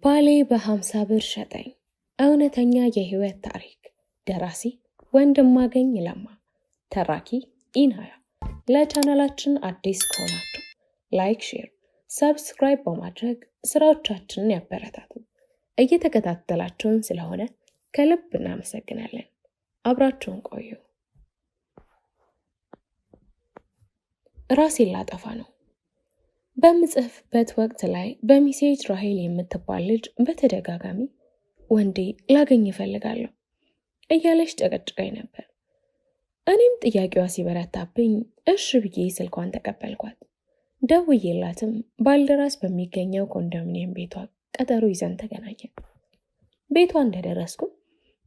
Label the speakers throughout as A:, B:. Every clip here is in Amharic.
A: ባሌ በ50 ብር ሸጠኝ። እውነተኛ የህይወት ታሪክ። ደራሲ ወንድማገኝ ለማ። ተራኪ ኢናያ። ለቻናላችን አዲስ ከሆናችሁ ላይክ፣ ሼር፣ ሰብስክራይብ በማድረግ ስራዎቻችንን ያበረታቱ። እየተከታተላችሁን ስለሆነ ከልብ እናመሰግናለን። አብራችሁን ቆዩ። ራሴን ላጠፋ ነው። በምጽፍበት ወቅት ላይ በሚሴጅ ራሄል የምትባል ልጅ በተደጋጋሚ ወንዴ ላገኝ እፈልጋለሁ እያለች ጨቀጭቃኝ ነበር። እኔም ጥያቄዋ ሲበረታብኝ እሺ ብዬ ስልኳን ተቀበልኳት። ደውዬላትም ባልደራስ በሚገኘው ኮንዶሚኒየም ቤቷ ቀጠሮ ይዘን ተገናኘን። ቤቷ እንደደረስኩ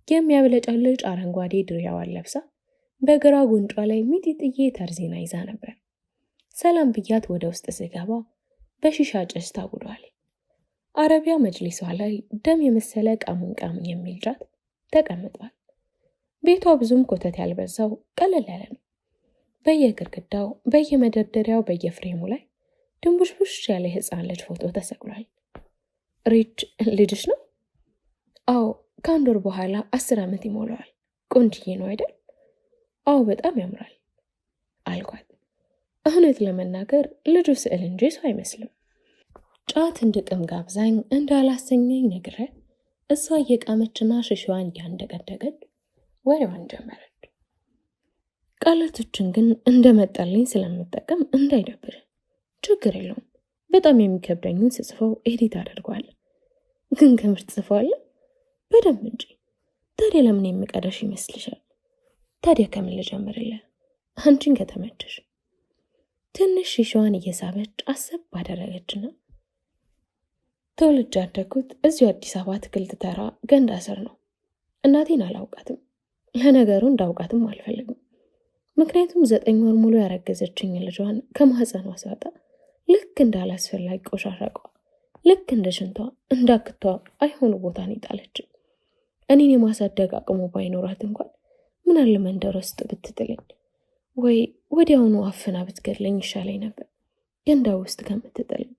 A: የሚያብለጨልጭ አረንጓዴ ድሪያዋን ለብሳ በግራ ጉንጯ ላይ ሚጢጥዬ ተርዜና ይዛ ነበር። ሰላም ብያት ወደ ውስጥ ስገባ በሺሻ ጭስ ታውዷል። አረቢያ መጅሊሷ ላይ ደም የመሰለ ቃሙን የሚል ጫት ተቀምጧል። ቤቷ ብዙም ኮተት ያልበዛው ቀለል ያለ ነው። በየግድግዳው፣ በየመደርደሪያው፣ በየፍሬሙ ላይ ድንቡሽቡሽ ያለ ህፃን ልጅ ፎቶ ተሰቅሏል። ሪች ልጅሽ ነው? አዎ፣ ከአንድ ወር በኋላ 10 ዓመት ይሞላዋል። ቆንጅዬ ነው አይደል? አዎ፣ በጣም ያምራል አልኳት። እውነት ለመናገር ልጁ ስዕል እንጂ ሰው አይመስልም። ጫት እንድቅም ጋብዛኝ እንዳላሰኘኝ ነግረ እሷ እየቃመችና ሽሻዋን እያንደቀደቀች ወሬዋን ጀመረች። ቃላቶችን ግን እንደመጣልኝ ስለምጠቀም እንዳይደብር ችግር የለውም። በጣም የሚከብደኝን ስጽፈው ኤዲት አደርገዋለሁ። ግን ከምርት ጽፈዋለሁ በደንብ እንጂ። ታዲያ ለምን የምቀደሽ ይመስልሻል? ታዲያ ከምን ልጀምርልህ? አንቺን ከተመቸሽ። ትንሽ ሺሻዋን እየሳበች አሰብ ባደረገችና ተወልጄ ያደግኩት እዚሁ አዲስ አበባ አትክልት ተራ ገንዳ ስር ነው። እናቴን አላውቃትም። ለነገሩ እንዳውቃትም አልፈልግም። ምክንያቱም 9 ወር ሙሉ ያረገዘችኝ ልጇን ከማህፀኗ ሲወጣ ልክ እንዳላስፈላጊ ቆሻሻቋ፣ ልክ እንደ ሽንቷ እንዳክቷ አይሆኑ ቦታን ይጣለችኝ። እኔን የማሳደግ አቅሙ ባይኖራት እንኳን ምን አለ መንደር ውስጥ ብትጥለኝ ወይ ወዲያውኑ አፍና ብትገድለኝ ይሻለኝ ነበር ገንዳ ውስጥ ከምትጥለኝ።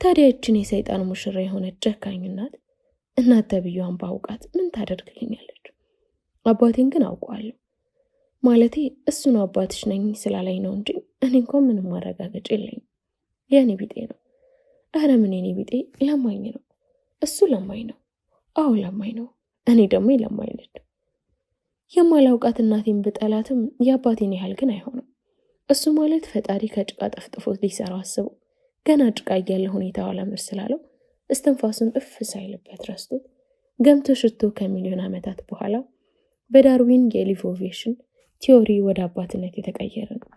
A: ታዲያ እችን የሰይጣን ሙሽራ የሆነች ጨካኝ እናት ተብዬዋን ባውቃት ምን ታደርግልኛለች? አባቴን ግን አውቀዋለሁ። ማለቴ እሱ ነው አባትሽ ነኝ ስላለኝ ነው እንጂ እኔ እንኳን ምንም ማረጋገጥ የለኝም። የኔ ቢጤ ነው። ኧረ ምን የኔ ቢጤ፣ ለማኝ ነው። እሱ ለማኝ ነው። አዎ ለማኝ ነው። እኔ ደግሞ ለማኝ ነኝ። የማላውቃት እናቴን ብጠላትም የአባቴን ያህል ግን አይሆንም። እሱ ማለት ፈጣሪ ከጭቃ ጠፍጥፎት ሊሰራው አስቦ ገና ጭቃ እያለ ሁኔታው አላምር ስላለው እስትንፋሱን እፍ ሳይልበት ረስቶት ገምቶ ሽቶ ከሚሊዮን ዓመታት በኋላ በዳርዊን የኢቮሉሽን ቲዮሪ ወደ አባትነት የተቀየረ ነው።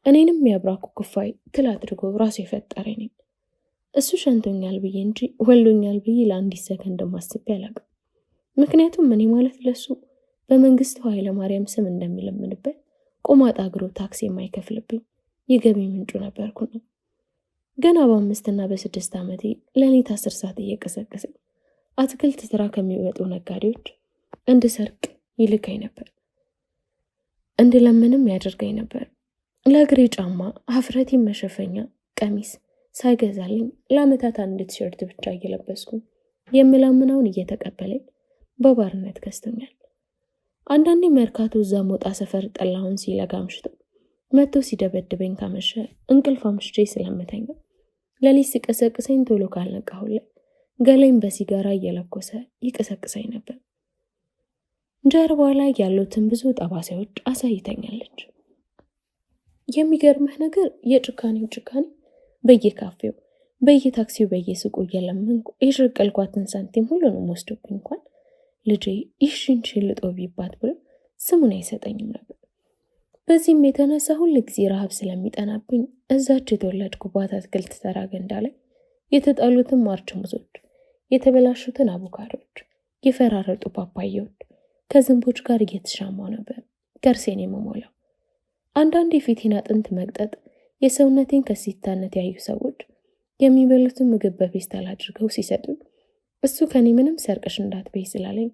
A: እኔንም የአብራኩ ክፋይ ትል አድርጎ ራሱ የፈጠረኝ ነኝ። እሱ ሸንቶኛል ብዬ እንጂ ወልዶኛል ብዬ ለአንዲት ሰከንድ ማስቤ አላውቅም። ምክንያቱም እኔ ማለት ለሱ በመንግስቱ ኃይለማርያም ስም እንደሚለምንበት ቆማጣ እግሩ ታክሲ የማይከፍልብኝ የገቢ ምንጩ ነበርኩና ገና በ5 እና በ6 ዓመቴ ለሌሊት 10 ሰዓት እየቀሰቀሰኝ አትክልት ስራ ከሚወጡ ነጋዴዎች እንድሰርቅ ይልከኝ ነበር። እንድለምንም ያደርገኝ ነበር። ለእግሬ ጫማ ሀፍረቴ መሸፈኛ ቀሚስ ሳይገዛልኝ ለዓመታት አንድ ቲሸርት ብቻ እየለበስኩ የምለምነውን እየተቀበለኝ በባርነት ከስቶኛል። አንዳንዴ መርካቶ እዛ ሞጣ ሰፈር ጠላውን ሲለጋ አምሽቶ መጥቶ ሲደበድበኝ ካመሸ እንቅልፍ አምሽቼ ስለምተኛ ለሊት ሲቀሰቅሰኝ ቶሎ ካልነቃሁለት ገላይን በሲጋራ እየለኮሰ ይቀሰቅሰኝ ነበር። ጀርባ ላይ ያሉትን ብዙ ጠባሳዎች አሳይተኛለች። የሚገርምህ ነገር የጭካኔው ጭካኔ በየካፌው፣ በየታክሲው፣ በየሱቁ እየለመንኩ የሸቀልኳትን ሳንቲም ሁሉንም ወስዶብኝ እንኳን ልጄ ይሽን ሽልጦ ቢባት ብሎ ስሙን አይሰጠኝም ነበር። በዚህም የተነሳ ሁሉ ጊዜ ረሃብ ስለሚጠናብኝ እዛች የተወለድኩባት አትክልት ተራ ገንዳ ላይ የተጣሉትን ማርች ሙዞች፣ የተበላሹትን አቮካዶች፣ የፈራረጡ ፓፓያዎች ከዝንቦች ጋር እየተሻማው ነበር ከርሴን የመሞላው። አንዳንድ የፊቴን አጥንት መቅጠጥ የሰውነቴን ከሲታነት ያዩ ሰዎች የሚበሉትን ምግብ በፌስታል አድርገው ሲሰጡኝ እሱ ከኔ ምንም ሰርቀሽ እንዳትበይ ስላለኝ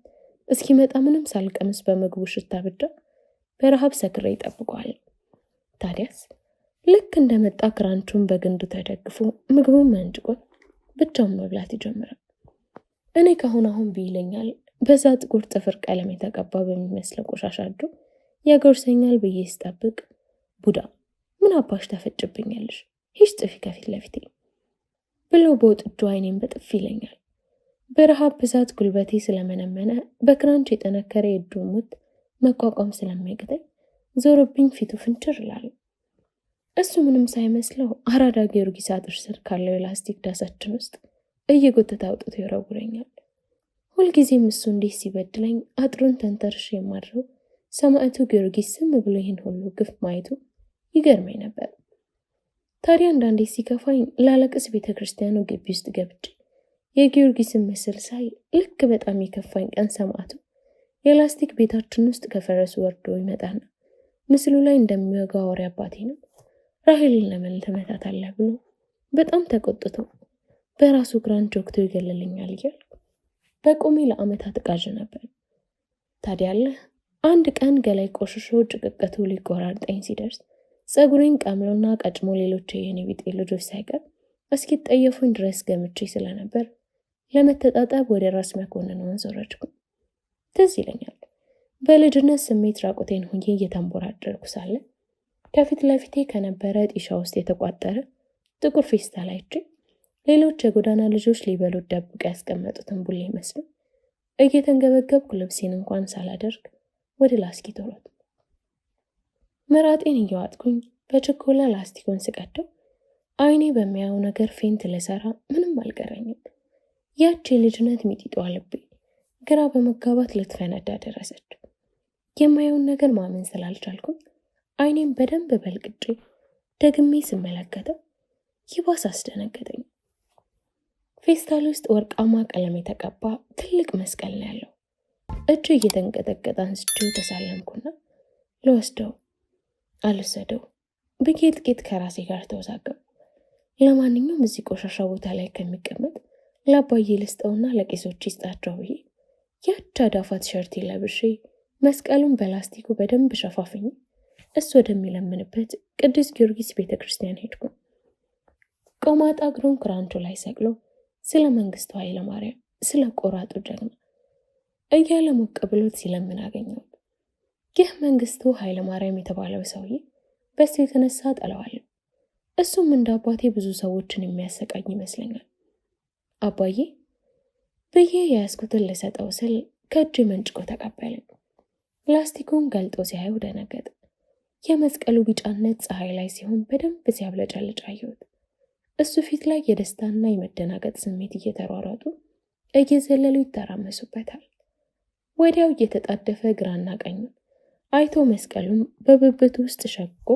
A: እስኪመጣ ምንም ሳልቀምስ በምግቡ ሽታ ብቻ በረሃብ ሰክሬ ይጠብቀዋል። ታዲያስ ልክ እንደመጣ ክራንቹን በግንዱ ተደግፎ ምግቡን መንጭቆ ብቻውን መብላት ይጀምራል። እኔ አሁን ቢለኛል በዛ ጥቁር ጥፍር ቀለም የተቀባ በሚመስለው ቆሻሻ እጁ ያጎርሰኛል ብዬ ስጠብቅ ቡዳ ምን አባሽ ተፈጭብኛለሽ? ሂሽ ጥፊ ከፊት ለፊቴ ብሎ በወጥጆ አይኔን በጥፊ ይለኛል። በረሃብ ብዛት ጉልበቴ ስለመነመነ በክራንች የጠነከረ የእጁ ሙት መቋቋም ስለማይገጠኝ ዞርብኝ ፊቱ ፍንጭር ይላል። እሱ ምንም ሳይመስለው አራዳ ጊዮርጊስ አጥር ስር ካለው የላስቲክ ዳሳችን ውስጥ እየጎተተ አውጥቶ ይወረውረኛል። ሁልጊዜም እሱ እንዴት ሲበድለኝ አጥሩን ተንተርሽ የማድረው ሰማዕቱ ጊዮርጊስ ዝም ብሎ ይህን ሁሉ ግፍ ማየቱ ይገርመኝ ነበር። ታዲያ አንዳንዴ ሲከፋኝ ላለቅስ ቤተ ክርስቲያኑ ግቢ ውስጥ ገብቼ የጊዮርጊስን ምስል ሳይ ልክ በጣም የከፋኝ ቀን ሰማዕቱ የላስቲክ ቤታችን ውስጥ ከፈረሱ ወርዶ ይመጣና ምስሉ ላይ እንደሚወጋ ወሬ አባቴ ነው ራሄልን ለምን ትመታታለህ ብሎ በጣም ተቆጥቶ በራሱ ግራንች ወቅቶ ይገለልኛል እያልኩ በቆሜ ለዓመታት ቃዥ ነበር። ታዲያ አለ አንድ ቀን ገላይ ቆሽሾ ጭቅቅቱ ሊቆራርጠኝ ሲደርስ ጸጉሬን ቀምሎና ቀጭሞ ሌሎች የኔ ቢጤ ልጆች ሳይቀር እስኪጠየፉኝ ድረስ ገምቼ ስለነበር ለመተጣጣብ ወደ ራስ መኮንን ወንዝ ወረድኩ። ትዝ ይለኛል በልጅነት ስሜት ራቁቴን ሆኜ እየተንቦራደርኩ ሳለ ከፊት ለፊቴ ከነበረ ጢሻ ውስጥ የተቋጠረ ጥቁር ፌስታል አይቼ ሌሎች የጎዳና ልጆች ሊበሉት ደብቀው ያስቀመጡትን ቡሌ መስሎ እየተንገበገብኩ ልብሴን እንኳን ሳላደርግ ወደ ላስቲክ ሮጥኩ። ምራጤን እየዋጥኩኝ በችኮላ ላስቲኩን ስቀደው አይኔ በሚያየው ነገር ፌንት ልሰራ ምንም አልቀረኝም። ያቺ ልጅነት ሚጢጧ ልቤ ግራ በመጋባት ልትፈነዳ ደረሰች። የማየውን ነገር ማመን ስላልቻልኩኝ አይኔን በደንብ በልቅጬ ደግሜ ስመለከተው ይባስ አስደነገጠኝ። ፌስታል ውስጥ ወርቃማ ቀለም የተቀባ ትልቅ መስቀል ነው ያለው። እጅ እየተንቀጠቀጠ አንስቼው ተሳለምኩና ልወስደው አልወሰደው ብዬ ጥቂት ከራሴ ጋር ተወዛገቡ። ለማንኛውም እዚህ ቆሻሻ ቦታ ላይ ከሚቀመጥ ለአባዬ ልስጠውና ለቄሶች ይስጣቸው ብዬ ያች አዳፋ ቲሸርት ለብሼ መስቀሉን በላስቲኩ በደንብ ሸፋፍኝ እሱ ወደሚለምንበት ቅዱስ ጊዮርጊስ ቤተክርስቲያን ሄድኩ። ቆማጣ እግሩን ክራንቹ ላይ ሰቅሎ ስለ መንግስቱ ኃይለማርያም ስለ ቆራጡ ጀግና እያለ ሞቅ ብሎት ሲለምን አገኘሁት። ይህ መንግስቱ ኃይለማርያም የተባለው ሰውዬ በሱ የተነሳ ጠለዋለሁ። እሱም እንደ አባቴ ብዙ ሰዎችን የሚያሰቃኝ ይመስለኛል። አባዬ ብዬ የያዝኩትን ልሰጠው ስል ከእጅ መንጭቆ ተቀበለኝ። ላስቲኩን ገልጦ ሲያየው ደነገጠ። የመስቀሉ ቢጫነት ፀሐይ ላይ ሲሆን በደንብ ሲያብለጨልጭ አየሁት። እሱ ፊት ላይ የደስታና የመደናገጥ ስሜት እየተሯሯጡ እየዘለሉ ይተራመሱበታል። ወዲያው እየተጣደፈ ግራና ቀኙን አይቶ መስቀሉም በብብቱ ውስጥ ሸጎ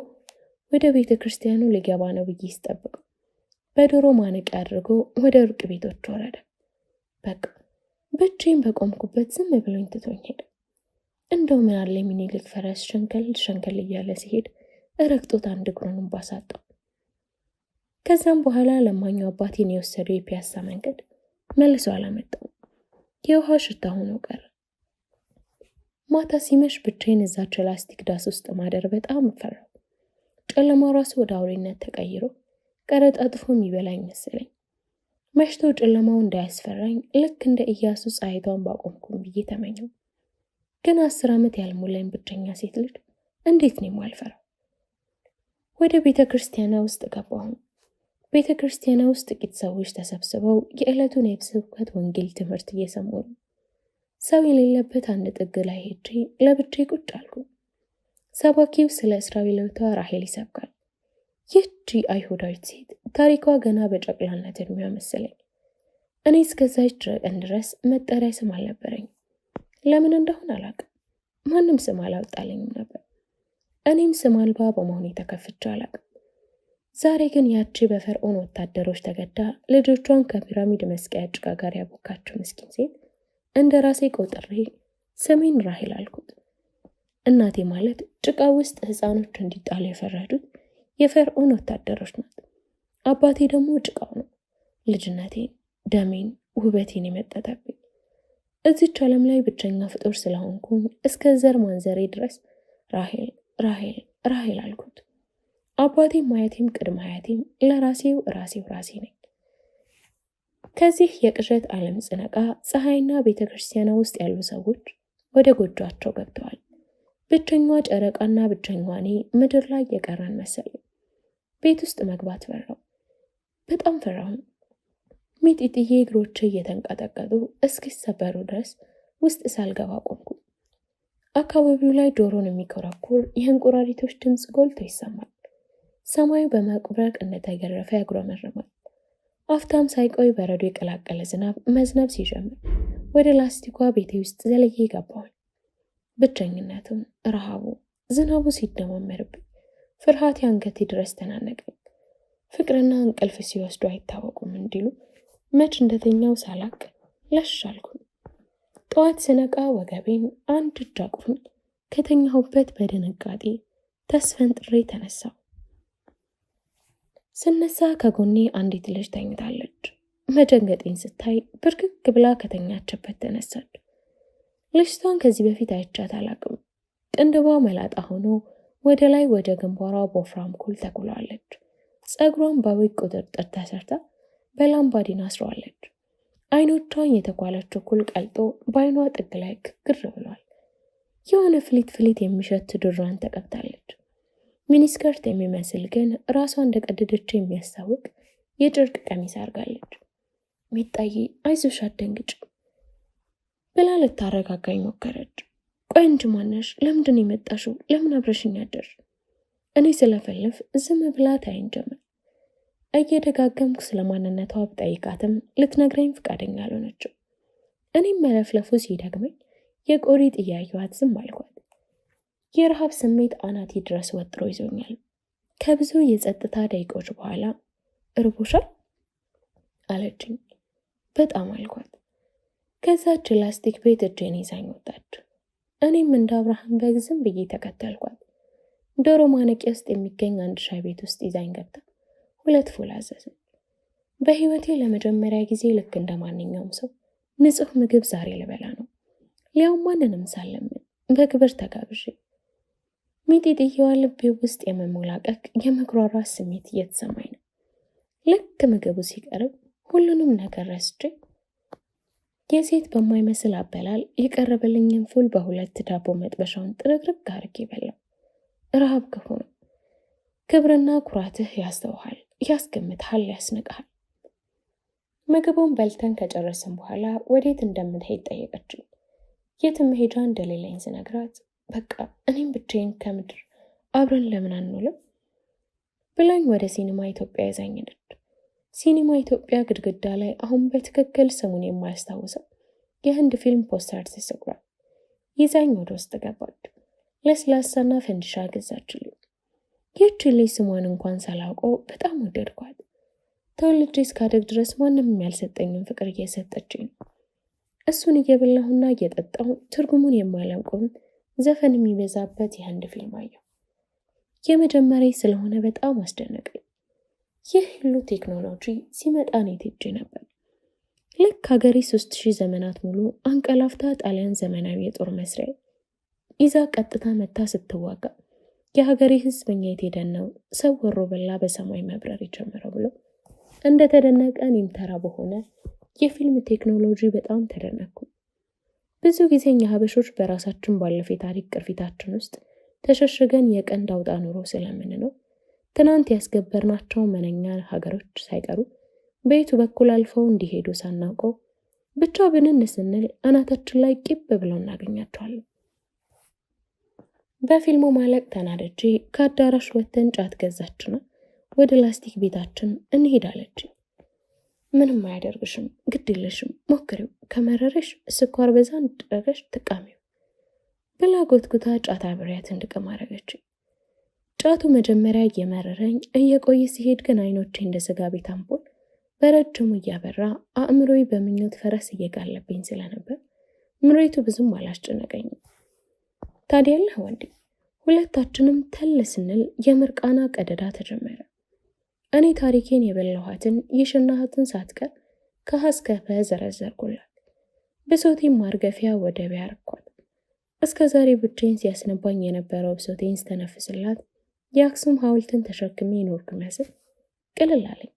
A: ወደ ቤተ ክርስቲያኑ ሊገባ ነው ብዬ ስጠብቀው በዶሮ ማነቂያ አድርጎ ወደ ሩቅ ቤቶች ወረደ። በቃ ብቻዬን በቆምኩበት ዝም ብሎኝ ትቶኝ ሄደ። እንደው ምን አለ ሚኒሊክ ፈረስ ሸንከል እያለ ሲሄድ ረግጦት አንድ እግሩን ባሳጣው። ከዛም በኋላ ለማኙ አባቴን የወሰደው የፒያሳ መንገድ መልሶ አላመጣው። የውሃ ሽታ ሆኖ ቀረ። ማታ ሲመሽ ብቻዬን እዛች ላስቲክ ዳስ ውስጥ ማደር በጣም ፈራው። ጨለማው ራሱ ወደ አውሬነት ተቀይሮ ቀረጣጥፎ የሚበላኝ መሰለኝ። መሽቶ ጨለማው እንዳያስፈራኝ ልክ እንደ ኢያሱ ፀሐይቷን ባቆምኩኝ ብዬ ተመኘው። ግን 10 ዓመት ያልሞላኝ ብቸኛ ሴት ልጅ እንዴት ነው የማልፈራው? ወደ ቤተ ክርስቲያና ውስጥ ገባሁ። ቤተ ክርስቲያና ውስጥ ጥቂት ሰዎች ተሰብስበው የዕለቱን የስብከት ወንጌል ትምህርት እየሰሙ ነው። ሰው የሌለበት አንድ ጥግ ላይ ሄጄ ለብቻዬ ቁጭ አልኩ። ሰባኪው ስለ እስራኤላዊቷ ራሄል ይሰብካል። ይህቺ አይሁዳዊት ሴት ታሪኳ ገና በጨቅላነት እድሜዋ መሰለኝ። እኔ እስከዛች ቀን ድረስ መጠሪያ ስም አልነበረኝ። ለምን እንደሆነ አላውቅም። ማንም ስም አላወጣልኝም ነበር። እኔም ስም አልባ በመሆኔ ተከፍቼ አላውቅም። ዛሬ ግን ያቺ በፈርዖን ወታደሮች ተገዳ ልጆቿን ከፒራሚድ መስቀያ ጭቃ ጋር ያቦካቸው ምስኪን ሴት እንደ ራሴ ቆጥሬ ስሜን ራሄል አልኩት። እናቴ ማለት ጭቃ ውስጥ ሕፃኖች እንዲጣሉ የፈረዱት የፈርዖን ወታደሮች ናት። አባቴ ደግሞ ጭቃው ነው። ልጅነቴን፣ ደሜን፣ ውበቴን የመጠጠብኝ። እዚች ዓለም ላይ ብቸኛ ፍጡር ስለሆንኩኝ እስከ ዘር ማንዘሬ ድረስ ራሄል ራሄል ራሄል አልኩት። አባቴም አያቴም ቅድመ አያቴም ለራሴው ራሴ ነኝ። ከዚህ የቅዠት ዓለም ጽነቃ ፀሐይና ቤተ ክርስቲያኗ ውስጥ ያሉ ሰዎች ወደ ጎጇቸው ገብተዋል። ብቸኛዋ ጨረቃና ብቸኛዋ እኔ ምድር ላይ የቀረን መሰለኝ። ቤት ውስጥ መግባት ፈራው፣ በጣም ፈራሁ። ሚጢጥዬ እግሮቼ እየተንቀጠቀጡ እስኪሰበሩ ድረስ ውስጥ ሳልገባ ቆምኩ። አካባቢው ላይ ጆሮን የሚኮረኩር የእንቁራሪቶች ድምፅ ጎልቶ ይሰማል። ሰማዩ በመብረቅ እንደተገረፈ ያጉረመርማል። አፍታም ሳይቆይ በረዶ የቀላቀለ ዝናብ መዝነብ ሲጀምር ወደ ላስቲኳ ቤቴ ውስጥ ዘለዬ ገባሁኝ። ብቸኝነቱን፣ ረሃቡ፣ ዝናቡ ሲደማመርብኝ ፍርሃት አንገቴ ድረስ ተናነቀኝ። ፍቅርና እንቅልፍ ሲወስዱ አይታወቁም እንዲሉ መች እንደተኛው ሳላቅ ለሽ አልኩኝ። ጠዋት ስነቃ ወገቤን አንድ እጅ አቅፎኝ ከተኛሁበት በድንጋጤ ተስፈንጥሬ ተነሳሁ። ስነሳ ከጎኔ አንዲት ልጅ ተኝታለች። መደንገጤን ስታይ ብርግግ ብላ ከተኛችበት ተነሳች። ልጅቷን ከዚህ በፊት አይቻት አላቅም። ቅንድቧ መላጣ ሆኖ ወደ ላይ ወደ ግንባሯ በወፍራም ኩል ተኩላለች። ፀጉሯን በዊግ ቁጥጥር ተሰርታ በላምባዲን አስረዋለች። አይኖቿን የተኳለችው ኩል ቀልጦ በአይኗ ጥግ ላይ ግግር ብሏል። የሆነ ፍሊት ፍሊት የሚሸት ድሯን ተቀብታለች። ሚኒስከርት የሚመስል ግን ራሷ እንደቀደደች የሚያስታውቅ የጨርቅ ቀሚስ አርጋለች። ሚጣዬ አይዞሽ አትደንግጭ ብላ ልታረጋጋኝ ሞከረች። ቆይ እንጂ ማነሽ? ለምንድን የመጣሽው? ለምን አብረሽኝ አደርሽ? እኔ ስለፈለፍ ዝም ብላ ታይን ጀመር። እየደጋገምኩ ስለማንነቷ ብጠይቃትም ልትነግረኝ ፈቃደኛ አልሆነችም። እኔም መለፍለፉ ሲደግመኝ የቆሪጥ እያየኋት ዝም አልኳት። የረሃብ ስሜት አናቴ ድረስ ወጥሮ ይዞኛል። ከብዙ የጸጥታ ደቂቆች በኋላ እርቦሻል አለችኝ። በጣም አልኳት። ከዛች ላስቲክ ቤት እጄን ይዛኝ ወጣች። እኔም እንደ አብርሃም በግ ዝም ብዬ ተከተልኳት። ዶሮ ማነቂያ ውስጥ የሚገኝ አንድ ሻይ ቤት ውስጥ ይዛኝ ገብታ 2 ፉል አዘዝን። በህይወቴ ለመጀመሪያ ጊዜ ልክ እንደ ማንኛውም ሰው ንጹህ ምግብ ዛሬ ልበላ ነው፣ ሊያውም ማንንም ሳለምን በክብር ተጋብዤ። ሚጢጥየዋ ልቤ ውስጥ የመሞላቀቅ የመጉራራት ስሜት እየተሰማኝ ነው። ልክ ምግቡ ሲቀርብ ሁሉንም ነገር ረስቼ የሴት በማይመስል አበላል የቀረበልኝን ፉል በ2 ዳቦ መጥበሻውን ጥርግርግ አድርጌ በላው። ረሃብ ክፉ ነው። ክብርና ኩራትህ ያስተውሃል፣ ያስገምትሃል፣ ያስንቅሃል። ምግቡን በልተን ከጨረስን በኋላ ወዴት እንደምንሄድ ጠየቀችኝ። የትም መሄጃ እንደሌለኝ ስነግራት በቃ እኔም ብቻዬን ከምድር አብረን ለምን አንውልም ብላኝ ወደ ሲኒማ ኢትዮጵያ ይዛኝ ሄደች። ሲኒማ ኢትዮጵያ ግድግዳ ላይ አሁን በትክክል ስሙን የማያስታውሰው የህንድ ፊልም ፖስተር ተሰቅሏል። ይዛኝ ወደ ውስጥ ገባች። ለስላሳና ፈንዲሻ ገዛችልኝ። ይህች ልጅ ስሟን እንኳን ሳላውቀው በጣም ወደድኳት። ተወልጄ እስካደግ ድረስ ማንም ያልሰጠኝን ፍቅር እየሰጠችኝ ነው። እሱን እየበላሁና እየጠጣሁ ትርጉሙን የማላውቀውን ዘፈን የሚበዛበት የህንድ ፊልም አየሁ። የመጀመሪያ ስለሆነ በጣም አስደነቀኝ። ይህ ሁሉ ቴክኖሎጂ ሲመጣ እኔት ሄጄ ነበር። ልክ ሀገሬ 3000 ዘመናት ሙሉ አንቀላፍታ ጣሊያን ዘመናዊ የጦር መስሪያ ይዛ ቀጥታ መታ ስትዋጋ የሀገሬ ህዝብ እኛ የት ሄደን ነው ሰው ወሮ በላ በሰማይ መብረር የጀመረው ብሎ እንደተደነቀ እኔም ተራ በሆነ የፊልም ቴክኖሎጂ በጣም ተደነቅኩ። ብዙ ጊዜ እኛ ሀበሾች በራሳችን ባለፈ የታሪክ ቅርፊታችን ውስጥ ተሸሽገን የቀንድ አውጣ ኑሮ ስለምንኖር ትናንት ያስገበርናቸው መነኛ ሀገሮች ሳይቀሩ በየቱ በኩል አልፈው እንዲሄዱ ሳናውቀው ብቻ ብንን ስንል አናታችን ላይ ቂብ ብለው እናገኛቸዋለን። በፊልሙ ማለቅ ተናደጄ ከአዳራሽ ወተን ጫት ገዛችና ወደ ላስቲክ ቤታችን እንሄዳለች። ምንም አያደርግሽም፣ ግድ የለሽም፣ ሞክሪው፣ ከመረረሽ ስኳር በዛ እንድረገሽ ትቃሚው ብላ ጎትጉታ ጫት አብሬያት እንድቅም አረገች። ጫቱ መጀመሪያ እየመረረኝ እየቆየ ሲሄድ ግን አይኖቼ እንደ ስጋ ቤት አምፖል በረጅሙ እያበራ አእምሮዬ በምኞት ፈረስ እየጋለብኝ ስለነበር ምሬቱ ብዙም አላስጨነቀኝም። ታዲያ ያለህ ወንዴ ሁለታችንም ተል ስንል የምርቃና ቀደዳ ተጀመረ። እኔ ታሪኬን የበላኋትን የሽናሃትን ሳትቀር ከሀስከፈ ዘረዘርኩላት። ብሶቴን ማርገፊያ ወደ ቢያ አርኳት። እስከ ዛሬ ብቻዬን ሲያስነባኝ የነበረው ብሶቴን ስተነፍስላት የአክሱም ሐውልትን ተሸክሜ ኖርኩ መስል ቅልል አለኝ።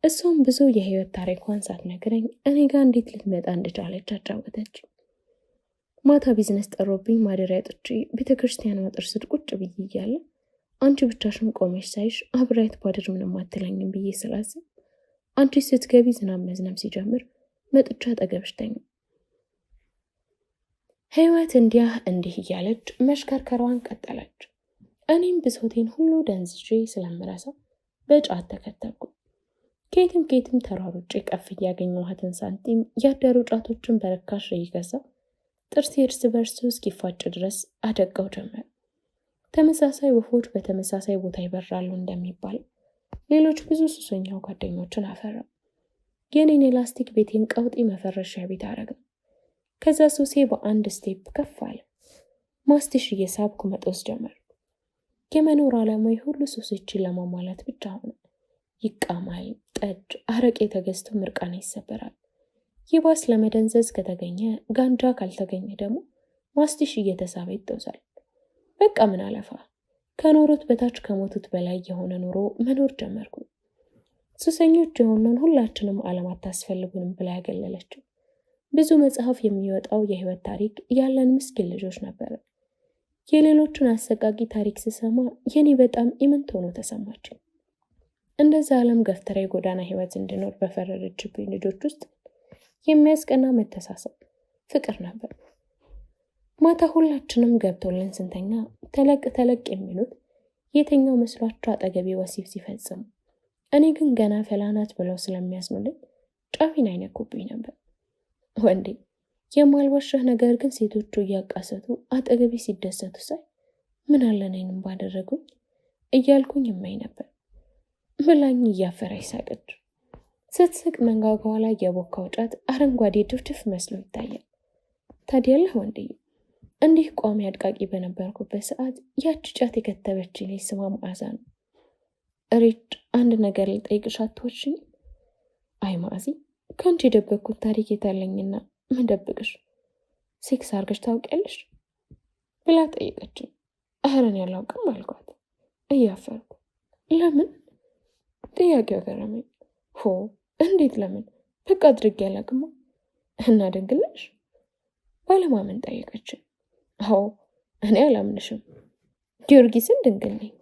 A: እሷም ብዙ የህይወት ታሪኳን ሳትነግረኝ እኔ ጋር እንዴት ልትመጣ እንደቻለች አጫወተች። ማታ ቢዝነስ ጠሮብኝ ማደሪያ ጥቼ ቤተክርስቲያን አጥር ስር ቁጭ ብዬ እያለ አንቺ ብቻሽን ቆመሽ ሳይሽ አብሬያት ባድር ምንም አትለኝም ብዬ ስላስብ አንቺ ስትገቢ ዝናብ መዝነብ ሲጀምር መጥቻ አጠገብሽ ተኛሁ። ህይወት እንዲህ እያለች መሽከርከሯን ቀጠለች። እኔም ብሶቴን ሁሉ ደንዝዤ ስለምረሳ በጫት ተከተልኩ። ከየትም ተሯሩጬ ቀፍ እያገኘኋትን ሳንቲም ያደሩ ጫቶችን በርካሽ እየገዛሁ ጥርሴ እርስ በርሱ እስኪፋጭ ድረስ አደቀው ጀመር። ተመሳሳይ ወፎች በተመሳሳይ ቦታ ይበራሉ እንደሚባል ሌሎች ብዙ ሱሰኛው ጓደኞችን አፈራው። የኔን ኤላስቲክ ቤቴን ቀውጢ መፈረሻ ቤት አረግነው። ከዛ ሱሴ በአንድ ስቴፕ ከፍ አለ። ማስቲሽ እየሳብኩ መጦስ ጀመር። የመኖር ዓላማዊ ሁሉ ሱሶችን ለማሟላት ብቻ ሆነ። ይቃማል፣ ጠጅ፣ አረቄ ተገዝቶ ምርቃና ይሰበራል። ይባስ ለመደንዘዝ ከተገኘ ጋንጃ፣ ካልተገኘ ደግሞ ማስቲሽ እየተሳበ ይጠውዛል። በቃ ምን አለፋ ከኖሩት በታች ከሞቱት በላይ የሆነ ኑሮ መኖር ጀመርኩ። ሱሰኞች የሆነን ሁላችንም ዓለም አታስፈልጉንም ብላ ያገለለችው ብዙ መጽሐፍ የሚወጣው የህይወት ታሪክ ያለን ምስኪን ልጆች ነበር። የሌሎችን አሰቃቂ ታሪክ ስሰማ የኔ በጣም ኢምንት ሆኖ ተሰማችኝ። እንደዛ ዓለም ገፍተራ የጎዳና ህይወት እንድኖር በፈረደችብኝ ልጆች ውስጥ የሚያስቀና መተሳሰብ፣ ፍቅር ነበር። ማታ ሁላችንም ገብቶልን ስንተኛ ተለቅ የሚሉት የተኛው መስሏቸው አጠገቤ ወሲብ ሲፈጽሙ፣ እኔ ግን ገና ፈላናት ብለው ስለሚያዝኑልኝ ጫፊን አይነኩብኝ ነበር። ወንዴ የማልዋሻህ ነገር ግን ሴቶቹ እያቃሰቱ አጠገቤ ሲደሰቱ ሳይ ምን አለ እኔንም ባደረጉኝ እያልኩኝ እመኝ ነበር። ብላኝ እያፈራች ሳቀች። ስትስቅ መንጋጋዋ ላይ የቦካው ጫት አረንጓዴ ድፍድፍ መስሎ ይታያል። ታዲያለህ ወንድዬ፣ እንዲህ ቋሚ አድቃቂ በነበርኩበት ሰዓት ያቺ ጫት የከተበችኝ ልጅ ስሟ መዓዛ ነው። እሬት አንድ ነገር ልጠይቅሽ አትወሽኝ? አይ ማዕዚ፣ ከአንቺ የደበቅኩት ታሪክ የታለኝና ምን ደብቅሽ? ሴክስ አርገሽ ታውቂያለሽ ብላ ጠይቀችኝ። እህረን ያላውቅም አልኳት እያፈርኩ። ለምን? ጥያቄው ገረመኝ። ሆ እንዴት ለምን? በቃ አድርጌ ያላቅማ። እና ድንግልሽ? ባለማመን ጠየቀችኝ። አዎ እኔ አላምንሽም፣ ጊዮርጊስን ድንግል ነኝ።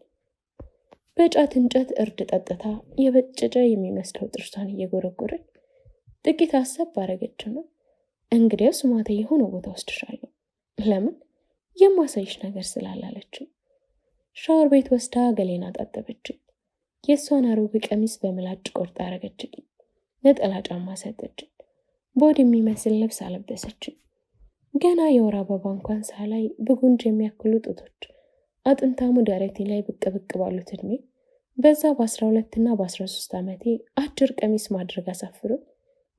A: በጫት እንጨት እርድ ጠጥታ የበጨጨ የሚመስለው ጥርሷን እየጎረጎረች ጥቂት አሰብ ባረገችና እንግዲያውስ ማታ የሆነ ቦታ ወስድሻለሁ፣ ለምን የማሳይሽ ነገር ስላላለችኝ ሻወር ቤት ወስዳ ገሌና አጣጠበችኝ። የእሷን አሮጌ ቀሚስ በምላጭ ቆርጣ አረገችልኝ። ነጠላ ጫማ ሰጠችኝ። ቦድ የሚመስል ልብስ አለበሰችኝ። ገና የወር አበባ እንኳን ሳላይ በጉንጅ የሚያክሉ ጡቶች አጥንታሙ ደረቴ ላይ ብቅ ባሉት እድሜ በዛ በ12 እና በ13 ዓመቴ አጭር ቀሚስ ማድረግ አሳፍሮ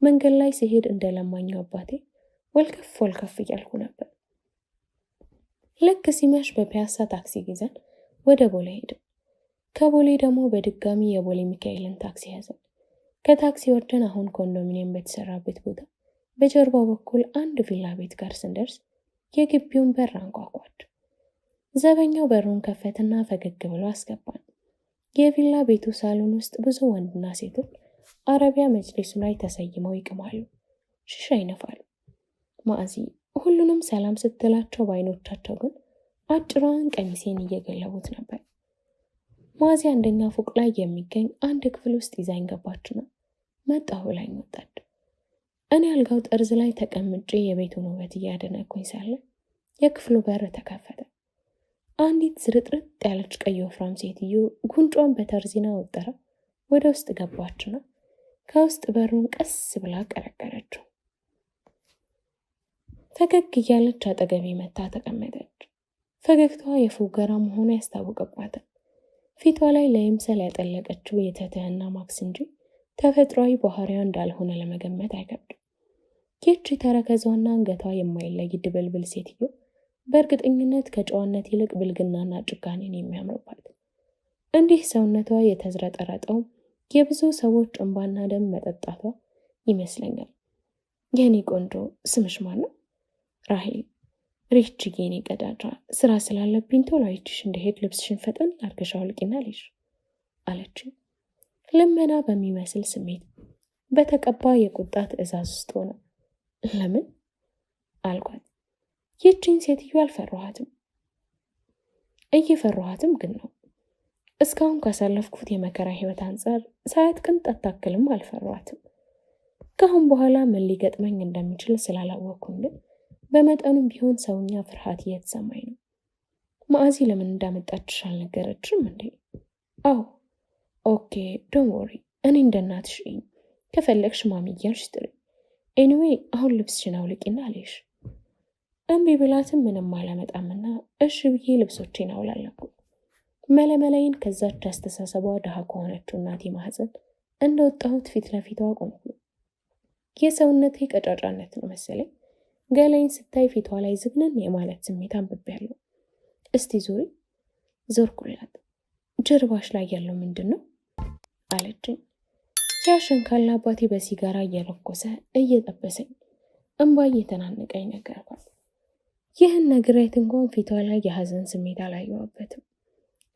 A: መንገድ ላይ ሲሄድ እንደለማኛው አባቴ ወልከፍ እያልኩ ነበር። ልክ ሲመሽ በፒያሳ ታክሲ ይዘን ወደ ቦሌ ሄድን። ከቦሌ ደግሞ በድጋሚ የቦሌ ሚካኤልን ታክሲ ያዘን። ከታክሲ ወርደን አሁን ኮንዶሚኒየም በተሰራበት ቦታ በጀርባው በኩል አንድ ቪላ ቤት ጋር ስንደርስ የግቢውን በር አንኳኳች። ዘበኛው በሩን ከፈትና ፈገግ ብሎ አስገባን። የቪላ ቤቱ ሳሎን ውስጥ ብዙ ወንድና ሴቶች አረቢያ መጅሊሱ ላይ ተሰይመው ይቅማሉ፣ ሽሻ ይነፋሉ። ማዕዚ ሁሉንም ሰላም ስትላቸው በአይኖቻቸው ግን አጭሯን ቀሚሴን እየገለቡት ነበር። ማዕዚ አንደኛ ፎቅ ላይ የሚገኝ አንድ ክፍል ውስጥ ይዛኝ ገባችና መጣሁ ላይ ወጣች። እኔ አልጋው ጠርዝ ላይ ተቀምጬ የቤቱን ውበት እያደነኩኝ ሳለ የክፍሉ በር ተከፈተ። አንዲት ዝርጥርጥ ያለች ቀይ ወፍራም ሴትዮ ጉንጯን በተርዚና ወጠራ ወደ ውስጥ ገባችና ከውስጥ በሩን ቀስ ብላ ቀረቀረችው። ፈገግ እያለች አጠገቤ መታ ተቀመጠች። ፈገግታዋ የፉገራ መሆኑ ያስታውቅባታል። ፊቷ ላይ ለይምሰል ያጠለቀችው የትህትና ማክስ እንጂ ተፈጥሯዊ ባህሪዋ እንዳልሆነ ለመገመት አይከብድም። ይህች ተረከዟና አንገቷ የማይለይ ድብልብል ሴትዮ በእርግጠኝነት ከጨዋነት ይልቅ ብልግናና ጭካኔን የሚያምርባት። እንዲህ ሰውነቷ የተዝረጠረጠው የብዙ ሰዎች እንባና ደም መጠጣቷ ይመስለኛል። የኔ ቆንጆ ስምሽ ማን ነው? ራሄል። ሪችዬ የኔ ቀዳዳ፣ ስራ ስላለብኝ ቶሎ አይችሽ እንደሄድ ልብስሽን ፈጠን አርገሽ አውልቂና ልሽ አለችኝ። ልመና በሚመስል ስሜት በተቀባ የቁጣ ትዕዛዝ ውስጥ ሆነ። ለምን አልኳት። ይህችን ሴትዮ አልፈራኋትም። እየፈራኋትም ግን ነው። እስካሁን ካሳለፍኩት የመከራ ህይወት አንጻር ሳያት ቅንጣት ታክልም አልፈራኋትም። ከአሁን በኋላ ምን ሊገጥመኝ እንደሚችል ስላላወቅኩኝ ግን በመጠኑም ቢሆን ሰውኛ ፍርሃት እየተሰማኝ ነው። ማዕዚ ለምን እንዳመጣችሽ አልነገረችም እንዴ? አዎ። ኦኬ ዶንት ወሪ፣ እኔ እንደናትሽ እኝ፣ ከፈለግሽ ማሚ እያልሽ ጥሪ። ኤኒዌይ አሁን ልብስሽን አውልቂና አለሽ። እምቢ ብላትም ምንም አላመጣምና እሺ ብዬ ልብሶቼን አውላለኩ። መለመላይን ከዛች አስተሳሰቧ ድሃ ከሆነችው እናቴ ማህፀን እንደወጣሁት ፊት ለፊቷ ቆምኩ። የሰውነቴ ቀጫጫነት ነው መሰለኝ ገላይን ስታይ ፊቷ ላይ ዝግነን የማለት ስሜት አንብቤያለሁ። እስቲ ዙሪ። ዞርኩላት። ጀርባሽ ላይ ያለው ምንድን ነው አለችኝ። ያሸንካላ አባቴ በሲጋራ እየለኮሰ እየጠበሰኝ እንባ እየተናነቀኝ ነገርኳት። ይህን ነግሬት እንኳን ፊቷ ላይ የሀዘን ስሜት አላየዋበትም።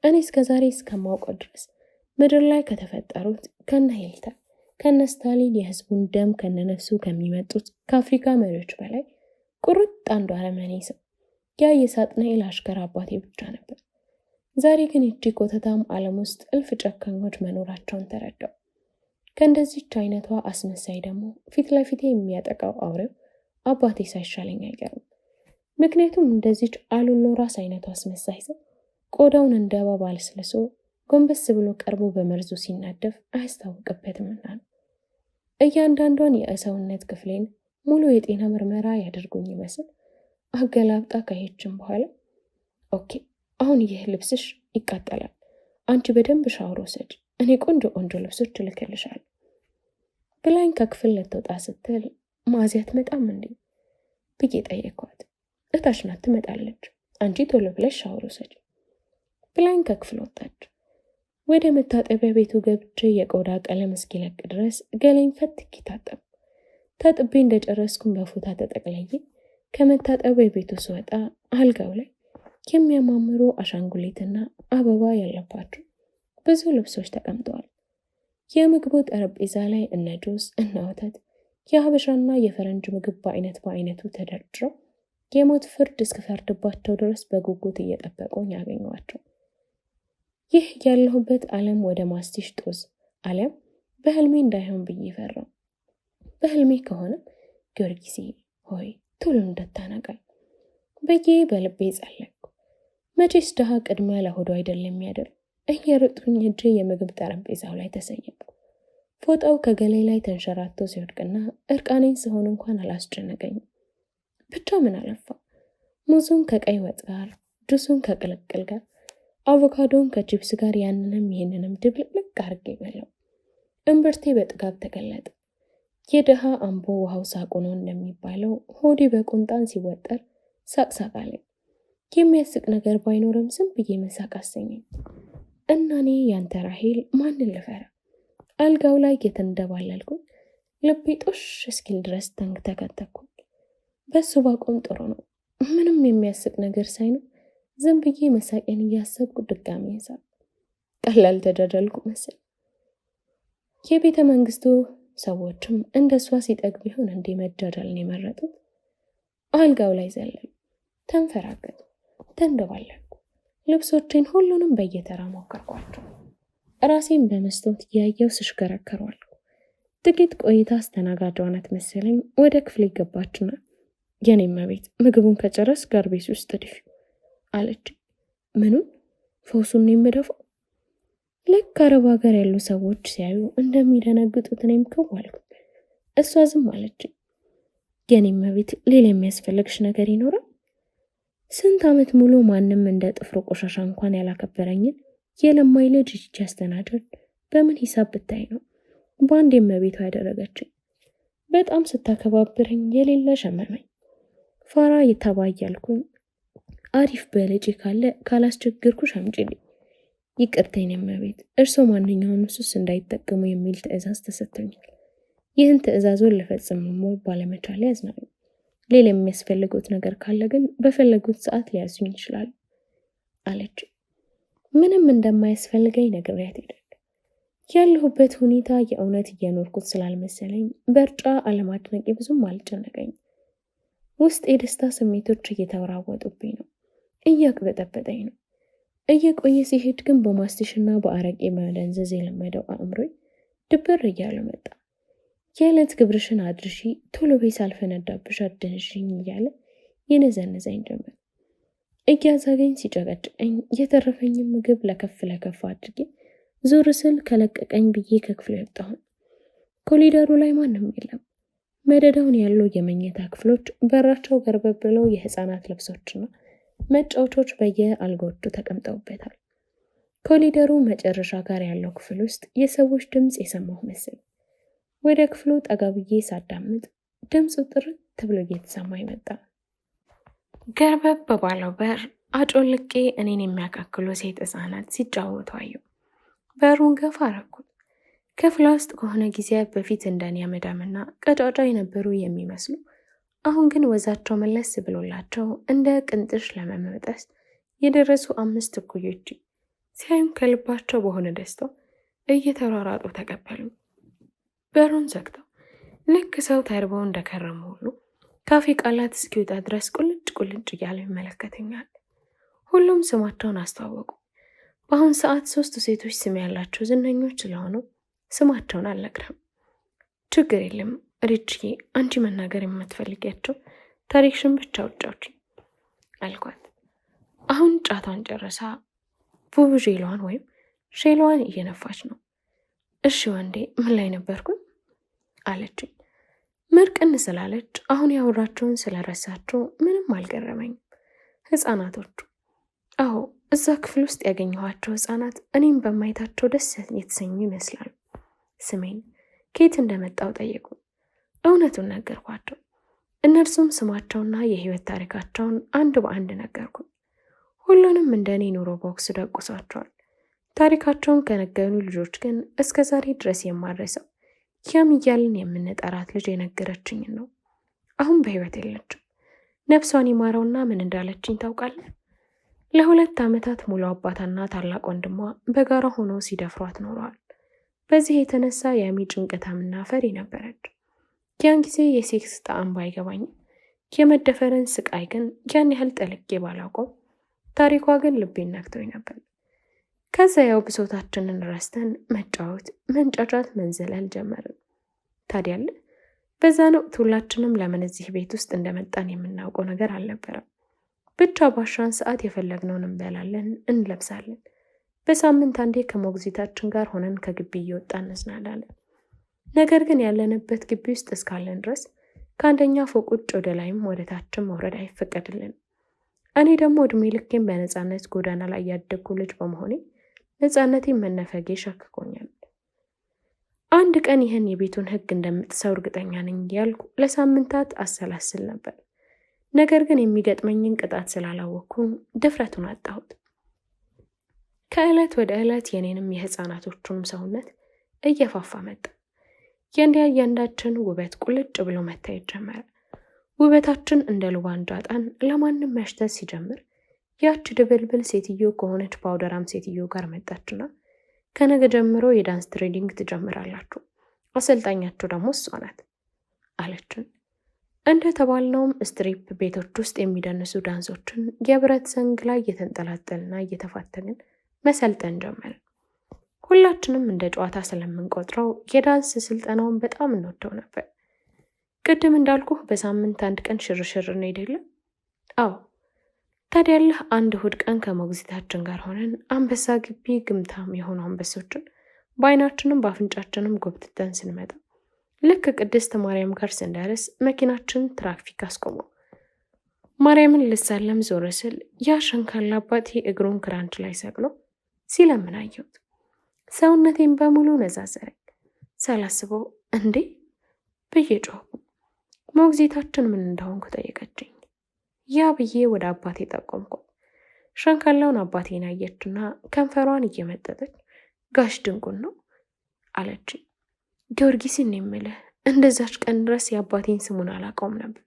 A: እኔ እስከዛሬ እስከማውቀው ድረስ ምድር ላይ ከተፈጠሩት ከነ ሂትለር ከነ ስታሊን የህዝቡን ደም ከነነፍሱ ከሚመጡት ከአፍሪካ መሪዎች በላይ ቁርጥ አንዱ አረመኔ ሰው ያ የሳጥናኤል አሽከር አባቴ ብቻ ነበር። ዛሬ ግን እጅ ኮተታም ዓለም ውስጥ እልፍ ጨካኞች መኖራቸውን ተረዳው። ከእንደዚች አይነቷ አስመሳይ ደግሞ ፊት ለፊቴ የሚያጠቃው አውሬው አባቴ ሳይሻለኝ አይቀርም። ምክንያቱም እንደዚች አሉሎ ራስ አይነቷ አስመሳይ ሰው ቆዳውን እንደ እባብ አልስልሶ ጎንበስ ብሎ ቀርቦ በመርዙ ሲናደፍ አያስታውቅበትምና ነው። እያንዳንዷን የሰውነት ክፍሌን ሙሉ የጤና ምርመራ ያደርጉኝ ይመስል አገላብጣ ከሄችን በኋላ ኦኬ አሁን ይህ ልብስሽ ይቃጠላል፣ አንቺ በደንብ ሻወር ውሰጂ፣ እኔ ቆንጆ ቆንጆ ልብሶች እልክልሻለሁ ብላኝ ከክፍል ልትወጣ ስትል ማዕዚ አትመጣም እንዴ ብዬ ጠየኳት። እታች ናት ትመጣለች፣ አንቺ ቶሎ ብለሽ ሻወር ውሰጂ ብላኝ ከክፍል ወጣች። ወደ መታጠቢያ ቤቱ ገብቼ የቆዳ ቀለም እስኪለቅ ድረስ ገላኝ ፈትኪ ታጠብ። ታጥቤ እንደጨረስኩም በፎጣ ተጠቅልዬ ከመታጠቢያ ቤቱ ስወጣ አልጋው ላይ የሚያማምሩ አሻንጉሊትና አበባ ያለባቸው ብዙ ልብሶች ተቀምጠዋል። የምግቡ ጠረጴዛ ላይ እነ ጁስ እነ ወተት የሀበሻና የፈረንጅ ምግብ በአይነቱ ተደርድረው የሞት ፍርድ እስክፈርድባቸው ድረስ በጉጉት እየጠበቁኝ ያገኘዋቸው። ይህ ያለሁበት ዓለም ወደ ማስቲሽ ጦዝ ዓለም በህልሜ እንዳይሆን ብዬ ፈራው። በህልሜ ከሆነ ጊዮርጊሴ ሆይ ቶሎ እንደታነቃኝ በዬ በልቤ ጸለይኩ። መቼስ ድሃ ቅድሚያ ለሆዶ አይደለም የሚያደር። እየሮጥኩኝ ሄጄ የምግብ ጠረጴዛው ላይ ተሰየምኩ። ፎጣው ከገላይ ላይ ተንሸራቶ ሲወድቅና እርቃኔን ስሆን እንኳን አላስጨነቀኝም። ብቻ ምን አለፋ ሙዙን ከቀይ ወጥ ጋር፣ ጁሱን ከቅልቅል ጋር፣ አቮካዶን ከቺፕስ ጋር ያንንም ይህንንም ድብልቅልቅ አድርጌ በላው። እምብርቴ በጥጋብ ተገለጠ። የድሃ አምቦ ውሃው ሳቁ ነው እንደሚባለው ሆዴ በቁንጣን ሲወጠር ሳቅሳቅ አለኝ። የሚያስቅ ነገር ባይኖርም ዝም ብዬ መሳቅ አሰኘኝ እና እኔ ያንተ ራሄል ማንን ልፈራ? አልጋው ላይ የተንደባለልኩ ልቤ ጦሽ እስኪል ድረስ ተንተከተኩ። በሱ ባቆም ጥሩ ነው። ምንም የሚያስቅ ነገር ሳይኖር ዝም ብዬ መሳቄን እያሰብኩ ድጋሚ ሳቅ። ቀላል ተደረልኩ መሰል። የቤተ መንግስቱ ሰዎችም እንደሷ ሲጠግብ ይሆን እንዴ መጃጃልን የመረጡት? አልጋው ላይ ዘለሉ፣ ተንፈራገጡ፣ ተንደባለልኩ። ልብሶቼን ሁሉንም በየተራ ሞከርኳቸው። ራሴን በመስታወት እያየው ስሽከረከሯል። ጥቂት ቆይታ አስተናጋጇ ናት መሰለኝ ወደ ክፍል ገባችና የኔም ቤት ምግቡን ከጨረስ ጋርቤስ ውስጥ ድፊው አለች። ምኑን? ፈውሱን ነው የምደፋው? ልክ አረብ ሀገር ያሉ ሰዎች ሲያዩ እንደሚደነግጡት እኔም ከዋልኩ። እሷ ዝም አለች። የኔም ቤት ሌላ የሚያስፈልግሽ ነገር ይኖራል? ስንት ዓመት ሙሉ ማንም እንደ ጥፍሮ ቆሻሻ እንኳን ያላከበረኝን የለማይ ልጅ ይቺ አስተናደድ በምን ሂሳብ ብታይ ነው በአንድ የመቤቷ ያደረገችኝ? በጣም ስታከባብረኝ የሌለ ሸመመኝ። ፋራ ይታባያልኩኝ። አሪፍ በልጅ ካለ ካላስቸግርኩሽ አምጪልኝ። ይቅርታኝ የመቤት፣ እርሶ ማንኛውን ሱስ እንዳይጠቀሙ የሚል ትዕዛዝ ተሰጥቶኛል። ይህን ትዕዛዙን ልፈጽም ባለመቻል ያዝናሉ። ሌላ የሚያስፈልጉት ነገር ካለ ግን በፈለጉት ሰዓት ሊያዙኝ ይችላሉ አለች። ምንም እንደማያስፈልገኝ ነግሬያት ሄደች። ያለሁበት ሁኔታ የእውነት እየኖርኩት ስላልመሰለኝ በርጫ አለማድነቄ ብዙም አልጨነቀኝ። ውስጥ የደስታ ስሜቶች እየተወራወጡብኝ ነው፣ እያቅበጠበጠኝ ነው። እየቆየ ሲሄድ ግን በማስቲሽና በአረቄ መደንዘዝ የለመደው አእምሮኝ ድብር እያለ መጣ። የዕለት ግብርሽን አድርሺ፣ ቶሎ ቤት ሳልፈነዳብሽ አደንሽኝ እያለ የነዘነዘኝ ጀመር። እያዛገኝ ሲጨቀጭቀኝ የተረፈኝም ምግብ ለከፍ አድርጌ ዞር ስል ከለቀቀኝ ብዬ ከክፍሉ ወጣሁኝ። ኮሊደሩ ላይ ማንም የለም። መደዳውን ያሉ የመኝታ ክፍሎች በራቸው ገርበብ ብለው የህፃናት ልብሶችና መጫወቾች በየአልጋዎቹ ተቀምጠውበታል። ኮሊደሩ መጨረሻ ጋር ያለው ክፍል ውስጥ የሰዎች ድምፅ የሰማሁ መስል ወደ ክፍሉ ጠጋ ብዬ ሳዳምጥ ድምፁ ጥርት ብሎ እየተሰማኝ መጣ። ገርበብ ባለው በር አጮልቄ እኔን የሚያካክሉ ሴት ህፃናት ሲጫወቱ አየሁ። በሩን ገፋ አረኩት። ክፍሏ ውስጥ ከሆነ ጊዜያት በፊት እንደኔ አመዳምና ቀጫጫ የነበሩ የሚመስሉ አሁን ግን ወዛቸው መለስ ብሎላቸው እንደ ቅንጥሽ ለመመጠስ የደረሱ 5 እኩዮች ሲያዩም ከልባቸው በሆነ ደስታ እየተሯሯጡ ተቀበሉ። በሩን ዘግተው ልክ ሰው ተርበው እንደከረሙ ሁሉ ካፌ ቃላት እስኪወጣ ድረስ ቁልጭ እያለ ይመለከተኛል። ሁሉም ስማቸውን አስተዋወቁ። በአሁን ሰዓት 3 ሴቶች ስም ያላቸው ዝነኞች ስለሆኑ ስማቸውን አልነግርም። ችግር የለም ሪችዬ፣ አንቺ መናገር የምትፈልጊያቸው ታሪክሽን ብቻ ውጫዎች አልኳት። አሁን ጫቷን ጨርሳ ቡቡዤሏን ወይም ሼሏን እየነፋች ነው። እሺ ወንዴ፣ ምን ላይ ነበርኩኝ አለችኝ። ምርቅን ስላለች አሁን ያወራቸውን ስለረሳቸው ምንም አልገረመኝም። ህፃናቶቹ፣ አዎ እዛ ክፍል ውስጥ ያገኘኋቸው ህፃናት እኔም በማየታቸው ደስ የተሰኙ ይመስላሉ። ስሜን ከየት እንደመጣው ጠየቁ። እውነቱን ነገርኳቸው። እነርሱም ስማቸውና የህይወት ታሪካቸውን አንድ በአንድ ነገርኩ። ሁሉንም እንደኔ ኑሮ ቦክስ ደቁሷቸዋል። ታሪካቸውን ከነገሩ ልጆች ግን እስከ ዛሬ ድረስ የማረሰው ያም እያልን የምንጠራት ልጅ የነገረችኝን ነው። አሁን በህይወት የለችም። ነፍሷን ይማረውና ምን እንዳለችኝ ታውቃለህ? ለ2 ዓመታት ሙሉ አባታና ታላቅ ወንድሟ በጋራ ሆነው ሲደፍሯት ኖረዋል። በዚህ የተነሳ ያሚ ጭንቀታምና ፈሪ ነበረች። ያን ጊዜ የሴክስ ጣዕም ባይገባኝም የመደፈርን ስቃይ ግን ያን ያህል ጠልቄ ባላውቀው ታሪኳ ግን ልቤን ነክቶኝ ነበር። ከዛ ያው ብሶታችንን ረስተን መጫወት፣ መንጫጫት፣ መንዘለል ጀመርን። ታዲያለ በዛን ወቅት ሁላችንም ለምን እዚህ ቤት ውስጥ እንደመጣን የምናውቀው ነገር አልነበረም። ብቻ ባሻን ሰዓት የፈለግነውን እንበላለን፣ እንለብሳለን። በሳምንት አንዴ ከሞግዚታችን ጋር ሆነን ከግቢ እየወጣን እንዝናናለን። ነገር ግን ያለንበት ግቢ ውስጥ እስካለን ድረስ ከአንደኛ ፎቅ ውጭ ወደ ላይም ወደ ታችም መውረድ አይፈቀድልን። እኔ ደግሞ እድሜ ልኬን በነፃነት ጎዳና ላይ ያደግኩ ልጅ በመሆኔ ነፃነቴን መነፈጌ ሸክኮኛል። አንድ ቀን ይህን የቤቱን ሕግ እንደምጥሰው እርግጠኛ ነኝ ያልኩ ለሳምንታት አሰላስል ነበር። ነገር ግን የሚገጥመኝን ቅጣት ስላላወቅኩ ድፍረቱን አጣሁት። ከዕለት ወደ ዕለት የኔንም የህፃናቶቹንም ሰውነት እየፋፋ መጣ። የእያንዳንዳችን ውበት ቁልጭ ብሎ መታየት ጀመረ። ውበታችን እንደ ሉባንጃ ጣን ለማንም መሽተት ሲጀምር ያች ድብልብል ሴትዮ ከሆነች ፓውደራም ሴትዮ ጋር መጣችና ከነገ ጀምሮ የዳንስ ትሬኒንግ ትጀምራላችሁ፣ አሰልጣኛችሁ ደግሞ እሷ ናት አለችን። እንደ ተባልነውም ስትሪፕ ቤቶች ውስጥ የሚደንሱ ዳንሶችን የብረት ዘንግ ላይ እየተንጠላጠልና እየተፋተግን መሰልጠን ጀመርን። ሁላችንም እንደ ጨዋታ ስለምንቆጥረው የዳንስ ስልጠናውን በጣም እንወደው ነበር። ቅድም እንዳልኩህ በሳምንት አንድ ቀን ሽርሽር ነው አይደለም? አዎ። ታዲያለህ አንድ እሑድ ቀን ከሞግዚታችን ጋር ሆነን አንበሳ ግቢ ግምታም የሆኑ አንበሶችን በአይናችንም በአፍንጫችንም ጎብትተን ስንመጣ ልክ ቅድስት ማርያም ጋር ስንደርስ መኪናችን ትራፊክ አስቆመ። ማርያምን ልሳለም ዞር ስል ያ ሸንካላ አባቴ እግሩን ክራንች ላይ ሰቅሎ ሲለምን አየሁት። ሰውነቴን በሙሉ ነዛዘረኝ። ሳላስበው እንዴ ብዬ ጮህኩ። ሞግዚታችን ምን እንደሆንኩ ጠየቀችኝ። ያ ብዬ ወደ አባቴ ጠቆምኩ። ሸንካላውን አባቴን አየችና ከንፈሯን እየመጠጠች ጋሽ ድንቁን ነው አለችኝ። ጊዮርጊስን የምልህ እንደዛች ቀን ድረስ የአባቴን ስሙን አላውቀውም ነበር።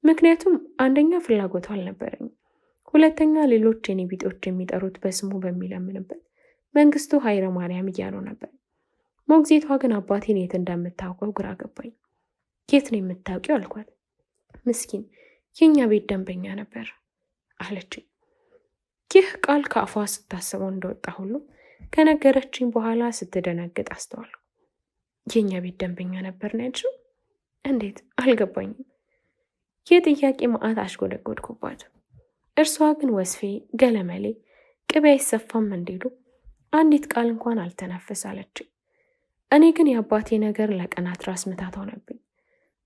A: ምክንያቱም አንደኛ ፍላጎቱ አልነበረኝም፣ ሁለተኛ ሌሎች የኔ ቢጦች የሚጠሩት በስሙ በሚለምንበት መንግስቱ ኃይለ ማርያም እያሉ ነበር። ሞግዚቷ ግን አባቴን የት እንደምታውቀው ግራ ገባኝ። የት ነው የምታውቂው አልኳት። ምስኪን የእኛ ቤት ደንበኛ ነበር አለችኝ። ይህ ቃል ከአፏ ስታስበው እንደወጣ ሁሉ ከነገረችኝ በኋላ ስትደነግጥ አስተዋልኩ። የእኛ ቤት ደንበኛ ነበር ነው ያልሽው? እንዴት? አልገባኝም። የጥያቄ መዓት አሽጎደጎድኩባት። እርሷ ግን ወስፌ ገለመሌ ቅቤ አይሰፋም እንዲሉ አንዲት ቃል እንኳን አልተነፍስ አለችኝ። እኔ ግን የአባቴ ነገር ለቀናት ራስ ምታት ሆነብኝ።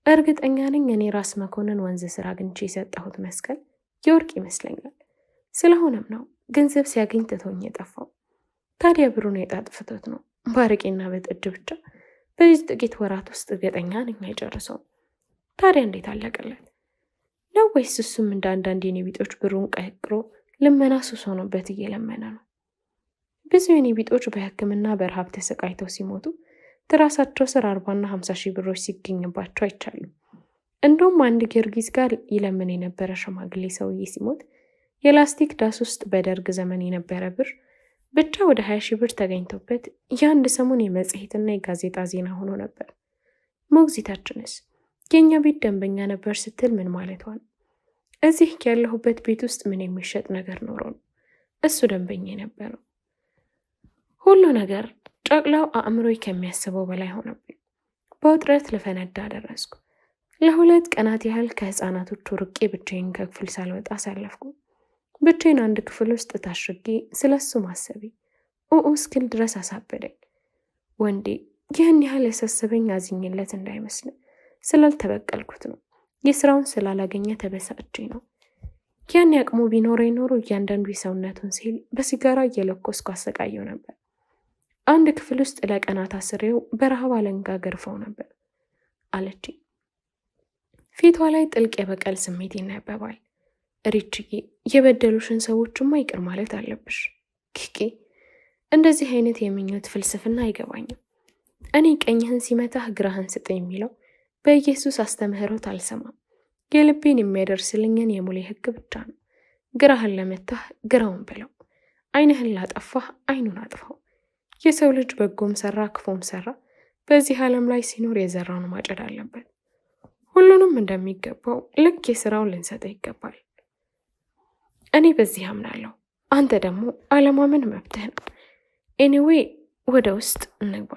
A: እርግጠኛ ነኝ እኔ ራስ መኮንን ወንዝ ስራ አግኝቼ የሰጠሁት መስቀል የወርቅ ይመስለኛል። ስለሆነም ነው ገንዘብ ሲያገኝ ትቶኝ የጠፋው። ታዲያ ብሩን የጣጥ ፍቶት ነው ባረቄና በጥድ ብቻ በዚህ ጥቂት ወራት ውስጥ እርግጠኛ ነኝ አይጨርሰውም። ታዲያ እንዴት አለቀለት ነው? ወይስ እሱም እንደ አንዳንድ የኔ ቢጦች ብሩን ቀቅሮ ልመና ሱስ ሆኖበት እየለመነ ነው? ብዙ የኔ ቢጦች በሕክምና በረሃብ ተሰቃይተው ሲሞቱ ትራሳቸው ስር 40 እና 50 ሺህ ብሮች ሲገኝባቸው አይቻሉ። እንደውም አንድ ጊዮርጊስ ጋር ይለምን የነበረ ሽማግሌ ሰውዬ ሲሞት የላስቲክ ዳስ ውስጥ በደርግ ዘመን የነበረ ብር ብቻ ወደ 20 ሺህ ብር ተገኝቶበት የአንድ ሰሞን የመጽሔትና የጋዜጣ ዜና ሆኖ ነበር። ሞግዚታችንስ የእኛ ቤት ደንበኛ ነበር ስትል ምን ማለቷ ነው? እዚህ ያለሁበት ቤት ውስጥ ምን የሚሸጥ ነገር ኖሮ ነው እሱ ደንበኛ የነበረው? ሁሉ ነገር ጨቅላው አእምሮዬ ከሚያስበው በላይ ሆነብኝ። በውጥረት ልፈነዳ ደረስኩ። ለ2 ቀናት ያህል ከህፃናቶቹ ርቄ ብቻዬን ከክፍል ሳልወጣ አሳለፍኩ። ብቻዬን አንድ ክፍል ውስጥ ታሽጌ ስለሱ ማሰቤ እስክል ድረስ አሳበደኝ። ወንዴ ይህን ያህል ያሳሰበኝ አዝኜለት እንዳይመስል ስላልተበቀልኩት ነው። የስራውን ስላላገኘ ተበሳጭቼ ነው። ያን ያቅሙ ቢኖረኝ ኖሮ እያንዳንዱ የሰውነቱን ሲል በሲጋራ እየለኮስኩ አሰቃየው ነበር። አንድ ክፍል ውስጥ ለቀናት አስሬው በረሃብ አለንጋ ገርፈው ነበር አለችኝ። ፊቷ ላይ ጥልቅ የበቀል ስሜት ይነበባል። ሪችዬ የበደሉሽን ሰዎችማ ይቅር ማለት አለብሽ። ኪኪ እንደዚህ አይነት የምኞት ፍልስፍና አይገባኝም። እኔ ቀኝህን ሲመታህ ግራህን ስጥ የሚለው በኢየሱስ አስተምህሮት አልሰማም። የልቤን የሚያደርስልኝን የሙሌ ሕግ ብቻ ነው። ግራህን ለመታህ ግራውን ብለው፣ ዓይንህን ላጠፋህ ዓይኑን አጥፋው። የሰው ልጅ በጎም ሰራ ክፉም ሰራ በዚህ ዓለም ላይ ሲኖር የዘራውን ማጨድ አለበት። ሁሉንም እንደሚገባው ልክ የስራውን ልንሰጠው ይገባል። እኔ በዚህ አምናለሁ። አንተ ደግሞ አለማመን መብትህ ነው። ኤኒዌይ ወደ ውስጥ እንግባ።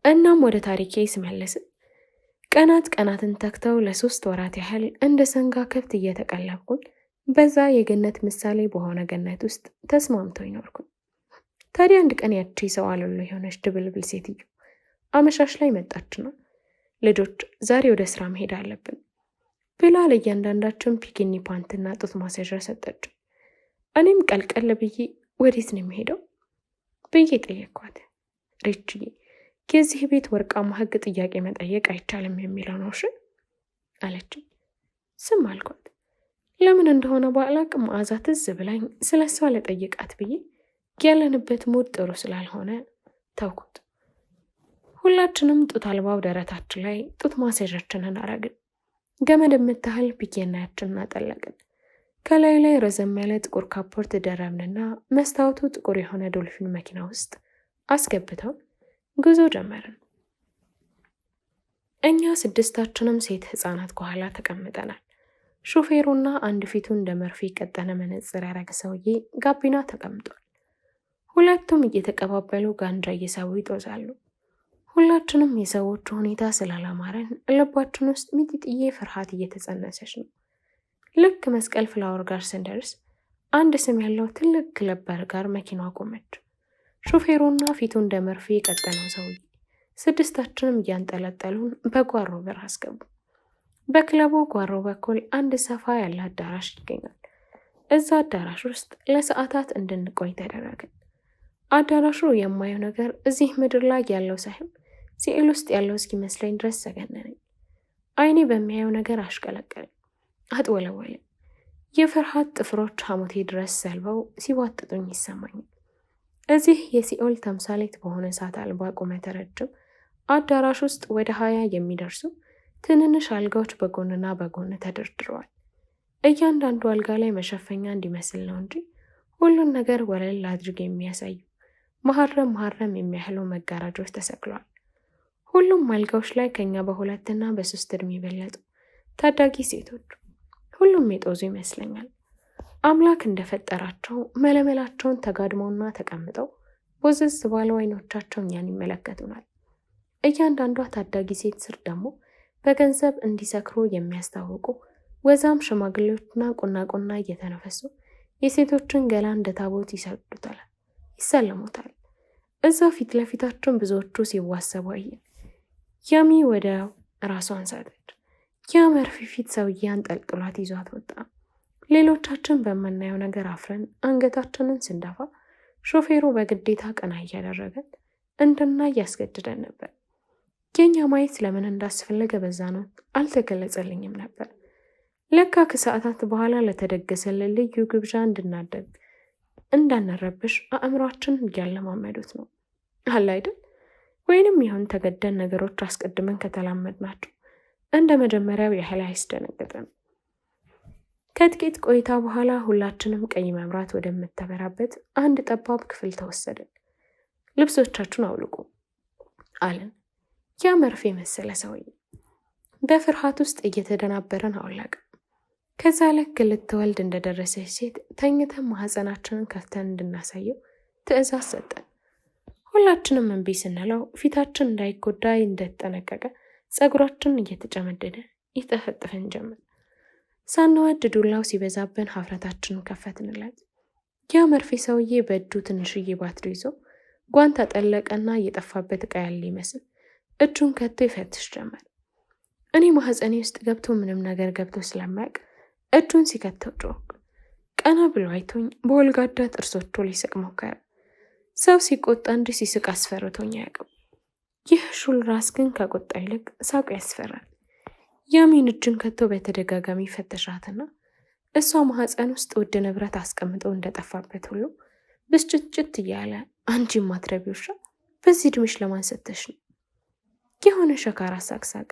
A: እናም ወደ ታሪኬ ስመለስ ቀናትን ተክተው ለ3 ወራት ያህል እንደ ሰንጋ ከብት እየተቀለብኩኝ በዛ የገነት ምሳሌ በሆነ ገነት ውስጥ ተስማምተው ይኖርኩኝ። ታዲያ አንድ ቀን ያቺ ሰው አለሎ የሆነች ድብልብል ሴትዮ አመሻሽ ላይ መጣችና ልጆች ዛሬ ወደ ስራ መሄድ አለብን ብላ ለእያንዳንዳችን ፒኪኒ ፓንትና ጡት ማስያዣ ሰጠች። እኔም ቀልቀል ብዬ ወዴት ነው የሚሄደው ብዬ ጠየኳት። ሬችዬ የዚህ ቤት ወርቃማ ሕግ ጥያቄ መጠየቅ አይቻልም የሚለው ነው እሺ አለችኝ። ስም አልኳት። ለምን እንደሆነ ባላቅም መዓዛ ትዝ ብላኝ ስለሷ ለጠይቃት ብዬ ያለንበት ሙድ ጥሩ ስላልሆነ ተውኩት። ሁላችንም ጡት አልባው ደረታችን ላይ ጡት ማስያዣችንን አረግን። ገመድ የምታህል ፒኬናያችንን አጠለቅን። ከላዩ ላይ ረዘም ያለ ጥቁር ካፖርት ደረብንና መስታወቱ ጥቁር የሆነ ዶልፊን መኪና ውስጥ አስገብተው ጉዞ ጀመርን። እኛ 6ታችንም ሴት ህፃናት ከኋላ ተቀምጠናል። ሹፌሩና አንድ ፊቱን እንደ መርፌ ቀጠነ መነጽር ያረገ ሰውዬ ጋቢና ተቀምጧል። ሁለቱም እየተቀባበሉ ጋንጃ እየሳቡ ይጦዛሉ። ሁላችንም የሰዎቹ ሁኔታ ስላላማረን ልባችን ውስጥ ሚጢጥዬ ፍርሃት እየተጸነሰች ነው። ልክ መስቀል ፍላወር ጋር ስንደርስ አንድ ስም ያለው ትልቅ ክለብ በር ጋር መኪናዋ ቆመች። ሹፌሩና ፊቱ እንደ መርፌ የቀጠነው ሰውዬ 6ታችንም እያንጠለጠሉን በጓሮ በር አስገቡ። በክለቡ ጓሮ በኩል አንድ ሰፋ ያለ አዳራሽ ይገኛል። እዛ አዳራሽ ውስጥ ለሰዓታት እንድንቆይ ተደረግን። አዳራሹ የማየው ነገር እዚህ ምድር ላይ ያለው ሳይሆን ሲኦል ውስጥ ያለው እስኪመስለኝ ድረስ ዘገነነኝ። ዓይኔ በሚያየው ነገር አሽቀለቀለኝ፣ አጥወለወለኝ። የፍርሃት ጥፍሮች ሐሞቴ ድረስ ሰልበው ሲዋጥጡኝ ይሰማኛል። እዚህ የሲኦል ተምሳሌት በሆነ እሳት አልባ ቁመተ ረጅም አዳራሽ ውስጥ ወደ 20 የሚደርሱ ትንንሽ አልጋዎች በጎንና በጎን ተደርድረዋል። እያንዳንዱ አልጋ ላይ መሸፈኛ እንዲመስል ነው እንጂ ሁሉን ነገር ወለል አድርግ የሚያሳዩ መሐረም የሚያህሉ መጋረጆች ተሰቅለዋል። ሁሉም አልጋዎች ላይ ከኛ በ2 እና በ3 እድሜ የበለጡ ታዳጊ ሴቶች፣ ሁሉም የጦዙ ይመስለኛል። አምላክ እንደፈጠራቸው መለመላቸውን ተጋድመውና ተቀምጠው ቦዘዝ ባለው አይኖቻቸው እኛን ይመለከቱናል። እያንዳንዷ ታዳጊ ሴት ስር ደግሞ በገንዘብ እንዲሰክሩ የሚያስታውቁ ወዛም ሽማግሌዎችና ቁና እየተነፈሱ የሴቶችን ገላ እንደ ታቦት ይሰዱታል፣ ይሰለሙታል። እዛው ፊት ለፊታችን ብዙዎቹ ሲዋሰቡ አየን። ያሚ ወደ ራሷን ሳተች። ያ መርፌ ፊት ሰውዬ አንጠልጥሏት ይዟት ወጣ። ሌሎቻችን በምናየው ነገር አፍረን አንገታችንን ስንደፋ ሾፌሩ በግዴታ ቀና እያደረገን እንድናይ ያስገድደን ነበር። የኛ ማየት ለምን እንዳስፈለገ በዛ ነው አልተገለጸልኝም ነበር። ለካ ከሰዓታት በኋላ ለተደገሰልን ልዩ ግብዣ እንድናደግ እንዳንረብሽ አእምሯችን እያለማመዱት ነው አለ አይደል? ወይንም ይሁን ተገደን ነገሮች አስቀድመን ከተላመድናቸው እንደ መጀመሪያው ያህል አያስደነግጥም። ከጥቂት ቆይታ በኋላ ሁላችንም ቀይ መብራት ወደምትበራበት አንድ ጠባብ ክፍል ተወሰድን። ልብሶቻችሁን አውልቁ አለን። ያ መርፌ መሰለ ሰውዬ በፍርሃት ውስጥ እየተደናበረን አወለቀ። ከዛ ልክ ልትወልድ እንደደረሰች ሴት ተኝተን ማህፀናችንን ከፍተን እንድናሳየው ትዕዛዝ ሰጠን። ሁላችንም እምቢ ስንለው ፊታችን እንዳይጎዳ እንደተጠነቀቀ ጸጉራችን እየተጨመደደ ይጠፈጥፈን ጀመር። ሳንወድ ዱላው ሲበዛብን ሀፍረታችንን ከፈትንለት። ያ መርፌ ሰውዬ በእጁ ትንሽዬ ባትሪ ይዞ ጓንት አጠለቀና እየጠፋበት ዕቃ ያለ ይመስል እጁን ከቶ ይፈትሽ ጀመር። እኔ ማህፀኔ ውስጥ ገብቶ ምንም ነገር ገብቶ ስለማያውቅ እጁን ሲከተው ጮክ። ቀና ብሎ አይቶኝ በወልጋዳ ጥርሶቹ ሊስቅ ሞከረ። ሰው ሲቆጣ እንዲህ ሲስቅ አስፈርቶኝ አያውቅም። ይህ ሹል ራስ ግን ከቁጣ ይልቅ ሳቁ ያስፈራል። ያሚን እጅን ከቶ በተደጋጋሚ ፈተሻትና እሷ ማህፀን ውስጥ ውድ ንብረት አስቀምጠው እንደጠፋበት ሁሉ ብስጭጭት እያለ አንቺ ማትረቢ ውሻ በዚህ እድሜሽ ለማን ሰተሽ ነው? የሆነ ሸካራ ሳቅሳቅ።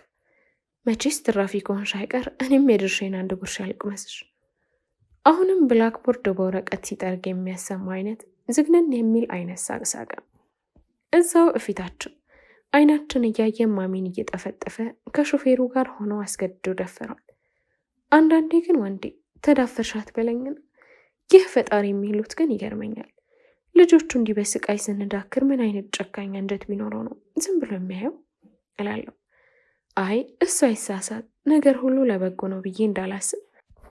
A: መቼስ ትራፊ ከሆንሽ አይቀር እኔም የድርሻዬን አንድ ጉርሻ ልቅመስሽ። አሁንም ብላክቦርድ በወረቀት ሲጠርግ የሚያሰማ አይነት ዝግንን የሚል አይነት ሳቅሳቀ። እዛው እፊታችን አይናችን እያየ ማሚን እየጠፈጠፈ ከሾፌሩ ጋር ሆኖ አስገድዶ ደፈሯል። አንዳንዴ ግን ወንዴ ተዳፈርሻት በለኝን። ይህ ፈጣሪ የሚሉት ግን ይገርመኛል። ልጆቹ እንዲህ በስቃይ ስንዳክር ምን አይነት ጨካኝ አንጀት ቢኖረው ነው ዝም ብሎ የሚያየው እላለሁ። አይ እሱ አይሳሳት፣ ነገር ሁሉ ለበጎ ነው ብዬ እንዳላስብ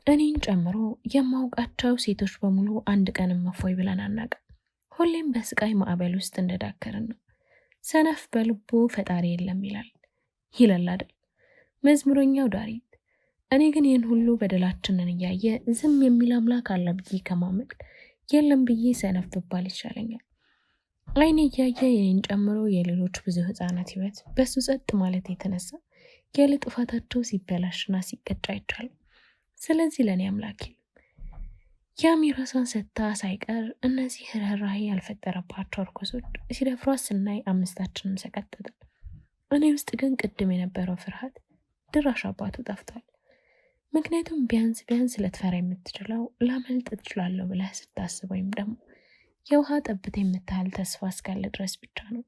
A: እኔን ጨምሮ የማውቃቸው ሴቶች በሙሉ አንድ ቀንም መፎይ ብለን አናውቅም። ሁሌም በስቃይ ማዕበል ውስጥ እንደዳከርን ነው። ሰነፍ በልቡ ፈጣሪ የለም ይላል አይደል መዝሙረኛው ዳዊት። እኔ ግን ይህን ሁሉ በደላችንን እያየ ዝም የሚል አምላክ አለ ብዬ ከማመን የለም ብዬ ሰነፍ ብባል ይሻለኛል። አይኔ እያየ የኔን ጨምሮ የሌሎች ብዙ ህፃናት ህይወት በሱ ጸጥ ማለት የተነሳ ያለ ጥፋታቸው ሲበላሽና ሲቀጫ አይቻልም። ስለዚህ ለእኔ አምላክ ያሚ ራሷን ሰጥታ ሳይቀር እነዚህ ርህራሄ ያልፈጠረባቸው እርኩሶች ሲደፍሯት ስናይ አምስታችንም ሰቀጥጠን። እኔ ውስጥ ግን ቅድም የነበረው ፍርሃት ድራሽ አባቱ ጠፍቷል። ምክንያቱም ቢያንስ ልትፈራ የምትችለው ላመልጥ ትችላለሁ ብለህ ስታስብ ወይም ደግሞ የውሃ ጠብታ የምታህል ተስፋ እስካለ ድረስ ብቻ ነው።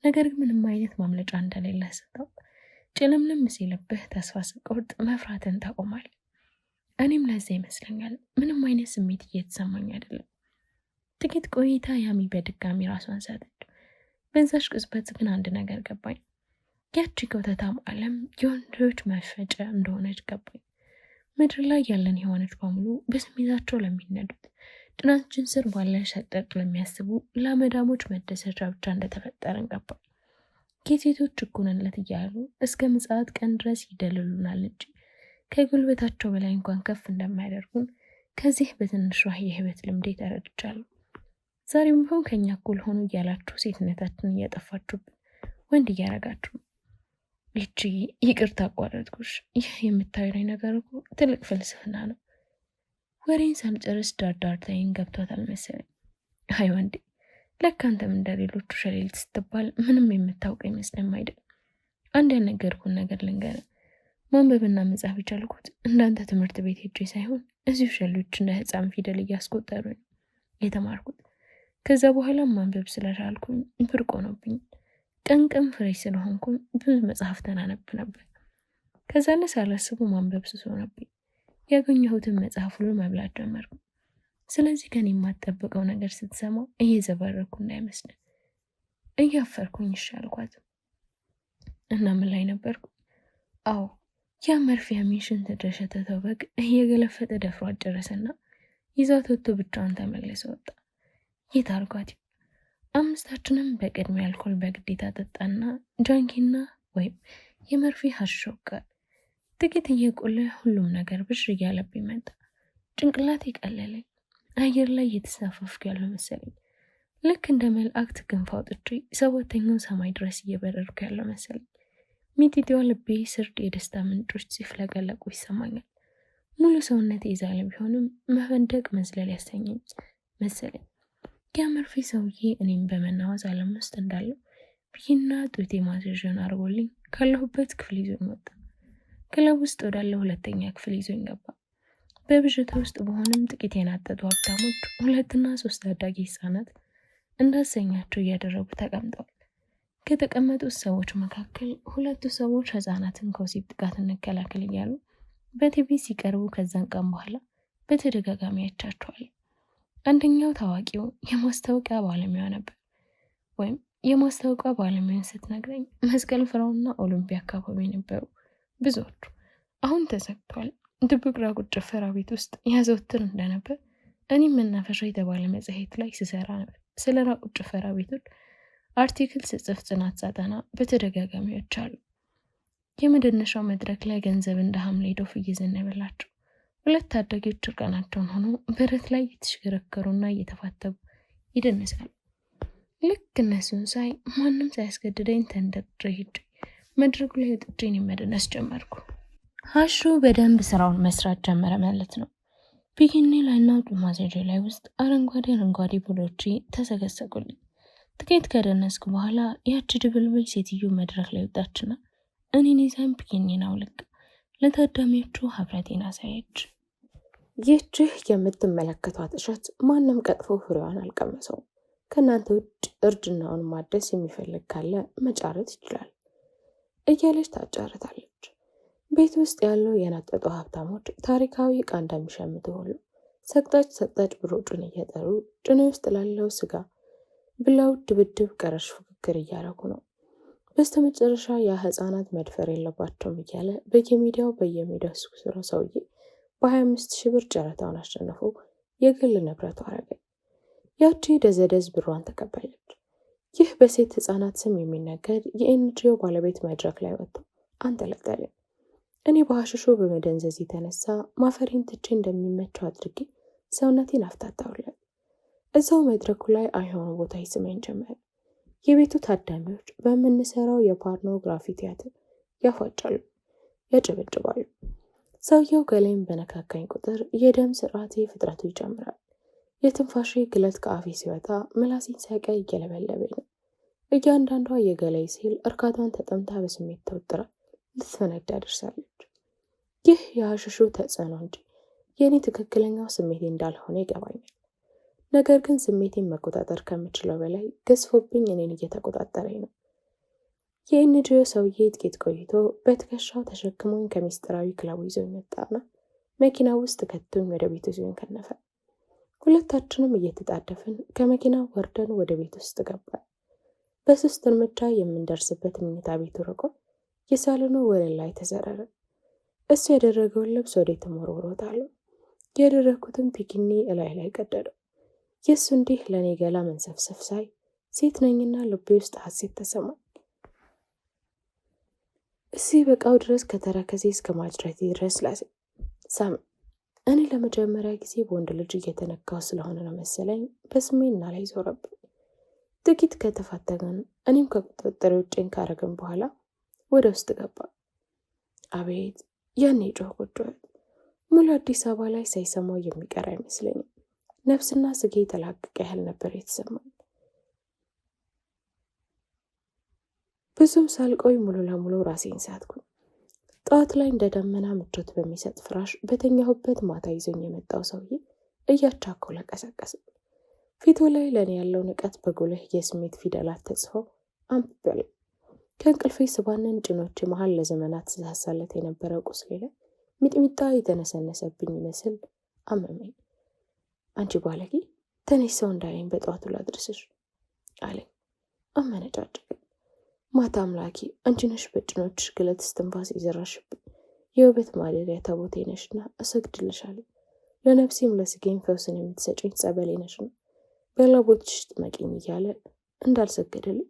A: ነገር ግን ምንም አይነት ማምለጫ እንደሌለ ስታውቅ ጭልምልም ሲልብህ ተስፋ ስቆርጥ መፍራትን ታቆማል። እኔም ለዛ ይመስለኛል ምንም አይነት ስሜት እየተሰማኝ አይደለም። ጥቂት ቆይታ ያሚ በድጋሚ ራሷን ሳተች። በዛሽ ቅጽበት ግን አንድ ነገር ገባኝ። ያቺ ከውተታም ዓለም የወንዶች መፈጫ እንደሆነች ገባኝ። ምድር ላይ ያለን የሆነች በሙሉ በስሜታቸው ለሚነዱት ጥናችን ስር ባለ ሸጠጥ ለሚያስቡ ለአመዳሞች መደሰቻ ብቻ እንደተፈጠረን ገባኝ። የሴቶች እኩልነት እያሉ እስከ ምጽአት ቀን ድረስ ይደልሉናል እንጂ ከጉልበታቸው በላይ እንኳን ከፍ እንደማያደርጉን ከዚህ በትንሿ የህይወት ልምዴ ተረድቻለሁ። ዛሬም ቢሆን ከኛ እኩል ሆኑ እያላችሁ ሴትነታችን እያጠፋችሁብን ወንድ እያረጋችሁ ነው። ይቺ ይቅርታ አቋረጥኩሽ። ይህ የምታዩኝ ነገር እኮ ትልቅ ፍልስፍና ነው። ወሬን ሳልጨርስ ዳርዳርታይን ገብቷታል መሰለኝ። አይ ወንዴ ለካ አንተም እንደሌሎቹ ሸሌልት ስትባል ምንም የምታውቅ ይመስልም አይደል? አንድ ያልነገርኩን ነገር ልንገርህ። ማንበብና መጻፍ የቻልኩት እንዳንተ ትምህርት ቤት ሄጄ ሳይሆን እዚሁ ሸሌሎች እንደ ህፃን ፊደል እያስቆጠሩ ነው የተማርኩት። ከዛ በኋላ ማንበብ ስለቻልኩኝ ብርቅ ሆኖብኝ ቀን ፍሬሽ ስለሆንኩኝ ብዙ መጽሐፍትን አነብ ነበር። ከዛ ሳላስቡ ማንበብ ሱስ ሆነብኝ። ያገኘሁትን መጽሐፍ ሁሉ መብላት ጀመርኩ። ስለዚህ ከኔ የማትጠብቀው ነገር ስትሰማ እየዘባረኩ እንዳይመስል እያፈርኩኝ ይሻልኳት እና ምን ላይ ነበርኩ? አዎ ያ መርፌ ሽንት ተደሸተተው በግ እየገለፈጠ ደፍሮ አጨረሰና ይዛት ወጥቶ ብቻዋን ተመልሶ ወጣ። የታርጓት አምስታችንም በቅድሚያ አልኮል በግዴታ ጠጣና ጃንኪና ወይም የመርፌ ሀሾቃል ጥቂት እየቆለ ሁሉም ነገር ብዥ እያለብኝ መጣ። ጭንቅላቴ ቀለለኝ። አየር ላይ እየተሳፈፍኩ ያለው መሰለኝ። ልክ እንደ መላእክት ክንፍ አውጥቼ ሰባተኛው ሰማይ ድረስ እየበረርኩ ያለው መሰለኝ። ሚጢጢዋ ልቤ ስርድ የደስታ ምንጮች ሲፍለቀለቁ ይሰማኛል። ሙሉ ሰውነት የዛለ ቢሆንም መፈንደቅ መዝለል ያሰኘኝ መሰለኝ። ያ መርፌ ሰውዬ እኔም በመናወዝ ዓለም ውስጥ እንዳለው ብይና ጡቴ ማዘዣን አርጎልኝ ካለሁበት ክፍል ይዞኝ ወጣ። ክለብ ውስጥ ወዳለው ሁለተኛ ክፍል ይዞኝ ገባ። በብዥታ ውስጥ በሆንም ጥቂት የናጠጡ ሀብታሞች 2 እና 3 ታዳጊ ህፃናት እንዳሰኛቸው እያደረጉ ተቀምጠዋል። ከተቀመጡት ሰዎች መካከል 2 ሰዎች ህፃናትን ከወሲብ ጥቃት እንከላከል እያሉ በቲቪ ሲቀርቡ ከዛን ቀን በኋላ በተደጋጋሚ አይቻቸዋለሁ። አንደኛው ታዋቂው የማስታወቂያ ባለሙያ ነበር። ወይም የማስታወቂያ ባለሙያን ስትነግረኝ መስቀል ፍራውና ኦሎምፒያ አካባቢ ነበሩ ብዙዎቹ። አሁን ተዘግቷል። ድብቅ ራቁት ጭፈራ ቤት ውስጥ ያዘወትር እንደነበር እኔም መናፈሻ የተባለ መጽሔት ላይ ስሰራ ነበር። ስለ ራቁት ጭፈራ ቤቶች አርቲክል ስጽፍ ጽናት ሳጠና በተደጋጋሚ ይቻሉ። የመደነሻው መድረክ ላይ ገንዘብ እንደ ሐምሌ ዶፍ እየዘነበላቸው 2 ታዳጊዎች እርቃናቸውን ሆኖ በረት ላይ እየተሽከረከሩና እየተፋተጉ ይደንሳሉ። ልክ እነሱን ሳይ ማንም ሳያስገድደኝ ተንደርድሬ ሄጄ መድረኩ ላይ ወጥቼ መደነስ ጀመርኩ። ሀሹ በደንብ ስራውን መስራት ጀመረ ማለት ነው። ቢጊኒ ላይና ጡማዘዴ ላይ ውስጥ አረንጓዴ ቦሎቼ ተሰገሰጉልኝ። ጥቂት ከደነስኩ በኋላ ያቺ ድብልብል ሴትዮ መድረክ ላይ ወጣችና እኔን ይዛኝ ቢጊኒን አውልቅ ለታዳሚዎቹ ሀብረቴን አሳየች። ይህች የምትመለከቷት እሸት ማንም ቀጥፎ ፍሬዋን አልቀመሰውም። ከእናንተ ውጭ እርጅናውን ማደስ የሚፈልግ ካለ መጫረት ይችላል እያለች ታጫርታለች። ቤት ውስጥ ያለው የናጠጡ ሀብታሞች ታሪካዊ ዕቃ እንደሚሸምቱ ሁሉ ሰቅጣጭ ብሮጩን እየጠሩ ጭኔ ውስጥ ላለው ስጋ ብለው ድብድብ ቀረሽ ፉክክር እያረጉ ነው። በስተመጨረሻ ያ ህፃናት መድፈር የለባቸውም እያለ በየሚዲያው ስኩስሮ ሰውዬ በ25,000 ብር ጨረታውን አሸንፎ የግል ንብረቱ አረገ። ያቺ ደዘደዝ ብሯን ተቀበለች። ይህ በሴት ህፃናት ስም የሚነገድ የኤንጂኦ ባለቤት መድረክ ላይ ወጥቶ አንጠለጠለ። እኔ በሐሽሾ በመደንዘዝ የተነሳ ማፈሪን ትቼ እንደሚመቸው አድርጌ ሰውነቴን አፍታታውለት። እዛው መድረኩ ላይ አይሆኑ ቦታ ይስመኝ ጀመረ። የቤቱ ታዳሚዎች በምንሰራው የፖርኖግራፊ ቲያትር ያፏጫሉ፣ ያጨበጭባሉ። ሰውየው ገላይን በነካካኝ ቁጥር የደም ስርዓቴ ፍጥረቱ ይጨምራል። የትንፋሼ ግለት ከአፌ ሲወጣ ምላሴን ሳይቀይ እየለበለበኝ ነው። እያንዳንዷ የገላይ ሴል እርካቷን ተጠምታ በስሜት ተወጥራ ልትፈነዳ ደርሳለች። ይህ የሐሽሹ ተጽዕኖ እንጂ የእኔ ትክክለኛው ስሜቴ እንዳልሆነ ይገባኛል። ነገር ግን ስሜቴን መቆጣጠር ከምችለው በላይ ገዝፎብኝ እኔን እየተቆጣጠረኝ ነው። የኤንጂኦ ሰውዬ ጥቂት ቆይቶ በትከሻው ተሸክሞኝ ከሚስጥራዊ ክለቡ ይዞኝ መጣና መኪና ውስጥ ከቶኝ ወደ ቤቱ ይዞኝ ከነፈ። ሁለታችንም እየተጣደፍን ከመኪናው ወርደን ወደ ቤት ውስጥ ገባን። በ3 እርምጃ የምንደርስበት መኝታ ቤቱ ርቆ የሳሎኑ ወለል ላይ ተዘረረ። እሱ ያደረገውን ልብስ ወዴት ወርውሮታለሁ። ያደረኩትን ቢኪኒ እላይ ላይ ቀደደው። የሱ እንዲህ ለኔ ገላ መንሰፍሰፍ ሳይ ሴት ነኝና ልቤ ውስጥ ሐሴት ተሰማኝ። እዚህ በቃው ድረስ ከተረከዜ እስከ ማጅራቴ ድረስ ሳም። እኔ ለመጀመሪያ ጊዜ በወንድ ልጅ እየተነካው ስለሆነ ነው መሰለኝ በስሜና ላይ ዞረብኝ። ጥቂት ከተፋተገን እኔም ከቁጥጥር ውጭን ካረግን በኋላ ወደ ውስጥ ገባ። አቤት ያኔ ጮህኩት። ሙሉ አዲስ አበባ ላይ ሳይሰማው የሚቀር አይመስለኝም። ነፍስና ስጋ የተላቀቀ ያህል ነበር የተሰማኝ። ብዙም ሳልቆይ ሙሉ ለሙሉ ራሴን ሳትኩኝ። ጠዋት ላይ እንደ ደመና ምቾት በሚሰጥ ፍራሽ በተኛሁበት ማታ ይዞኝ የመጣው ሰውዬ እያቻኮለ ቀሰቀሰ። ፊቱ ላይ ለእኔ ያለው ንቀት በጉልህ የስሜት ፊደላት ተጽፈው አንብቤያለሁ። ከእንቅልፌ ስባንን ጭኖች መሃል ለዘመናት ሲሳሳለት የነበረው ቁስሌ ላይ ሚጥሚጣ የተነሰነሰብኝ ይመስል አመመኝ። አንቺ ባለጌ፣ ተነሽ ሰው እንዳለኝ በጠዋቱ ላድርስሽ አለኝ። አመነጫጭቅ። ማታ አምላኬ፣ አንቺ ነሽ በጭኖችሽ ግለት እስትንፋስ የዘራሽብኝ። የውበት ማደሪያ ታቦቴ ነሽና እሰግድልሻለሁ። ለነፍሴም ለስጋዬም ፈውስን የምትሰጪኝ ጸበሌ ነሽና በላቦችሽ ጥመቂኝ እያለ እንዳልሰገደልኝ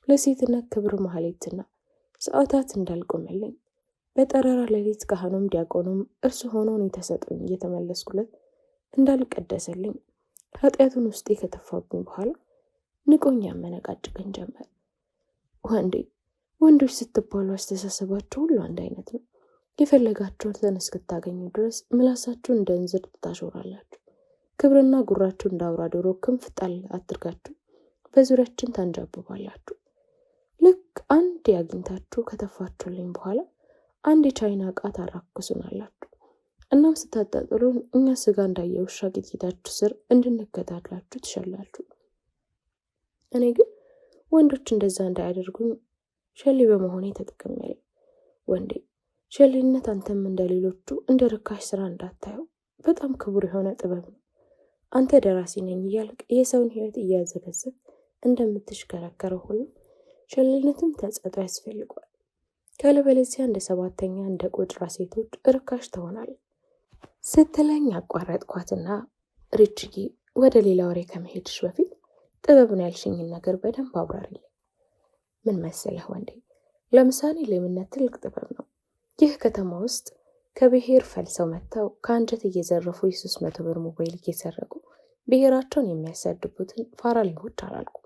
A: ለሴትነት ክብር ማህሌትና ሰዓታት እንዳልቆመልኝ በጠራራ ሌሊት ካህኑም ዲያቆኑም እርሱ ሆኖን የተሰጡኝ እየተመለስኩለት እንዳልቀደሰልኝ ኃጢአቱን ውስጤ ከተፋብኝ በኋላ ንቆኝ ያመነቃጭቀኝ ጀመር። ወንዶች ስትባሉ አስተሳሰባቸው ሁሉ አንድ አይነት ነው። የፈለጋችሁትን እስክታገኙ ድረስ ምላሳችሁን እንደ እንዝርት ታሾራላችሁ። ክብርና ጉራችሁ እንደ አውራ ዶሮ ክንፍ ጣል አድርጋችሁ በዙሪያችን ታንጃብባላችሁ። ልክ አንድ ያግኝታችሁ ከተፋችሁልኝ በኋላ አንድ የቻይና ዕቃ ታራክሱናላችሁ። እናም ስታጣጥሉን እኛ ስጋ እንዳየ ውሻ ጌጣችሁ ስር እንድንከታላችሁ ትሸላችሁ። እኔ ግን ወንዶች እንደዛ እንዳያደርጉኝ ሸሌ በመሆኔ ተጠቅሜያለሁ። ወንዴ፣ ሸሌነት አንተም እንደሌሎቹ እንደ ርካሽ ስራ እንዳታየው፣ በጣም ክቡር የሆነ ጥበብ ነው። አንተ ደራሲ ነኝ እያልክ የሰውን ሕይወት እያዘገዘግ እንደምትሽከረከረው ሁሉ ሸሌነትም ተጸጦ ያስፈልጓል። ካለበለዚያ እንደ ሰባተኛ እንደ ቆድራ ሴቶች ርካሽ ትሆናለህ ስትለኝ አቋረጥኳትና ሪችጌ፣ ወደ ሌላ ወሬ ከመሄድሽ በፊት ጥበብን ያልሽኝን ነገር በደንብ አብራሪልኝ። ምን መሰለህ ወንዴ፣ ለምሳሌ ሌብነት ትልቅ ጥበብ ነው። ይህ ከተማ ውስጥ ከብሔር ፈልሰው መጥተው ከአንጀት እየዘረፉ የ300 ብር ሞባይል እየሰረቁ ብሔራቸውን የሚያሳድቡትን ፋራ ሌቦች አላልኩም።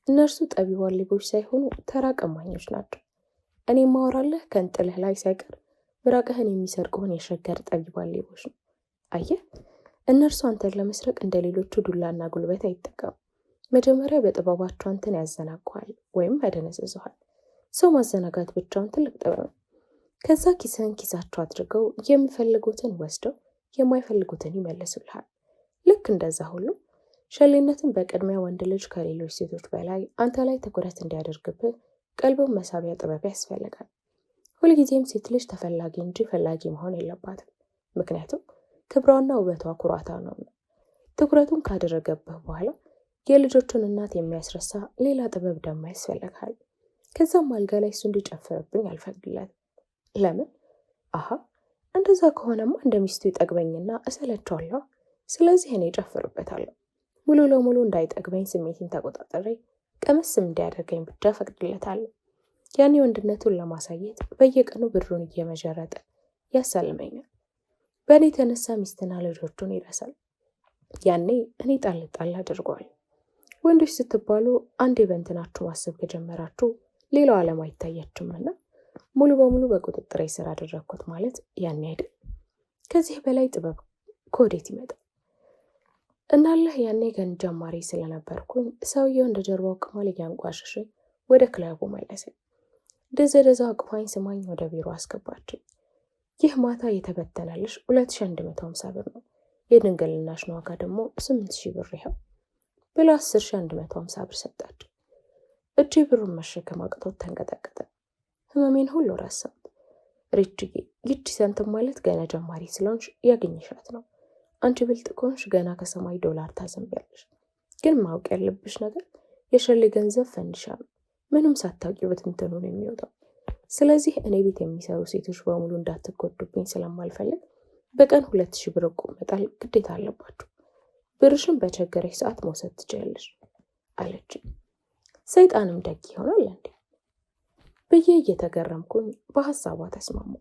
A: እነርሱ ጠቢባን ሌቦች ሳይሆኑ ተራ ቀማኞች ናቸው። እኔ ማወራለህ ከእንጥልህ ላይ ሳይቀር ብራቅህን የሚሰርቁህን የሸገር ጠቢባን ሌቦች ነው። አየህ፣ እነርሱ አንተን ለመስረቅ እንደ ሌሎቹ ዱላና ጉልበት አይጠቀሙ። መጀመሪያ በጥበባቸው አንተን ያዘናጓል ወይም ያደነዝዙሃል። ሰው ማዘናጋት ብቻውን ትልቅ ጥበብ ነው። ከዛ ኪስህን ኪሳቸው አድርገው የሚፈልጉትን ወስደው የማይፈልጉትን ይመልሱልሃል። ልክ እንደዛ ሁሉ ሸሌነትን በቅድሚያ ወንድ ልጅ ከሌሎች ሴቶች በላይ አንተ ላይ ትኩረት እንዲያደርግብህ ቀልቡን መሳቢያ ጥበብ ያስፈልጋል። ሁልጊዜም ሴት ልጅ ተፈላጊ እንጂ ፈላጊ መሆን የለባትም። ምክንያቱም ክብሯና ውበቷ ኩራታ ነው። ትኩረቱን ካደረገብህ በኋላ የልጆቹን እናት የሚያስረሳ ሌላ ጥበብ ደግሞ ያስፈልጋል። ከዛም አልጋ ላይ እሱ እንዲጨፍርብኝ አልፈቅድለትም። ለምን? እንደዛ ከሆነማ እንደ ሚስቱ ይጠግበኝና እሰለቸዋለሁ። ስለዚህ እኔ እጨፍርበታለሁ። ሙሉ ለሙሉ እንዳይጠግበኝ ስሜትን ተቆጣጠሬ ቀመስም እንዲያደርገኝ ብቻ ፈቅድለታለሁ። ያኔ ወንድነቱን ለማሳየት በየቀኑ ብሩን እየመጀረጠ ያሳልመኛል። በእኔ የተነሳ ሚስትና ልጆቹን ይረሳል። ያኔ እኔ ጣል አድርጓል። ወንዶች ስትባሉ አንዴ በእንትናችሁ ማሰብ ከጀመራችሁ ሌላው ዓለም አይታያችሁምና ሙሉ በሙሉ በቁጥጥር ስር አደረግኩት ማለት ያኔ አይደል? ከዚህ በላይ ጥበብ ከወዴት ይመጣል? እናለህ ያኔ ገን ጀማሪ ስለነበርኩኝ ሰውየው እንደ ጀርባው ቅማል እያንቋሸሸ ወደ ክለቡ መለሰኝ። ደዘደዛ አቅፋኝ ስማኝ ወደ ቢሮ አስገባችኝ። ይህ ማታ የተበተነልሽ 2150 ብር ነው። የድንግልናሽን ዋጋ ደግሞ 8000 ብር ይኸው ብላ 10150 ብር ሰጣች። እጄ ብሩን መሸከም አቅቶት ተንቀጠቀጠ። ህመሜን ሁሉ ረሳሁት። ሪችጌ፣ ይቺ ሰንትም ማለት ገና ጀማሪ ስለሆንሽ ያገኘሻት ነው። አንቺ ብልጥ ከሆንሽ ገና ከሰማይ ዶላር ታዘንቢያለሽ። ግን ማወቅ ያለብሽ ነገር የሸሌ ገንዘብ ፈንድሻ ነው። ምንም ሳታውቂ በትንትኑ ነው የሚወጣው። ስለዚህ እኔ ቤት የሚሰሩ ሴቶች በሙሉ እንዳትጎዱብኝ ስለማልፈልግ በቀን 2000 ብር እቁብ መጣል ግዴታ አለባችሁ። ብርሽን በቸገረሽ ሰዓት መውሰድ ትችያለሽ አለችኝ። ሰይጣንም ደግ ይሆናል እንዴ ብዬ እየተገረምኩኝ በሐሳቧ ተስማማሁ።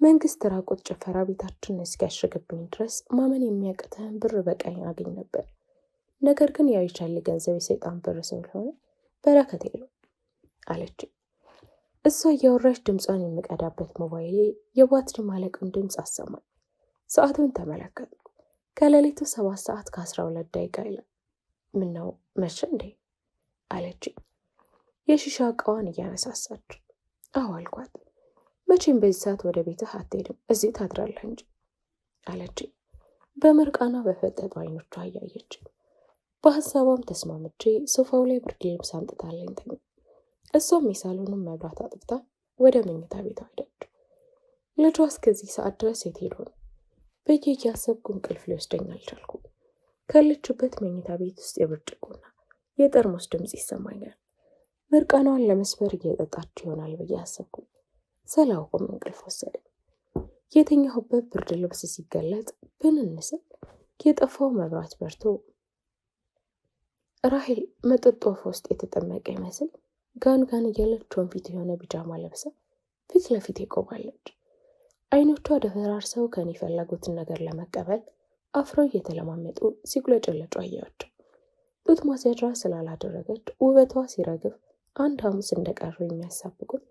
A: መንግስት ራቆት ጭፈራ ቤታችን እስኪያሸግብኝ ድረስ ማመን የሚያቅተን ብር በቀኝ አገኝ ነበር። ነገር ግን ያው የቻለ ገንዘብ የሰይጣን ብር ስለሆነ በረከት የለው አለችኝ። እሷ እያወራች ድምጿን የሚቀዳበት ሞባይሌ የባትሪ ማለቁን ድምፅ አሰማኝ። ሰዓቱን ተመለከትኩ። ከሌሊቱ 7 ሰዓት ከ12 ደቂቃ ይላል። ምነው መሸ እንዴ አለችኝ የሺሻ እቃዋን እያነሳሳች። አዎ አልኳት። መቼም በዚህ ሰዓት ወደ ቤትህ አትሄድም፣ እዚህ ታድራለህ እንጂ አለችኝ በምርቃና በፈጠጡ አይኖቿ አያየች። በሀሳቧም ተስማምቼ ሶፋው ላይ ብርድ ልብስ አምጥታለኝ ተኛ። እሷም የሳሎኑን መብራት አጥፍታ ወደ መኝታ ቤቷ ሄደች። ልጇ እስከዚህ ሰዓት ድረስ የት ሄዶ ነው ብዬ እያሰብኩ እንቅልፍ ሊወስደኝ አልቻልኩም። ካለችበት መኝታ ቤት ውስጥ የብርጭቆና የጠርሙስ ድምፅ ይሰማኛል። ምርቃኗን ለመስበር እየጠጣች ይሆናል ብዬ አሰብኩ። ሳላውቅም እንቅልፍ ወሰደኝ። የተኛሁበት ብርድ ልብስ ሲገለጥ ብንንስል የጠፋው መብራት በርቶ ራሄል መጠጥ ወፍ ውስጥ የተጠመቀ ይመስል ጋንጋን እያለች ወንፊት የሆነ ቢጃማ ለብሳ ፊት ለፊት ቆማለች። አይኖቿ ደፈራርሰው ከኔ የፈለጉትን ነገር ለመቀበል አፍረው እየተለማመጡ ሲቁለጨለጩ አየኋቸው። ጡት ማስያዣ ስላላደረገች ውበቷ ሲረግፍ አንድ ሐሙስ እንደቀሩ የሚያሳብቁት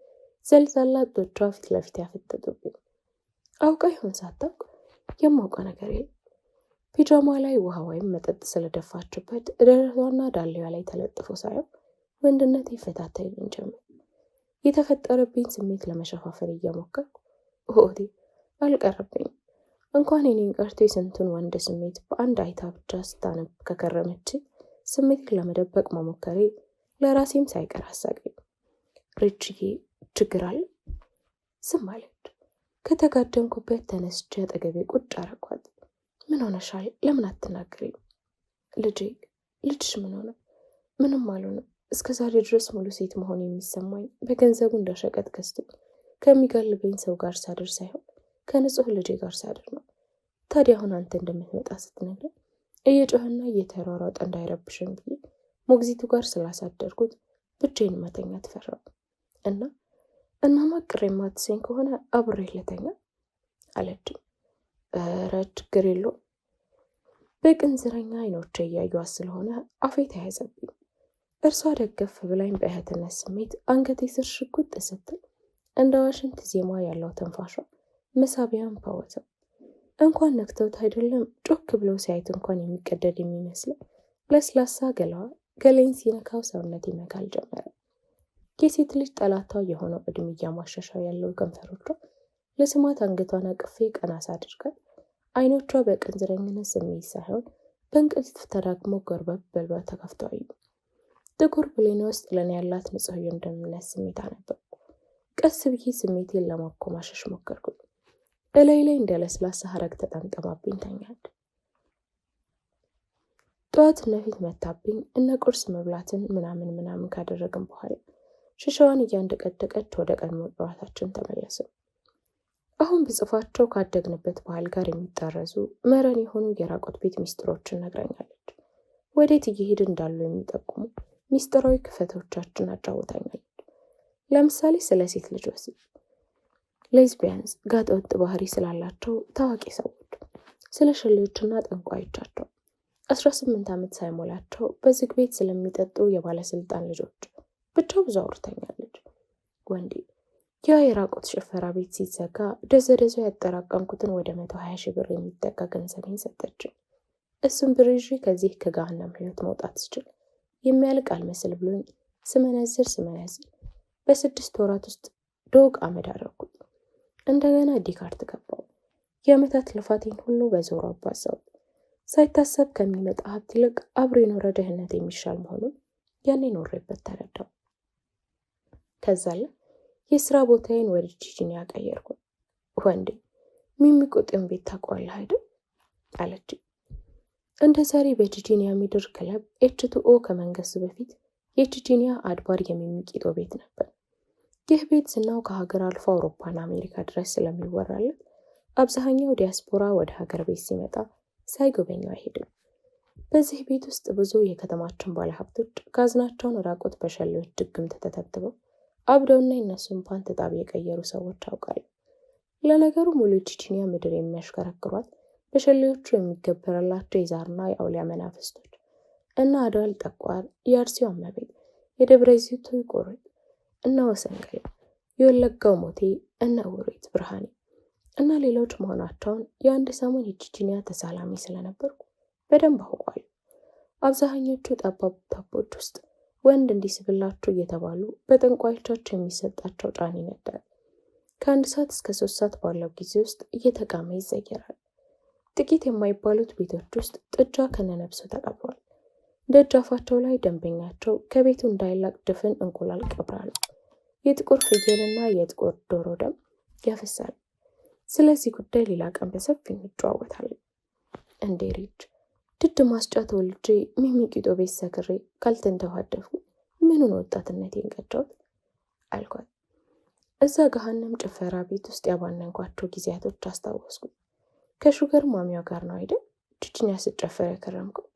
A: ዘልዛላ ጡቶቿ ፊት ለፊት ያፈጠጡብኝ። አውቃ ይሆን ሳታውቅ የማውቀው ነገር የለም። ፒጃማ ላይ ውሃ ወይም መጠጥ ስለደፋችበት ደረቷና ዳሌዋ ላይ ተለጥፎ ሳየው ወንድነት ይፈታተኝ ጀመር። የተፈጠረብኝ ስሜት ለመሸፋፈን እየሞከርኩ ሆዴ አልቀረብኝም። እንኳን የኔን ቀርቶ የስንቱን ወንድ ስሜት በአንድ አይታ ብቻ ስታነብ ከከረመች ስሜትን ለመደበቅ መሞከሬ ለራሴም ሳይቀር አሳቀኝ። ርችዬ ችግር አለ? ዝም አለች። ከተጋደምኩበት ተነስቼ አጠገቤ ቁጭ አረኳት። ምን ሆነሻል? ለምን አትናገሪም? ልጅሽ ምን ሆነ? ምንም አልሆነም። እስከዛሬ ድረስ ሙሉ ሴት መሆን የሚሰማኝ በገንዘቡ እንደሸቀጥ ገዝቶ ከሚጋልበኝ ሰው ጋር ሳድር ሳይሆን ከንጹህ ልጄ ጋር ሳድር ነው። ታዲያ አሁን አንተ እንደምትመጣ ስትነግረኝ እየጮህና እየተሯሯጠ እንዳይረብሽን ብዬ ሞግዚቱ ጋር ስላሳደርኩት ብቻዬን መተኛት ፈራሁ። እናማ ቅር የማትሰኝ ከሆነ አብሬ ልተኛ አለችኝ። ኧረ ችግር የለውም። በቅንዝረኛ አይኖቼ እያዩዋት ስለሆነ አፌ ተያዘብኝ። እርሷ ደገፍ ብላኝ በእህትነት ስሜት አንገቴ ስር ሽጉጥ ስትል እንደ ዋሽንት ዜማ ያለው ትንፋሿ መሳቢያን ፈወሰው። እንኳን ነክተውት አይደለም ጮክ ብለው ሲያዩት እንኳን የሚቀደድ የሚመስለው ለስላሳ ገላዋ ገላይን ሲነካው ሰውነት ይመካል ጀመረ። የሴት ልጅ ጠላቷ የሆነው እድሜ እያሟሸሻው ያለው ከንፈሮቿ ለስማት አንገቷን አቅፌ ቀናስ አድርጋት አይኖቿ በቅንዝረኝነት ስሜት ሳይሆን በእንቅልፍ ተዳግሞ ጎርበብ በልባ ተከፍተዋዩ። ጥቁር ብሌን ውስጥ ለኔ ያላት ንጹህ የወንድምነት ስሜት አነበብኩ። ቀስ ብዬ ስሜቴን ለማኮማሸሽ ሞከርኩኝ። እላይ ላይ እንደ ለስላሳ ሐረግ ተጠምጠማብኝ ተኛች። ጠዋት ነፊት መታብኝ እነ ቁርስ መብላትን ምናምን ካደረግን በኋላ ሽሻዋን እያንደቀደቀች ወደ ቀድሞ ጨዋታችን ተመለስን። አሁን ብጽፋቸው ካደግንበት ባህል ጋር የሚጣረዙ መረን የሆኑ የራቆት ቤት ሚስጥሮችን ነግራኛለች። ወዴት እየሄድ እንዳሉ የሚጠቁሙ ሚስጥራዊ ክፈቶቻችን አጫውታኛለች። ለምሳሌ ስለ ሴት ልጅ ወሲብ፣ ሌዝቢያንስ ጋጠወጥ ባህሪ ስላላቸው ታዋቂ ሰዎች፣ ስለ ሸሌዎችና ጠንቋዮቻቸው፣ 18 ዓመት ሳይሞላቸው በዝግ ቤት ስለሚጠጡ የባለስልጣን ልጆች ብቻ ብዙ አውርታኛለች። ወንዴ ያ የራቆት ሽፈራ ቤት ሲዘጋ ደዘደዞ ያጠራቀምኩትን ወደ 120 ሺህ ብር የሚጠጋ ገንዘቤን ሰጠችኝ። እሱም ብር ይዤ ከዚህ ከገሃነም ህይወት መውጣት ስችል የሚያልቅ አልመስል ብሎኝ ስመነዝር በ6 ወራት ውስጥ ዶግ አመድ አደረኩት። እንደገና ዲካርት ገባው። የዓመታት ልፋቴን ሁሉ በዞሮ አባዛው። ሳይታሰብ ከሚመጣ ሀብት ይልቅ አብሮ የኖረ ድህነት የሚሻል መሆኑን ያኔ ኖሬበት ተረዳው። ከዛለ የስራ ቦታዬን ወደ ጂጂኒያ ቀየርኩ። ወንዴ ሚሚቆጤን ቤት ታውቀዋለህ አይደል አለች። እንደ ዛሬ በጂጂኒያ ሚድር ክለብ ኤች2ኦ ከመንገሱ በፊት የጂጂኒያ አድባር የሚሚቂጦ ቤት ነበር። ይህ ቤት ዝናው ከሀገር አልፎ አውሮፓና አሜሪካ ድረስ ስለሚወራለት አብዛኛው ዲያስፖራ ወደ ሀገር ቤት ሲመጣ ሳይጎበኘው አይሄድም። በዚህ ቤት ውስጥ ብዙ የከተማችን ባለሀብቶች ጋዝናቸውን ራቆት በሸሌዎች ድግምት ተተብትበው አብደውና የነሱን ፓንት ጣብ የቀየሩ ሰዎች አውቃሉ። ለነገሩ ሙሉ ጂጂኒያ ምድር የሚያሽከረክሯት በሸሌዎቹ የሚገበረላቸው የዛርና የአውሊያ መናፍስቶች እና አድዋል ጠቋር፣ የአርሲው እመቤት፣ የደብረ ዘይቱ ቆርጥ እና ወሰንገላ፣ የወለጋው ሞቴ እና ውሬት ብርሃኔ እና ሌሎች መሆናቸውን የአንድ ሰሞን የጂጂኒያ ተሳላሚ ስለነበርኩ በደንብ አውቃለሁ። አብዛኞቹ ጠባብ ታቦች ውስጥ ወንድ እንዲስብላቸው እየተባሉ በጠንቋዮቻቸው የሚሰጣቸው ጫን ይነዳል። ከ1 ሰዓት እስከ 3 ሰዓት ባለው ጊዜ ውስጥ እየተቃመ ይዘየራል። ጥቂት የማይባሉት ቤቶች ውስጥ ጥጃ ከነነብሱ ተቀብሯል። ደጃፋቸው ላይ ደንበኛቸው ከቤቱ እንዳይላቅ ድፍን እንቁላል ቀብራሉ። የጥቁር ፍየልና የጥቁር ዶሮ ደም ያፈሳል። ስለዚህ ጉዳይ ሌላ ቀን በሰፊ እንጨዋወታለን። እንዴ ሪች፣ ድድ ማስጫ ተወልጄ ሚሚቂጦ ቤት ሰክሬ ካልተንተዋደፍኩ ምኑን ወጣትነቴን ቀጨሁት አልኳት። እዛ ገሃነም ጭፈራ ቤት ውስጥ ያባነንኳቸው ጊዜያቶች አስታወስኩ። ከሹገር ማሚያ ጋር ነው አይደል ቺቺኛ ስጨፈር የከረምከው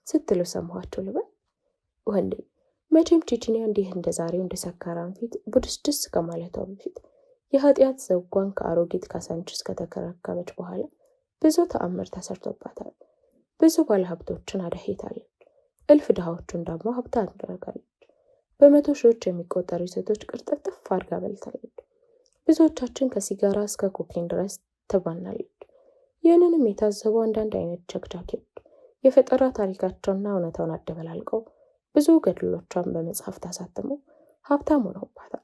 A: ስትሉ ሰማኋቸው ልበል። ወንዴ መቼም ቺቺኛ እንዲህ እንደ ዛሬው እንደ ሰካራም ፊት ቡድስድስ ከማለቷ በፊት የኃጢአት ዘውጓን ከአሮጊት ካሳንችስ ከተከረከበች በኋላ ብዙ ተአምር ተሰርቶባታል። ብዙ ባለሀብቶችን አደሄታለች። እልፍ ድሃዎቹን ደግሞ ሀብታም አድርጋለች። በመቶ ሺዎች የሚቆጠሩ ሴቶች ቅርጥፍጥፍ አድርጋ በልታለች። ብዙዎቻችን ከሲጋራ እስከ ኮኬን ድረስ ትባናለች። ይህንንም የታዘቡ አንዳንድ አይነት ቸክቻኪዎች የፈጠራ ታሪካቸውና እውነታውን አደበላልቀው ብዙ ገድሎቿን በመጽሐፍ ታሳትመው ሀብታም ሆነውባታል።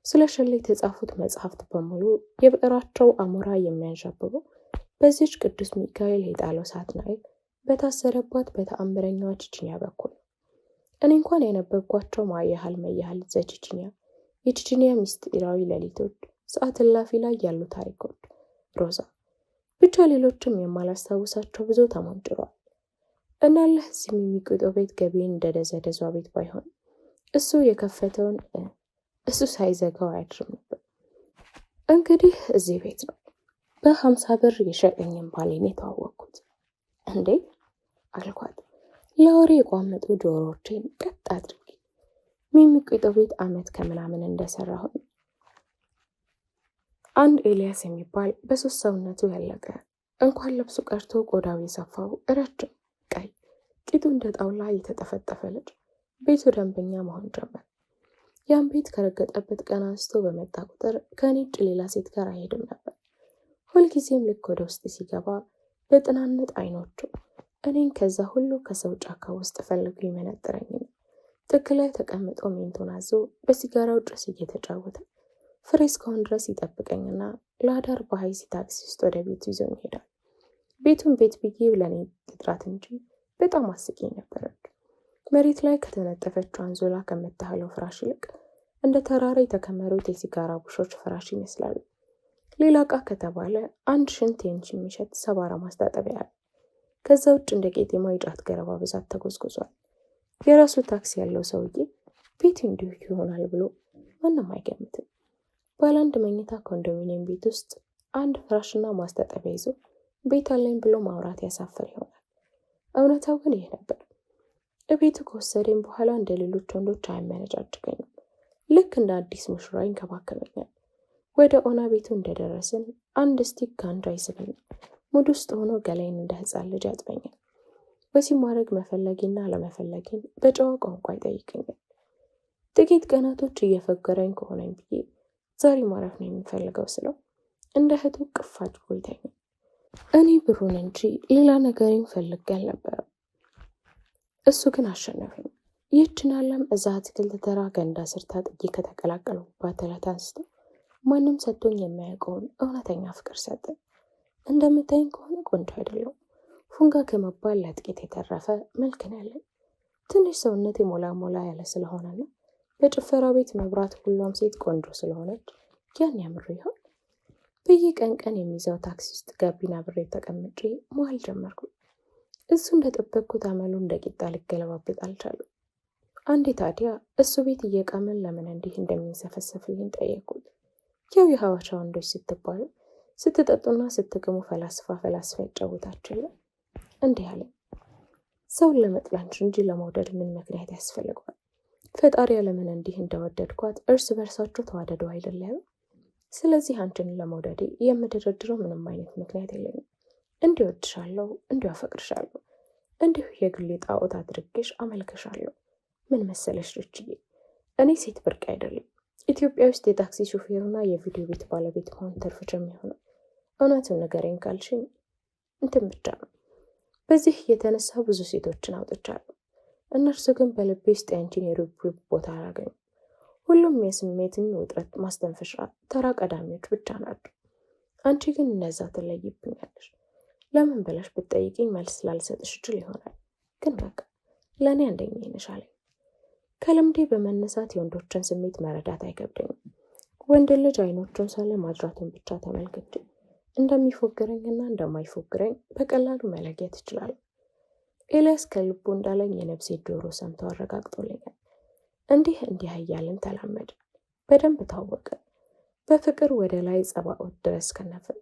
A: ስለ ሸሌ የተጻፉት መጽሐፍት በሙሉ የብዕራቸው አሞራ የሚያንዣብበው በዚች ቅዱስ ሚካኤል የጣለው ሳጥናኤል በታሰረባት በተአምረኛዋ ቺቺኛ በኩል። እኔ እንኳን ያነበብኳቸው ማያህል መያህል ዘቺቺኛ፣ የቺቺኛ ሚስጢራዊ ሌሊቶች፣ ሰዓት እላፊ ላይ ያሉ ታሪኮች፣ ሮዛ፣ ብቻ ሌሎችም የማላስታውሳቸው ብዙ ተሞንጭሯል። እናለህ እዚህ የሚቆጠው ቤት ገቢን እንደደዘደዟ ቤት ባይሆን እሱ የከፈተውን እሱ ሳይዘጋው አያድርም ነበር። እንግዲህ እዚህ ቤት ነው በ50 ብር የሸጠኝን ባሌን የተዋወቅኩት። እንዴ አልኳት። ለወሬ የቋመጡ ጆሮዎቼን ቀጥ አድርጌ የሚቆጠው ቤት ዓመት ከምናምን እንደሰራሁኝ አንድ ኤልያስ የሚባል በሶስት ሰውነቱ ያለቀ እንኳን ለብሱ ቀርቶ ቆዳው የሰፋው ረጅም ቀይ ቂጡ እንደ ጣውላ የተጠፈጠፈ ልጅ ቤቱ ደንበኛ መሆን ጀመር። ያን ቤት ከረገጠበት ቀን አንስቶ በመጣ ቁጥር ከኔ ውጭ ሌላ ሴት ጋር አይሄድም ነበር። ሁልጊዜም ልክ ወደ ውስጥ ሲገባ በጥናነት አይኖቹ እኔን ከዛ ሁሉ ከሰው ጫካ ውስጥ ፈልጎ ይመነጥረኝ። ጥግ ላይ ተቀምጦ ሜንቶን አዞ በሲጋራው ጭስ እየተጫወተ ፍሬ እስካሁን ድረስ ይጠብቀኝና ለአዳር በሀይሲ ታክሲ ውስጥ ወደ ቤቱ ይዞኝ ይሄዳል። ቤቱን ቤት ብዬ ለኔ ልጥራት እንጂ በጣም አስቂኝ ነበረች። መሬት ላይ ከተነጠፈችው አንዞላ ከምታህለው ፍራሽ ይልቅ እንደ ተራራ የተከመሩት የሲጋራ ቡሾች ፍራሽ ይመስላሉ። ሌላ ዕቃ ከተባለ አንድ ሽንት የሚሸት ሰባራ ማስታጠቢያ ያለ። ከዛ ውጭ እንደ ቄጤማ የጫት ገረባ ብዛት ተጎዝጉዟል። የራሱ ታክሲ ያለው ሰውዬ ቤቱ እንዲሁ ይሆናል ብሎ ማንም አይገምትም። ባለ አንድ መኝታ ኮንዶሚኒየም ቤት ውስጥ አንድ ፍራሽና ማስታጠቢያ ይዞ ቤት አለኝ ብሎ ማውራት ያሳፍር ይሆናል። እውነታው ግን ይህ ነበር። እቤቱ ከወሰደኝ በኋላ እንደ ሌሎች ወንዶች አያመነጫጭቀኝም። ልክ እንደ አዲስ ሙሽራ ይንከባከበኛል። ወደ ኦና ቤቱ እንደደረስን አንድ ስቲክ ጋንጃ ይስብና ሙድ ውስጥ ሆኖ ገላይን እንደ ሕፃን ልጅ ያጥበኛል። ወሲብ ማድረግ መፈለጌና አለመፈለጌን በጨዋ ቋንቋ ይጠይቀኛል። ጥቂት ቀናቶች እየፈገረኝ ከሆነኝ ብዬ ዛሬ ማረፍ ነው የሚፈልገው ስለው እንደ እህቱ ቅፍ አድርጎ ይተኛል። እኔ ብሩን እንጂ ሌላ ነገሬን ፈልጌ አልነበረም። እሱ ግን አሸነፈኝ። ይህችን ዓለም እዛ አትክልት ተራ ገንዳ ስር ታጥጌ ከተቀላቀልኩባት ዕለት አንስቶ ማንም ሰጥቶኝ የማያውቀውን እውነተኛ ፍቅር ሰጠኝ። እንደምታይኝ ከሆነ ቆንጆ አይደለም። ፉንጋ ከመባል ለጥቂት የተረፈ መልክን ያለኝ ትንሽ ሰውነቴ ሞላ ሞላ ያለ ስለሆነና በጭፈራ ቤት መብራት ሁሏም ሴት ቆንጆ ስለሆነች ያን ያምሩ ይሆን? በየቀን ቀን የሚይዘው ታክሲ ውስጥ ጋቢና ብሬ ተቀምጬ መዋል ጀመርኩ። እሱ እንደጠበቅኩት አመሉ እንደ ቂጣ ሊገለባበጥ አልቻለም። አንዴ ታዲያ እሱ ቤት እየቃመን ለምን እንዲህ እንደሚንሰፈሰፍልኝ ጠየቁት። ያው የሐዋሻ ወንዶች ስትባሉ ስትጠጡና ስትግሙ ፈላስፋ ያጫውታችኋል። እንዲህ አለ። ሰውን ለመጥላት እንጂ ለመውደድ ምን ምክንያት ያስፈልገዋል? ፈጣሪ ለምን እንዲህ እንደወደድኳት እርስ በርሳቸው ተዋደዱ አይደለም? ስለዚህ አንቺን ለመውደዴ የምደረድረው ምንም አይነት ምክንያት የለኝም። እንዲሁ እወድሻለሁ፣ እንዲሁ አፈቅርሻለሁ፣ እንዲሁ የግሌ ጣዖት አድርጌሽ አመልክሻለሁ። ምን መሰለሽ ርችዬ፣ እኔ ሴት ብርቅ አይደለም። ኢትዮጵያ ውስጥ የታክሲ ሹፌሩና የቪዲዮ ቤት ባለቤት መሆን ትርፍ የሚሆነው እውነቱን ንገረኝ ካልሽኝ እንትን ብቻ ነው። በዚህ የተነሳ ብዙ ሴቶችን አውጥቻለሁ። እነርሱ ግን በልቤ ውስጥ ያንቺን የሩብ ቦታ አላገኙም። ሁሉም የስሜትን ውጥረት ማስተንፈሻ ተራ ቀዳሚዎች ብቻ ናቸው። አንቺ ግን እነዛ ትለይብኛለሽ። ለምን ብለሽ ብትጠይቂኝ መልስ ላልሰጥሽ እችል ይሆናል። ግን በቃ ለእኔ አንደኛዬ ነሽ አለኝ። ከልምዴ በመነሳት የወንዶችን ስሜት መረዳት አይከብደኝም። ወንድ ልጅ አይኖቹን ሳለ ማጅራቱን ብቻ ተመልክቼ እንደሚፎግረኝና እንደማይፎግረኝ በቀላሉ መለየት እችላለሁ። ኤልያስ ከልቡ እንዳለኝ የነፍሴ ጆሮ ሰምቶ አረጋግጦልኛል። እንዲህ እያልን ተላመድን፣ በደንብ ታወቅን። በፍቅር ወደ ላይ ጸባኦት ድረስ ከነፍን፣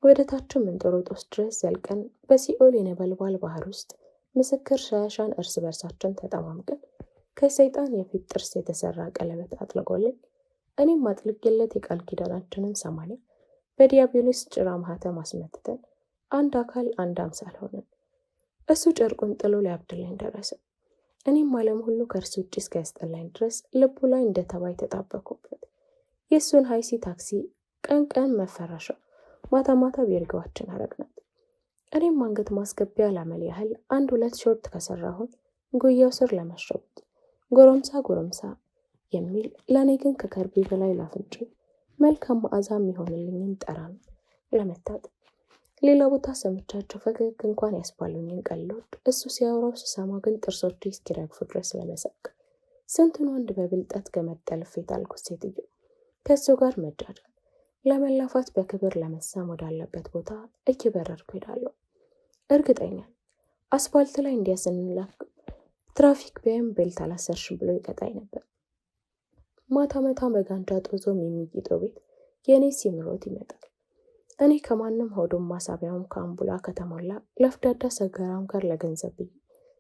A: ወደ ታችም እንጦሮጦስ ድረስ ዘልቀን በሲኦል የነበልባል ባህር ውስጥ ምስክር ሻያሻን እርስ በርሳችን ተጠማምቀን ከሰይጣን የፊት ጥርስ የተሰራ ቀለበት አጥልቆልን እኔም አጥልቄለት የቃል ኪዳናችንን 80 በዲያብሎስ ጭራ ማህተም አስመትተን አንድ አካል አንድ አምሳል ሆነን እሱ ጨርቁን ጥሎ ሊያብድልኝ ደረሰ። እኔም ዓለም ሁሉ ከእርሱ ውጭ እስኪያስጠላኝ ድረስ ልቡ ላይ እንደ ተባይ ተጣበኩበት። የእሱን ሃይሲ ታክሲ ቀን ቀን መፈራሻ፣ ማታ ማታ ቤርጋዋችን አረግናት። እኔም አንገት ማስገቢያ ላመል ያህል 1-2 ሾርት ከሰራሁን ጉያው ስር ለመሸጉት ጎረምሳ የሚል ለእኔ ግን ከከርቤ በላይ ላፍንጭ መልካም መዓዛ የሚሆንልኝን ጠራን ለመታጥ ሌላ ቦታ ሰምቻቸው ፈገግ እንኳን ያስባሉኝን ቀልዶች እሱ ሲያወራው ስሰማ ግን ጥርሶቼ እስኪረግፉ ድረስ ለመሳቅ ስንቱን ወንድ በብልጠት ገመድ ጠልፌ ጣልኩት። ሴትዮ ከእሱ ጋር መጃጃል ለመላፋት በክብር ለመሳም ወዳለበት ቦታ እየበረርኩ ሄዳለሁ። እርግጠኛ አስፋልት ላይ እንዲያስንላክ ትራፊክ ቢያይም ቤልት አላሰርሽም ብሎ ይቀጣኝ ነበር። ማታ ማታ በጋንጃ ጦዞም የሚጌጠው ቤት የእኔ ሲምሮት ይመጣል። እኔ ከማንም ሆዱም ማሳቢያውም ከአምቡላ ከተሞላ ለፍዳዳ ሰገራም ጋር ለገንዘብ ብዬ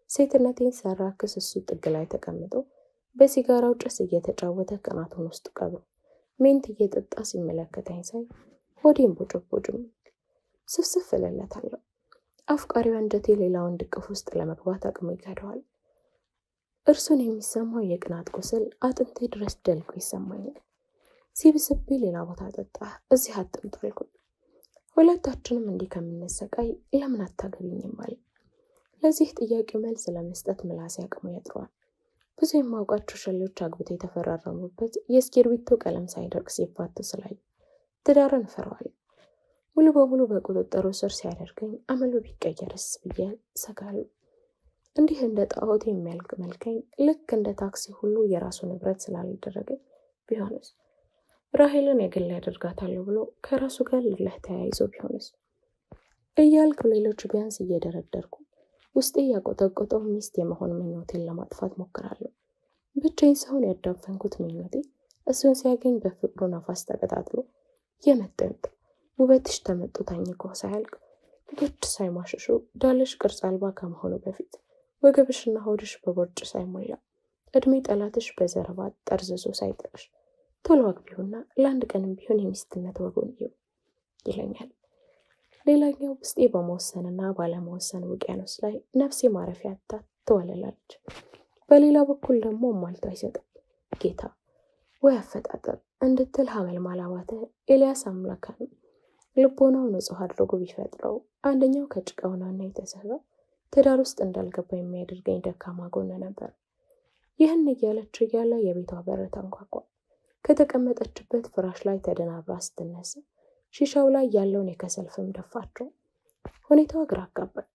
A: ሴትነቴን ሳራክስ እሱ ጥግ ላይ ተቀምጦ በሲጋራው ጭስ እየተጫወተ ቅናቱን ውስጥ ቀብሮ ሜንት እየጠጣ ሲመለከተኝ ሳይ ሆዴን ቦጮቦጭም ስፍስፍ እልለታለሁ። አፍቃሪው አንጀቴ ሌላ ወንድ እቅፍ ውስጥ ለመግባት አቅሙ ይከደዋል። እርሱን የሚሰማው የቅናት ቁስል አጥንቴ ድረስ ደልቆ ይሰማኛል። ሲብስቤ ሌላ ቦታ ጠጣ፣ እዚህ አጥምጥ አልኩት። ሁለታችንም እንዲህ ከምንሰቃይ ለምን አታገቢኝም አለ። ለዚህ ጥያቄ መልስ ለመስጠት ምላሴ አቅሙ ያጥረዋል። ብዙ የማውቃቸው ሸሌዎች አግብተው የተፈራረሙበት የእስክርቢቶ ቀለም ሳይደርቅ ሲፋቱ ስላዩ ትዳርን እፈራዋለሁ። ሙሉ በሙሉ በቁጥጥሩ ስር ሲያደርገኝ አመሉ ቢቀየርስ ብዬ እሰጋለሁ። እንዲህ እንደ ጣዖት የሚያልቅ መልከኝ ልክ እንደ ታክሲ ሁሉ የራሱ ንብረት ስላልደረገኝ ቢሆንስ? ራሄልን የግል ያደርጋታለሁ ብሎ ከራሱ ጋር ልለህ ተያይዞ ቢሆንስ እያልኩ ሌሎች ቢያንስ እየደረደርኩ ውስጤ ያቆጠቆጠው ሚስት የመሆን ምኞቴን ለማጥፋት ሞክራለሁ። ብቻዬን ሳይሆን ያዳፈንኩት ምኞቴ እሱን ሲያገኝ በፍቅሩ ነፋስ ተቀጣጥሎ የመጠንጥ ውበትሽ ተመጡ ታኝኮ ሳያልቅ ልጆች ሳይማሽሹ ዳለሽ ቅርጽ አልባ ከመሆኑ በፊት ወገብሽና ሆድሽ በቦርጭ ሳይሞላ እድሜ ጠላትሽ በዘረባ ጠርዝዞ ሳይጥልሽ ቶሎ አግቢውና ለአንድ ቀንም ቢሆን የሚስትነት ወጉን ይለኛል። ሌላኛው ውስጤ በመወሰንና ባለመወሰን ውቅያኖስ ላይ ነፍሴ ማረፊያ አጥታ ትወለላለች። በሌላ በኩል ደግሞ ሟልቶ አይሰጥም። ጌታ ወይ አፈጣጠር እንድትል ሀመል ማላባተ ኤልያስ አምላካ ነው። ልቦናው ንጹሕ አድርጎ ቢፈጥረው አንደኛው ከጭቃው ነውና የተሰራ ትዳር ውስጥ እንዳልገባ የሚያደርገኝ ደካማ ጎን ነበር። ይህን እያለች እያለ የቤቷ በር ተንኳኳ። ከተቀመጠችበት ፍራሽ ላይ ተደናብራ ስትነሳ ሺሻው ላይ ያለውን የከሰል ፍም ደፋቸው። ሁኔታዋ ግራ አጋባኝ።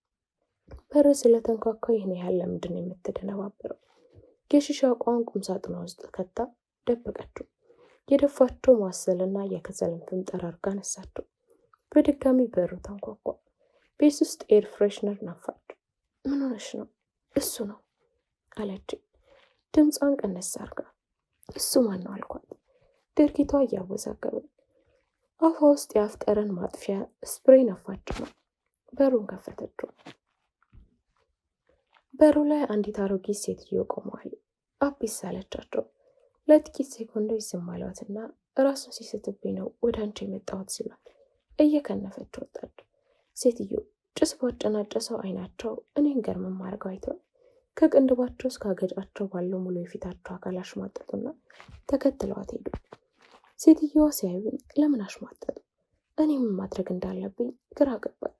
A: በር ስለተንኳኳ ይህን ያህል ለምንድን ነው የምትደነባበረው? የሺሻው ቋን ቁም ሳጥኗ ውስጥ ከታ ደበቀችው። የደፋቸው ማሰልና የከሰልን ፍም ጠራርጋ ነሳቸው። በድጋሚ በሩ ተንኳኳ። ቤት ውስጥ ኤር ፍሬሽነር ነፋች። ምን ሆነሽ ነው? እሱ ነው አለች ድምጿን ቀነስ አርጋ። እሱ ማን ነው አልኳት። ድርጊቷ እያወዛገበኝ አፏ ውስጥ የአፍ ጠረን ማጥፊያ ስፕሬይ ነፋች ነው። በሩን ከፈተችው። በሩ ላይ አንዲት አሮጊት ሴትዮ ቆመዋል። አቢስ አለቻቸው። ለጥቂት ሴኮንዶች ዝም አሏትና ራሱን ሲስትብኝ ነው ወደ አንቺ የመጣሁት ሲሏት እየከነፈች ወጣች። ሴትዮ ጭስ ባጨናጨሰው አይናቸው እኔን ገርመም አድርገው አይተው ከቅንድባቸው እስከ አገጫቸው ባለው ሙሉ የፊታቸው አካል አሽሟጠጡና ተከትለዋት ሄዱ። ሴትዮዋ ሲያዩኝ ለምን አሽሟጠጡ? እኔ ምን ማድረግ እንዳለብኝ ግራ ገባኝ።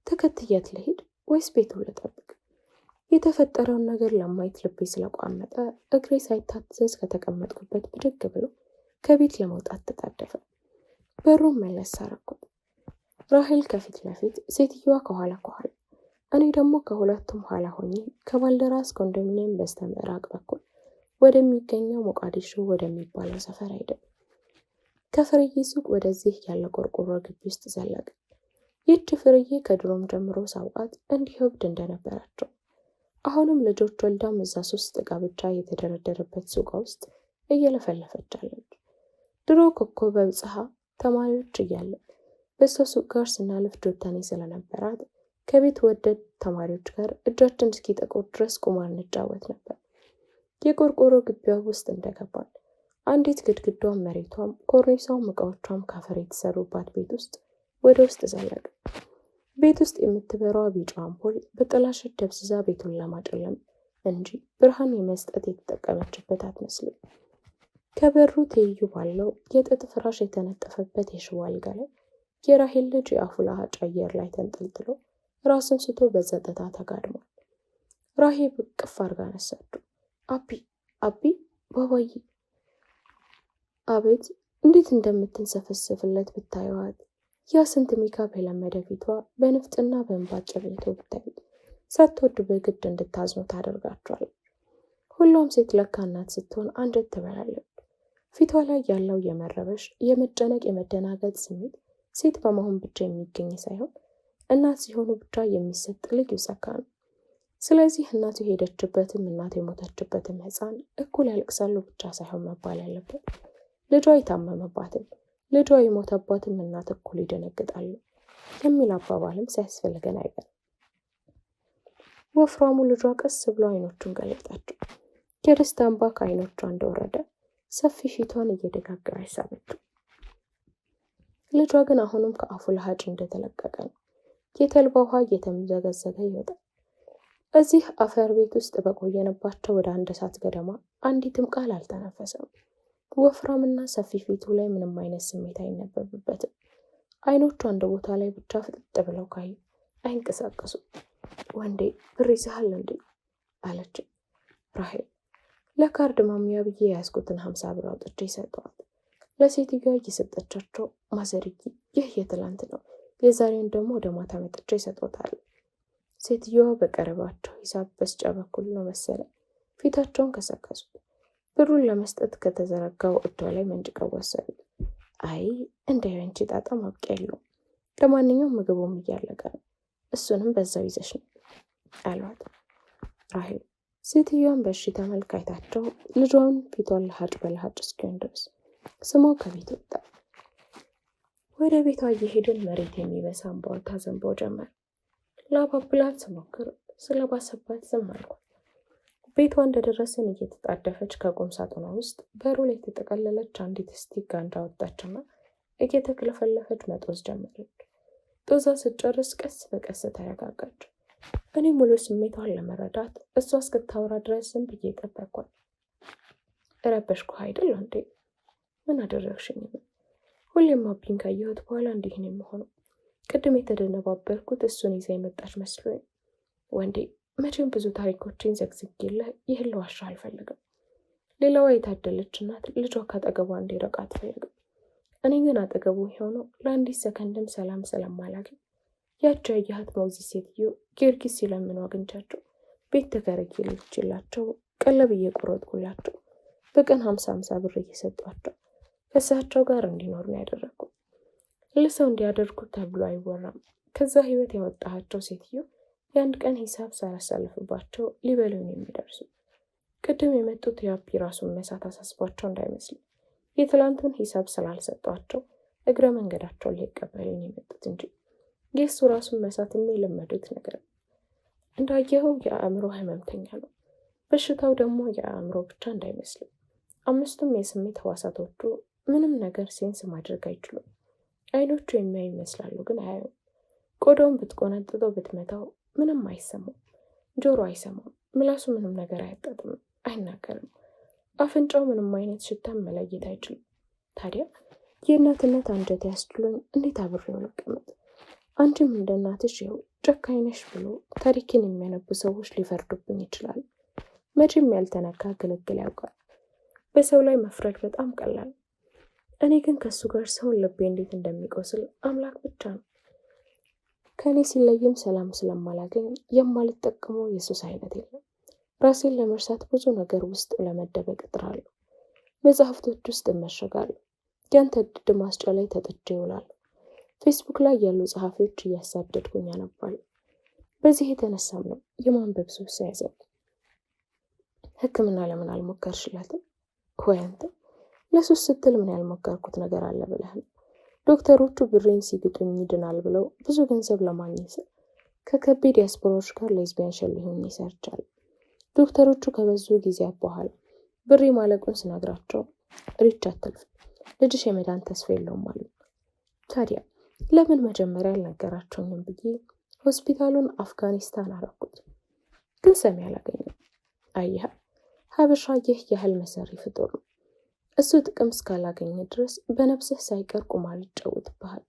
A: ተከትያት ልሄድ ወይስ ቤቱን ልጠብቅ? የተፈጠረውን ነገር ለማየት ልቤ ስለቋመጠ እግሬ ሳይታዘዝ ከተቀመጥኩበት ብድግ ብሎ ከቤት ለመውጣት ተጣደፈ። በሩን መለስ አረኩት። ራሄል ከፊት ለፊት፣ ሴትዮዋ ከኋላ። እኔ ደግሞ ከሁለቱም ኋላ ሆኜ ከባልደራስ ኮንዶሚኒየም በስተ ምዕራቅ በኩል ወደሚገኘው ሞቃዲሾ ወደሚባለው ሰፈር ሄደ። ከፍርዬ ሱቅ ወደዚህ ያለ ቆርቆሮ ግቢ ውስጥ ዘለቀ። ይህች ፍርዬ ከድሮም ጀምሮ ሳውቃት እንዲህ እብድ እንደነበራቸው አሁንም ልጆች ወልዳም እዛ 3 ዕቃ ብቻ የተደረደረበት ሱቋ ውስጥ እየለፈለፈች አለች። ድሮ ኮከበ ብጽሐ ተማሪዎች እያለን በሷ ሱቅ ጋር ስናልፍ ጆተኔ ስለነበራት ከቤት ወደድ ተማሪዎች ጋር እጃችን እስኪጠቁር ድረስ ቁማር እንጫወት ነበር። የቆርቆሮ ግቢዋ ውስጥ እንደገባን አንዲት ግድግዳዋም መሬቷም ኮርኒሷም ዕቃዎቿም ካፈር የተሰሩባት ቤት ውስጥ ወደ ውስጥ ዘለቀ። ቤት ውስጥ የምትበራው ቢጫ አምፖል በጥላሸት ደብዝዛ ቤቱን ለማጨለም እንጂ ብርሃን የመስጠት የተጠቀመችበት አትመስልም። ከበሩ ትይዩ ባለው የጥጥ ፍራሽ የተነጠፈበት የሽቦ አልጋ ላይ የራሄል ልጅ የአፉላ ሀጭ አየር ላይ ተንጠልጥሎ ራሱን ስቶ በጸጥታ ተጋድሟል። ራሄ በቅፍ አርጋ ነሳችው። አቢ ባባዬ። አቤት! እንዴት እንደምትንሰፈሰፍለት ብታዩት! ያ ስንት ሜካፕ የለመደ ፊቷ በንፍጥና በእንባ ጨብልቶ ብታዩት ሳትወድ በግድ እንድታዝኑ ታደርጋቸዋል። ሁሉም ሴት ለካ እናት ስትሆን አንጀት ትበላለች። ፊቷ ላይ ያለው የመረበሽ፣ የመጨነቅ፣ የመደናገጥ ስሜት ሴት በመሆን ብቻ የሚገኝ ሳይሆን እናት ሲሆኑ ብቻ የሚሰጥ ልዩ ጸጋ ነው። ስለዚህ እናቱ የሄደችበትም እናቱ የሞተችበትም ሕፃን እኩል ያለቅሳሉ ብቻ ሳይሆን መባል ያለበት ልጇ የታመመባትም ልጇ የሞተባትም እናት እኩል ይደነግጣሉ የሚል አባባልም ሳያስፈልገን አይቀርም። ወፍራሙ ልጇ ቀስ ብሎ አይኖቹን ገለጣቸው። የደስታ እንባ ከአይኖቿ እንደወረደ ሰፊ ፊቷን እየደጋገረች ሳበችው። ልጇ ግን አሁንም ከአፉላ ሀጭ እንደተለቀቀ ነው። የተልባ ውሃ እየተምዘገዘገ ይወጣል። እዚህ አፈር ቤት ውስጥ በቆየንባቸው ወደ 1 ሰዓት ገደማ አንዲትም ቃል አልተነፈሰም። ወፍራምና ሰፊ ፊቱ ላይ ምንም አይነት ስሜት አይነበብበትም። አይኖቹ አንድ ቦታ ላይ ብቻ ፍጥጥ ብለው ካዩ አይንቀሳቀሱም። ወንዴ ብር ይዘሃል እንዴ አለች ራሄል። ለካርድ ማሚያ ብዬ ያዝኩትን 50 ብር አውጥቼ ሰጠዋት። ለሴትዮዋ እየሰጠቻቸው ማዘርዬ ይህ የትላንት ነው፣ የዛሬውን ደግሞ ወደ ማታ መጥቼ ይሰጦታል። ሴትዮዋ በቀረባቸው ሂሳብ በስጫ በኩል ነው መሰለኝ ፊታቸውን ከሰከሱት። ብሩን ለመስጠት ከተዘረጋው እጇ ላይ መንጭቀው ወሰዱት። አይ እንደ ያንቺ ጣጣ ማብቂያ የለውም። ለማንኛውም ምግቡም እያለቀ ነው፣ እሱንም በዛው ይዘሽ ነው አሏት ራሄል። ሴትዮዋን በእሽታ መልክ አይታቸው ልጇን ፊቷን ለሀጭ በለሀጭ እስኪሆን ድረስ ስሟ ከቤት ወጣ። ወደ ቤቷ እየሄድን መሬት የሚበሳ እንባዋ ታዘንባው ጀመር። ላባብላት ስሞክር ስለባሰባት ዝም አልኳት። ቤቷ እንደደረስን እየተጣደፈች ከቁም ሳጥኗ ውስጥ በሩ ላይ የተጠቀለለች አንዲት ስቲክ ጋንጃ ወጣችና እየተክለፈለፈች መጦዝ ጀመረች። ጦዛ ስትጨርስ ቀስ በቀስ ተረጋጋች። እኔ ሙሉ ስሜቷን ለመረዳት እሷ እስክታወራ ድረስ ዝም ብዬ ጠበቅኳት። እረበሽኩህ አይደል እንዴ? ምን አደረግሽኝ? ሁሌም አቢን ካየሁት በኋላ እንዲህ ነው የምሆነው። ቅድም የተደነባበርኩት እሱን ይዛ የመጣች መስሎኝ። ወንዴ መቼም ብዙ ታሪኮችን ዘግዝጌልህ ይህን ልዋሻ አልፈልግም። ሌላዋ የታደለች እናት ልጇ ካጠገቧ እንዲርቅ አትፈልግም። እኔ ግን አጠገቡ የሆነው ለአንዲት ሰከንድም ሰላም ስለማላገኝ ያቸው ያየሃት ሞግዚት ሴትዮ ጊዮርጊስ ሲለምኑ አግኝቻቸው ቤት ተከራይቼላቸው ቀለብ እየቆረጥኩላቸው በቀን 50 ብር እየሰጧቸው ከእሳቸው ጋር እንዲኖር ነው ያደረግኩት። ለሰው እንዲያደርጉ ተብሎ አይወራም። ከዛ ህይወት ያወጣሃቸው ሴትዮ የአንድ ቀን ሂሳብ ሳላሳልፍባቸው ሊበሉን የሚደርሱ። ቅድም የመጡት የአቢ ራሱን መሳት አሳስቧቸው እንዳይመስል የትላንቱን ሂሳብ ስላልሰጧቸው እግረ መንገዳቸውን ሊቀበሉን የመጡት እንጂ የእሱ ራሱን መሳትም የለመዱት ነገር። እንዳየኸው የአእምሮ ህመምተኛ ነው። በሽታው ደግሞ የአእምሮ ብቻ እንዳይመስልም 5ቱም የስሜት ህዋሳቶቹ ምንም ነገር ሴንስ ማድረግ አይችሉም። አይኖቹ የሚያዩ ይመስላሉ ግን አያዩም። ቆዳውን ብትቆነጥጠው ብትመታው ምንም አይሰማም። ጆሮ አይሰማም። ምላሱ ምንም ነገር አያጣጥምም፣ አይናገርም። አፍንጫው ምንም አይነት ሽታም መለየት አይችልም። ታዲያ የእናትነት አንጀት ያስችሎኝ እንዴት አብሬው ልቀመጥ? አንቺም እንደ እናትሽ ይኸው ጨካኝ ነሽ ብሎ ታሪክን የሚያነቡ ሰዎች ሊፈርዱብኝ ይችላል። መቼም ያልተነካ ግልግል ያውቃል። በሰው ላይ መፍረድ በጣም ቀላል። እኔ ግን ከሱ ጋር ሰውን ልቤ እንዴት እንደሚቆስል አምላክ ብቻ ነው። ከእኔ ሲለይም ሰላም ስለማላገኝ የማልጠቀመው የሱስ አይነት የለም። ራሴን ለመርሳት ብዙ ነገር ውስጥ ለመደበቅ እጥራለሁ። መጽሐፍቶች ውስጥ እመሸጋለሁ። ያንተ ድድ ማስጫ ላይ ተጥጄ ይውላሉ። ፌስቡክ ላይ ያሉ ጸሐፊዎች እያሳደድኩኝ አነባለሁ። በዚህ የተነሳም ነው የማንበብ ሱስ ያዘኝ። ሕክምና ለምን አልሞከርሽላትም? ወይ አንተ ለሱስ ስትል ምን ያልሞከርኩት ነገር አለ ብለህ ነው? ዶክተሮቹ ብሬን ሲግጡኝ ይድናል ብለው ብዙ ገንዘብ ለማግኘት ስል ከከቤ ዲያስፖራዎች ጋር ሌዝቢያን ሸል ሆኜ ሰርቻለሁ። ዶክተሮቹ ከበዙ ጊዜያት በኋላ ብሬ ማለቁን ስነግራቸው ሪች አትልፍ፣ ልጅሽ የመዳን ተስፋ የለውም አሉ። ታዲያ ለምን መጀመሪያ አልነገራቸውኝም ብዬ ሆስፒታሉን አፍጋኒስታን አረኩት። ግን ሰሚ አላገኘም። አየህ ሀበሻ ይህ ያህል መሰሪ ፍጡር ነው። እሱ ጥቅም እስካላገኘ ድረስ በነፍስህ ሳይቀር ቁማር ይጫወትብሃል።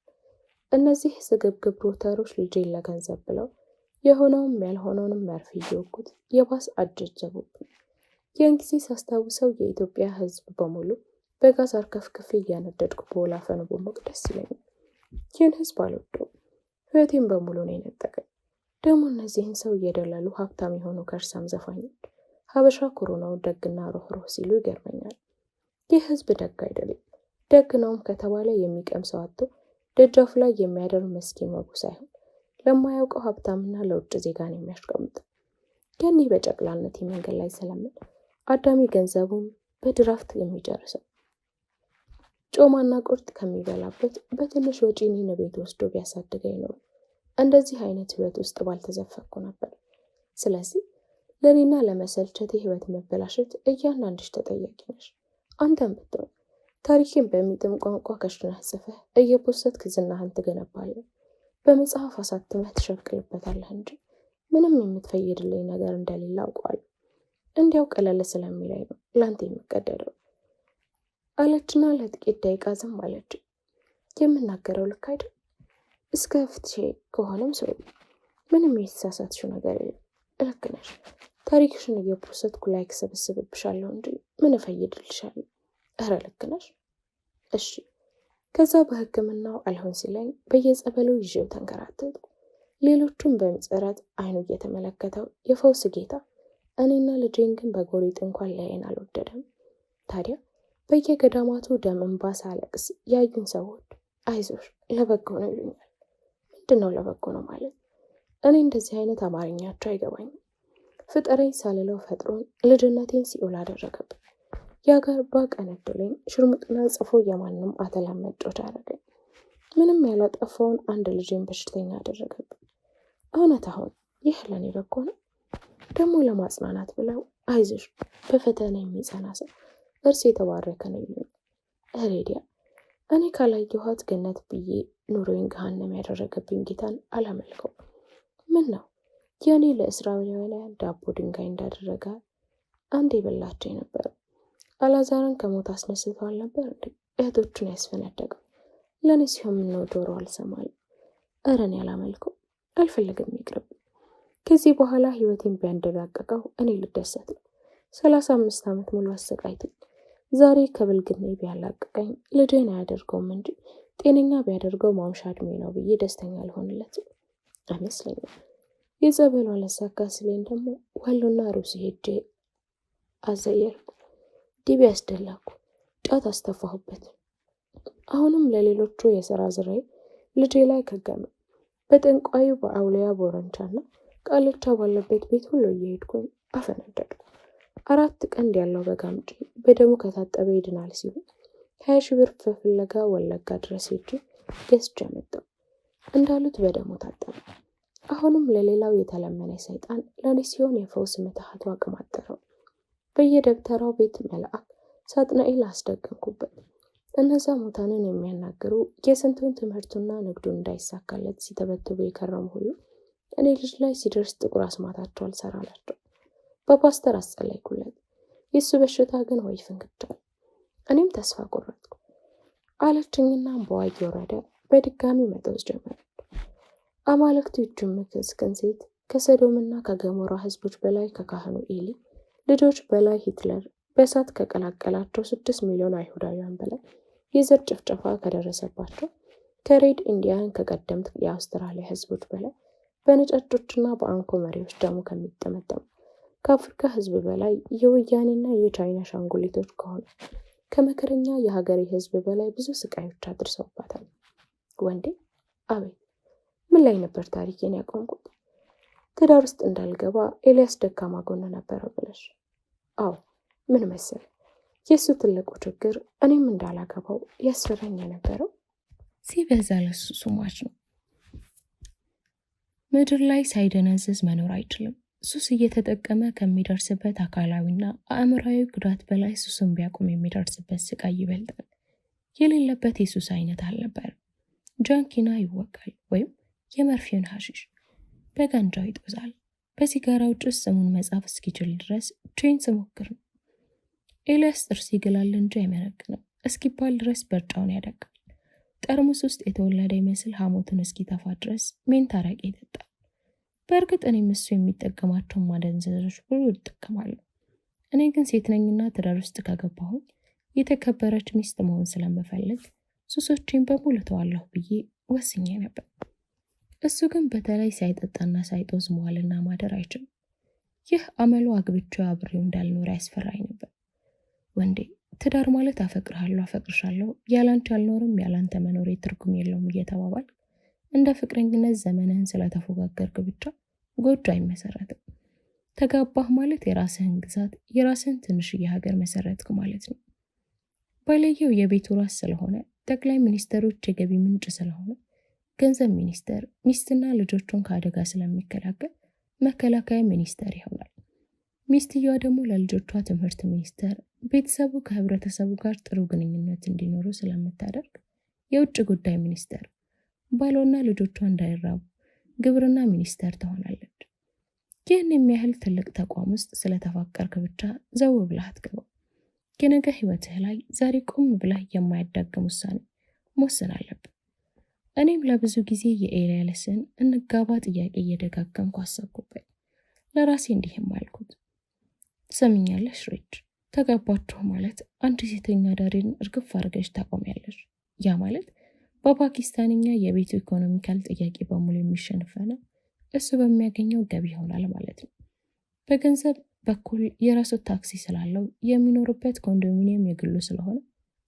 A: እነዚህ ስግብግብ ሮተሮች ልጄን ለገንዘብ ብለው የሆነውም ያልሆነውንም መርፌ እየወጉት የባስ አጀጀቡብኝ። ያን ጊዜ ሳስታውሰው የኢትዮጵያ ሕዝብ በሙሉ በጋዝ አርከፍክፌ እያነደድኩ በወላፈኑ በሞቅ ደስ ይለኛል። ይህን ሕዝብ አልወደውም። ሕይወቴን በሙሉ ነው የነጠቀኝ። ደግሞ እነዚህን ሰው እየደለሉ ሀብታም የሆኑ ከርሳም ዘፋኞች ሀበሻ ኩሩ ነው ደግና ሮህሮህ ሲሉ ይገርመኛል። ይህ ሕዝብ ደግ አይደለም። ደግ ነውም ከተባለ የሚቀምሰው አጥቶ ደጃፍ ላይ የሚያደር መስኪን ወጉ ሳይሆን ለማያውቀው ሀብታምና ለውጭ ዜጋን የሚያስቀምጥ። ያኔ በጨቅላነት መንገድ ላይ ስለምን አዳሚ ገንዘቡን በድራፍት የሚጨርሰው ጮማና ቁርጥ ከሚበላበት በትንሽ ወጪ እኔን ቤት ወስዶ ቢያሳድገኝ ኖሮ እንደዚህ አይነት ህይወት ውስጥ ባልተዘፈኩ ነበር። ስለዚህ ለኔና ለመሰልቸት ህይወት መበላሸት እያንዳንድሽ ተጠያቂ ነሽ። አንተም ብትሆን ታሪኬን በሚጥም ቋንቋ ከሽነህ ጽፈህ እየፖስተትክ ዝናህን ትገነባለህ። በመጽሐፍ አሳትመህ ትሸቅልበታለህ እንጂ ምንም የምትፈይድልኝ ነገር እንደሌለ አውቀዋለሁ። እንዲያው ቀለል ስለሚለኝ ነው ላንተ የምቀደደው አለችና ለጥቂት ደቂቃ ዝም አለች። የምናገረው ልክ አይደል? እስከ ፍትሼ ከሆነም ሰው ምንም የተሳሳትሽው ነገር የለም። ልክ ነሽ። ታሪክሽን እየፖስተትኩ ላይክ ሰብስብብሻለሁ እንጂ ምን እፈይድልሻለሁ? እረ ልክ ነሽ። እሺ። ከዛ በሕክምናው አልሆን ሲለኝ በየጸበሉ ይዤው ተንከራተትኩ። ሌሎቹም በምጽረት አይኑ እየተመለከተው የፈውስ ጌታ እኔና ልጄን ግን በጎሪጥ እንኳን ላይን አልወደደም። ታዲያ በየገዳማቱ ደም እንባ ሳለቅስ ያዩን ሰዎች አይዞሽ ለበጎ ነው ይሉኛል። ምንድነው ለበጎ ነው ማለት? እኔ እንደዚህ አይነት አማርኛቸው አይገባኝም። ፍጠረኝ ሳልለው ፈጥሮን ልጅነቴን ሲኦል አደረገብኝ። ያገባ ቀነደለኝ ሽርሙጥና ጽፎ የማንም አተላም መጮት አደረገኝ። ምንም ያላጠፋውን አንድ ልጄን በሽተኛ አደረገብኝ። እውነት አሁን ይህ ለእኔ በጎ ነው? ደግሞ ለማጽናናት ብለው አይዞሽ በፈተና የሚጸና ሰው እርስ የተባረከ ነው ይሉኝ። ሬዲያ እኔ ካላየኋት ገነት ብዬ ኑሮዬን ገሃነም ያደረገብኝ ጌታን አላመልከው። ምን ነው የኔ ለእስራኤላውያን ዳቦ ድንጋይ እንዳደረገ አንድ የበላቸው ነበር። አላዛርን ከሞት አስነስተዋል ነበር እንዴ እህቶቹን ያስፈነደቀው? ለእኔ ሲሆን ምነው ጆሮ አልሰማል? እረ እኔ አላመልከው፣ አልፈልግም፣ ይቅርብ። ከዚህ በኋላ ህይወቴን ቢያንደላቀቀው እኔ ልደሰት ነው። 35 ዓመት ሙሉ አሰቃይቶኝ ዛሬ ከብልግኔ ቢያላቅቀኝ ልጄን አያደርገውም እንጂ ጤነኛ ቢያደርገው ማምሻ እድሜ ነው ብዬ ደስተኛ ልሆንለት አይመስለኝም። የጸበሉ አለሳካ ስለኝ ደግሞ ወሎና ሩሲ ሄጄ አዘየርኩ፣ ዲቤ አስደላኩ፣ ጫት አስተፋሁበት። አሁንም ለሌሎቹ የሥራ ዝራይ ልጄ ላይ ከገመ። በጠንቋዩ በአውሊያ ቦረንቻና ቃልቻ ባለበት ቤት ሁሉ እየሄድኩኝ አፈነደድኩ። 4 ቀንድ ያለው በጋምጪ በደሙ ከታጠበ ይድናል ሲሉ 20 ሺህ ብር ፍለጋ ወለጋ ድረስ ሄጄ ገዝቼ መጣሁ። እንዳሉት በደሙ ታጠበ። አሁንም ለሌላው የተለመነ ሰይጣን ለኔ ሲሆን የፈውስ ምትሃቱ አቅም አጠረው። በየደብተራው ቤት መልአክ ሳጥናኤል አስደገምኩበት። እነዛ ሙታንን የሚያናግሩ የስንቱን ትምህርቱና ንግዱን እንዳይሳካለት ሲተበትቡ የከረሙ ሁሉ እኔ ልጅ ላይ ሲደርስ ጥቁር አስማታቸው አልሰራላቸው። በፓስተር አስጸለይኩለት። የሱ በሽታ ግን ወይ ፍንክቻል። እኔም ተስፋ ቆረጥኩ። አለችኝና በዋይ ወረደ። በድጋሚ መጠውስ ጀመረች። አማልክቱ ይጅምክስከን ሴት ከሰዶምና ከገሞራ ህዝቦች በላይ ከካህኑ ኤሊ ልጆች በላይ ሂትለር በእሳት ከቀላቀላቸው 6 ሚሊዮን አይሁዳውያን በላይ የዘር ጭፍጨፋ ከደረሰባቸው ከሬድ ኢንዲያን ከቀደምት የአውስትራሊያ ህዝቦች በላይ በነጫጮችና በአንኮ መሪዎች ደሙ ከሚጠመጠሙ ከአፍሪካ ህዝብ በላይ የወያኔና የቻይና ሻንጉሊቶች ከሆኑ ከመከረኛ የሀገሬ ህዝብ በላይ ብዙ ስቃዮች አድርሰውባታል። ወንዴ አቤት ምን ላይ ነበር ታሪኬን ያቆምኩት? ትዳር ውስጥ እንዳልገባ ኤልያስ ደካማ ጎን ነበረው ብለሽ? አዎ ምን መሰል የእሱ ትልቁ ችግር እኔም እንዳላገባው ያስፈራኝ የነበረው ሲበዛ ለሱ ሱማች ነው። ምድር ላይ ሳይደነዝዝ መኖር አይችልም። ሱስ እየተጠቀመ ከሚደርስበት አካላዊና አእምራዊ ጉዳት በላይ ሱስን ቢያቆም የሚደርስበት ስቃይ ይበልጣል። የሌለበት የሱስ አይነት አልነበረም። ጃንኪና ይወቃል ወይም የመርፌውን ሐሺሽ፣ በጋንጃው ይጦዛል። በሲጋራው ጭስ ስሙን መጻፍ እስኪችል ድረስ ቼንስ ሞክር ነው። ኤልያስ ጥርስ ይግላል እንጂ አይመረቅንም እስኪባል ድረስ በርጫውን ያደቃል። ጠርሙስ ውስጥ የተወለደ ይመስል ሐሞቱን እስኪተፋ ድረስ ሜንታ አረቄ ይጠጣል። በእርግጥ እኔም እሱ የሚጠቀማቸውን ማደንዘዦች ሁሉ ይጠቀማለሁ። እኔ ግን ሴት ነኝና ትዳር ውስጥ ከገባሁኝ የተከበረች ሚስት መሆን ስለምፈልግ ሱሶቼን በሙሉ ተዋለሁ ብዬ ወስኜ ነበር። እሱ ግን በተለይ ሳይጠጣና ሳይጦዝ መዋልና ማደር አይችልም። ይህ አመሉ አግብቼው አብሬው እንዳልኖር ያስፈራኝ ነበር። ወንዴ ትዳር ማለት አፈቅርሃለሁ፣ አፈቅርሻለሁ፣ ያላንቺ አልኖርም፣ ያላንተ መኖሬ ትርጉም የለውም እየተባባል እንደ ፍቅረኝነት ዘመንህን ስለተፎጋገርክ ብቻ ጎጆ አይመሰረትም። ተጋባህ ማለት የራስህን ግዛት፣ የራስህን ትንሽዬ ሀገር መሰረትክ ማለት ነው። ባለየው የቤቱ ራስ ስለሆነ፣ ጠቅላይ ሚኒስተሮች የገቢ ምንጭ ስለሆነ፣ ገንዘብ ሚኒስተር ሚስትና ልጆቹን ከአደጋ ስለሚከላከል መከላከያ ሚኒስተር ይሆናል። ሚስትየዋ ደግሞ ለልጆቿ ትምህርት ሚኒስተር፣ ቤተሰቡ ከህብረተሰቡ ጋር ጥሩ ግንኙነት እንዲኖሩ ስለምታደርግ የውጭ ጉዳይ ሚኒስተር፣ ባሏና ልጆቿ እንዳይራቡ ግብርና ሚኒስተር ትሆናለች። ይህን የሚያህል ትልቅ ተቋም ውስጥ ስለተፋቀርክ ብቻ ዘው ብለህ አትገባም። የነገ ህይወትህ ላይ ዛሬ ቆም ብለህ የማያዳግም ውሳኔ መወሰን አለብን። እኔም ለብዙ ጊዜ የኤልያስን እንጋባ ጥያቄ እየደጋገምኩ አሰብኩበት። ለራሴ እንዲህም አልኩት፣ ትሰምኛለሽ ሬች፣ ተጋባችሁ ማለት አንድ ሴተኛ አዳሪን እርግፍ አድርገሽ ታቆሚያለሽ። ያ ማለት በፓኪስታንኛ የቤቱ ኢኮኖሚካል ጥያቄ በሙሉ የሚሸንፈነ እሱ በሚያገኘው ገቢ ይሆናል ማለት ነው። በገንዘብ በኩል የራሱ ታክሲ ስላለው የሚኖርበት ኮንዶሚኒየም የግሉ ስለሆነ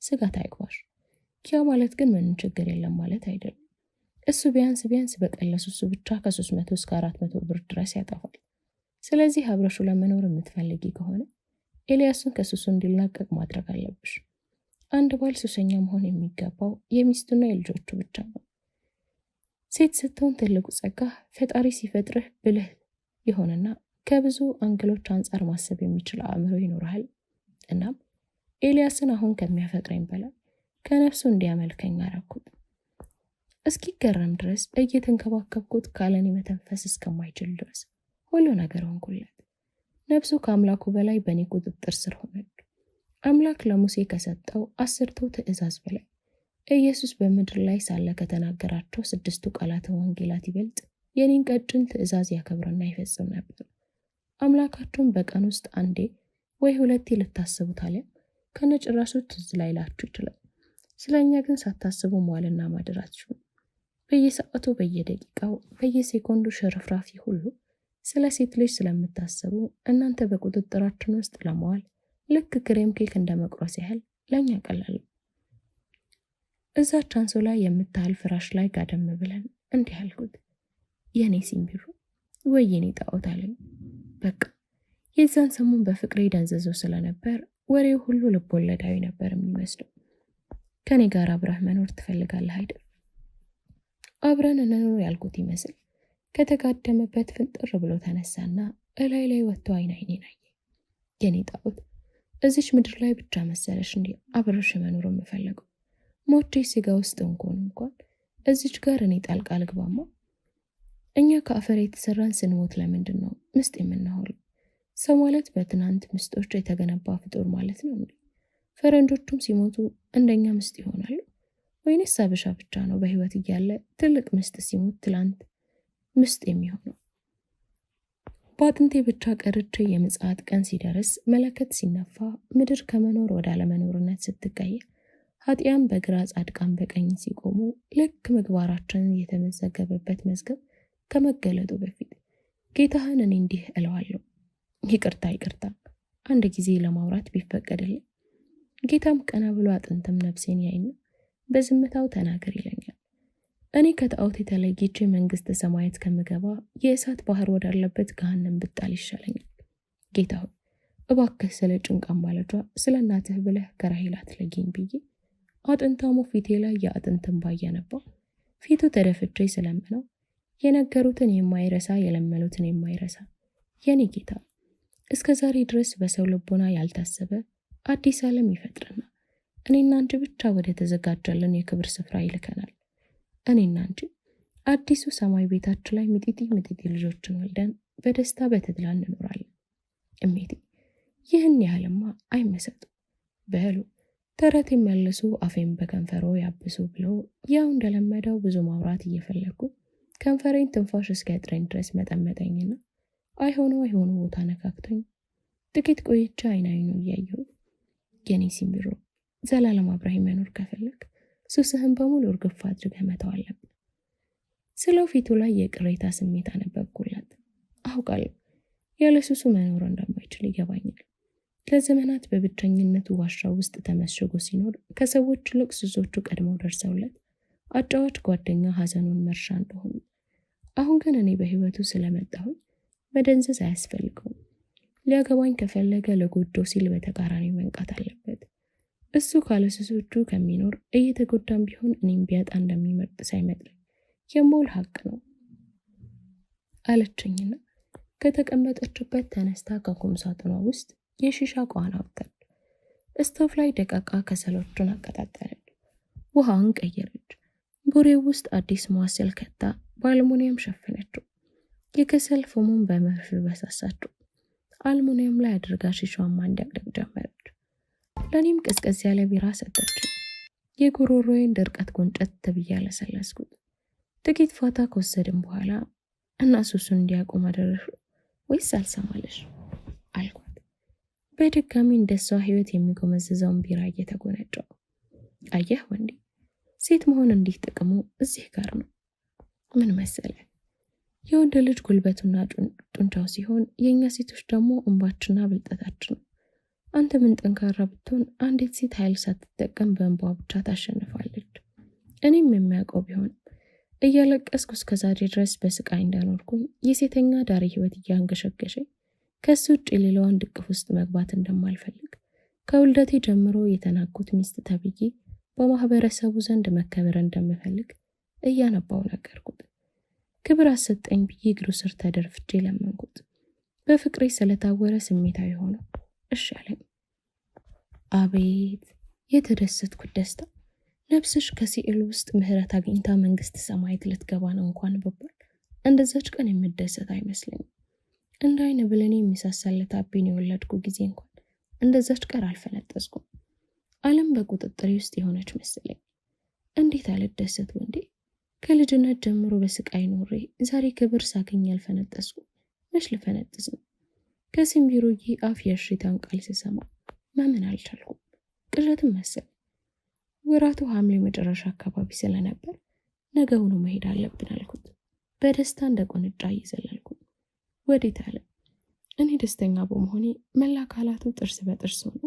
A: ስጋት አይግባሽ። ያ ማለት ግን ምንም ችግር የለም ማለት አይደለም። እሱ ቢያንስ በቀለሱ እሱ ብቻ ከ300 እስከ 400 ብር ድረስ ያጠፋል። ስለዚህ አብረሹ ለመኖር የምትፈልጊ ከሆነ ኤልያስን ከሱሱ እንዲላቀቅ ማድረግ አለብሽ። አንድ ባል ሱሰኛ መሆን የሚገባው የሚስቱና የልጆቹ ብቻ ነው። ሴት ስትሆን ትልቁ ጸጋ ፈጣሪ ሲፈጥርህ ብልህ ይሆንና ከብዙ አንግሎች አንጻር ማሰብ የሚችል አእምሮ ይኖርሃል። እናም ኤልያስን አሁን ከሚያፈቅረኝ በላይ ከነፍሱ እንዲያመልከኝ አረኩት። እስኪገረም ድረስ እየተንከባከብኩት ካለኔ መተንፈስ እስከማይችል ድረስ ሁሉ ነገር ሆንኩለት። ነፍሱ ከአምላኩ በላይ በእኔ ቁጥጥር ስር ሆነች። አምላክ ለሙሴ ከሰጠው 10ቱ ትእዛዝ በላይ ኢየሱስ በምድር ላይ ሳለ ከተናገራቸው 6ቱ ቃላተ ወንጌላት ይበልጥ የኔን ቀጭን ትእዛዝ ያከብርና ይፈጽም ነበር። አምላካችሁን በቀን ውስጥ አንዴ ወይ ሁለቴ ልታስቡት አለ ከነጭራሹ ትዝ ላይላችሁ ይችላል። ስለኛ ግን ሳታስቡ መዋልና ማደር አትችሉም። በየሰዓቱ፣ በየደቂቃው፣ በየሴኮንዱ ሽርፍራፊ ሁሉ ስለ ሴት ልጅ ስለምታስቡ እናንተ በቁጥጥራችን ውስጥ ለመዋል ልክ ክሬም ኬክ እንደመቁረስ ያህል ለኛ ቀላል። እዛች አንሶላ የምታህል ፍራሽ ላይ ጋደም ብለን እንዲህ አልኩት፣ የኔ ሲምቢሩ ወይ የኔ ጣዖት አለኝ። በቃ የዛን ሰሞን በፍቅሬ ደንዘዞ ስለነበር ወሬው ሁሉ ልቦለዳዊ ነበር የሚመስለው። ከኔ ጋር አብረህ መኖር ትፈልጋለህ አይደል? አብረን እንኖር ያልኩት ይመስል ከተጋደመበት ፍንጥር ብሎ ተነሳና እላይ ላይ ወጥቶ አይኔን አየ። የኔ ጣዖት እዚች ምድር ላይ ብቻ መሰለሽ እንዲህ አብረሽ መኖር የምፈልገው? ሞቼ ስጋ ውስጥ እንኳን እዚች ጋር እኔ ጣልቃ ልግባማ? እኛ ከአፈር የተሰራን ስንሞት ለምንድን ነው ምስጥ የምንሆነው? ሰው ማለት በትናንት ምስጦች የተገነባ ፍጡር ማለት ነው እንዴ? ፈረንጆቹም ሲሞቱ እንደኛ ምስጥ ይሆናሉ ወይንስ አበሻ ብቻ ነው በህይወት እያለ ትልቅ ምስጥ ሲሞት ትላንት ምስጥ የሚሆነው? በአጥንቴ ብቻ ቀርቼ የምጽአት ቀን ሲደርስ መለከት ሲነፋ ምድር ከመኖር ወደ አለመኖርነት ስትቀየር ኃጢያን በግራ ጻድቃን በቀኝ ሲቆሙ ልክ ምግባራችንን የተመዘገበበት መዝገብ ከመገለጡ በፊት ጌታህን እኔ እንዲህ እለዋለሁ፣ ይቅርታ አንድ ጊዜ ለማውራት ቢፈቀድልኝ። ጌታም ቀና ብሎ አጥንትም ነፍሴን ያይና በዝምታው ተናገር ይለኛል። እኔ ከጣዖት የተለይቼ መንግስተ ሰማያት ከምገባ የእሳት ባህር ወዳለበት ገሃነም ብጣል ይሻለኛል። ጌታ ሆይ እባክህ ስለ ጭንቃም ማለቷ ስለ እናትህ ብለህ ከራሔል አትለይኝ ብዬ አጥንታሙ ፊቴ ላይ የአጥንትን ባያነባው ፊቱ ተደፍቼ ስለምነው የነገሩትን የማይረሳ የለመኑትን የማይረሳ የኔ ጌታ እስከ ዛሬ ድረስ በሰው ልቦና ያልታሰበ አዲስ ዓለም ይፈጥርና እኔና አንቺ ብቻ ወደ ተዘጋጀልን የክብር ስፍራ ይልከናል። እኔና አንቺ አዲሱ ሰማይ ቤታችን ላይ ሚጢጢ ልጆችን ወልደን በደስታ በተድላ እንኖራለን። እሜቴ ይህን ያህልማ አይመሰጡ በሉ ተረት የሚያልሱ አፌን በከንፈሮ ያብሱ ብሎ ያው እንደለመደው ብዙ ማውራት እየፈለጉ ከንፈሬን ትንፋሽ እስኪያጥረኝ ድረስ መጠመጠኝና አይሆኑ ቦታ ነካክቶኝ ጥቂት ቆይቼ አይኑ እያየሁ የኔ ሲምቢሮ ዘላለም አብረኸኝ መኖር ከፈለግ ሱስህን በሙሉ እርግፍ አድርገህ መተው አለብን። ስለው ፊቱ ላይ የቅሬታ ስሜት አነበብኩላት። አውቃለሁ ያለ ሱሱ መኖር እንደማይችል ይገባኛል። ለዘመናት በብቸኝነቱ ዋሻ ውስጥ ተመሽጎ ሲኖር ከሰዎች ይልቅ ሱሶቹ ቀድመው ደርሰውለት አጫዋች ጓደኛ ሐዘኑን መርሻ እንደሆኑ፣ አሁን ግን እኔ በህይወቱ ስለመጣሁኝ መደንዘዝ አያስፈልገውም። ሊያገባኝ ከፈለገ ለጎጆ ሲል በተቃራኒ መንቃት አለበት። እሱ ካለ ሱሶቹ ከሚኖር እየተጎዳም ቢሆን እኔም ቢያጣ እንደሚመርጥ ሳይመጥረኝ የሞል ሀቅ ነው አለችኝና ከተቀመጠችበት ተነስታ ከቁም ሳጥኗ ውስጥ የሺሻ ቋን አወጣች። ስቶቭ ላይ ደቃቃ ከሰሎቹን አቀጣጠለች። ውሃውን ቀየረች። ቡሬው ውስጥ አዲስ መዋሰል ከታ በአልሙኒየም ሸፈነችው። የከሰል ፎሙን በመርፌ በሳሳችው። አልሙኒየም ላይ አድርጋ ሺሻዋን ማንደቅደቅ ጀመረች። ለኔም ቀዝቀዝ ያለ ቢራ ሰጠች። የጉሮሮዬን ድርቀት ጎንጨት ተብዬ አለሰለስኩት። ጥቂት ፋታ ከወሰድን በኋላ እና ሱሱን እንዲያቆም አደረሹ ወይስ አልሰማለሽ አልኳት። በድጋሚ እንደሷ ህይወት የሚጎመዝዘውን ቢራ እየተጎነጨው። አየህ ወንዴ ሴት መሆን እንዲህ ጥቅሙ እዚህ ጋር ነው። ምን መሰለ የወንድ ልጅ ጉልበቱና ጡንቻው ሲሆን የኛ ሴቶች ደግሞ እንባችንና ብልጠታችን ነው። አንተ ምን ጠንካራ ብትሆን አንዲት ሴት ኃይል ሳትጠቀም በእንባ ብቻ ታሸንፋለች። እኔም የሚያውቀው ቢሆን እያለቀስኩ እስከዛሬ ድረስ በስቃይ እንዳኖርኩኝ የሴተኛ ዳሪ ህይወት እያንገሸገሸኝ ከሱ ውጭ ሌላዋን ድቅፍ ውስጥ መግባት እንደማልፈልግ ከውልደቴ ጀምሮ የተናኩት ሚስት ተብዬ በማህበረሰቡ ዘንድ መከበር እንደምፈልግ እያነባው ነገርኩት። ክብር አሰጠኝ ብዬ እግሩ ስር ተደርፍቼ ለመንኩት። በፍቅሬ ስለታወረ ስሜታዊ ሆነ። እሺ አለኝ። አቤት የተደሰትኩት ደስታ! ነፍስሽ ከሲኦል ውስጥ ምህረት አግኝታ መንግስት ሰማያት ልትገባ ነው እንኳን ብባል እንደዛች ቀን የምደሰት አይመስለኝም። እንደ አይነ ብለኔ የሚሳሳለት አቤን የወለድኩ ጊዜ እንኳን እንደዛች ቀር አልፈነጠስኩም። ዓለም በቁጥጥሬ ውስጥ የሆነች መሰለኝ። እንዴት አልደሰት ወንዴ! ከልጅነት ጀምሮ በስቃይ ኖሬ ዛሬ ክብር ሳገኝ ያልፈነጠስኩ መች ልፈነጥስ ነው? ከሲምቢሮዬ አፍ የእሽታን ቃል ስሰማ ማመን አልቻልኩም። ቅዠትም መሰል። ወራቱ ሐምሌ መጨረሻ አካባቢ ስለነበር ነገውኑ መሄድ አለብን አልኩት። በደስታ እንደ ቆንጫ እየዘለልኩ ወዴት አለ። እኔ ደስተኛ በመሆኔ መላ አካላቱ ጥርስ በጥርስ ሆኖ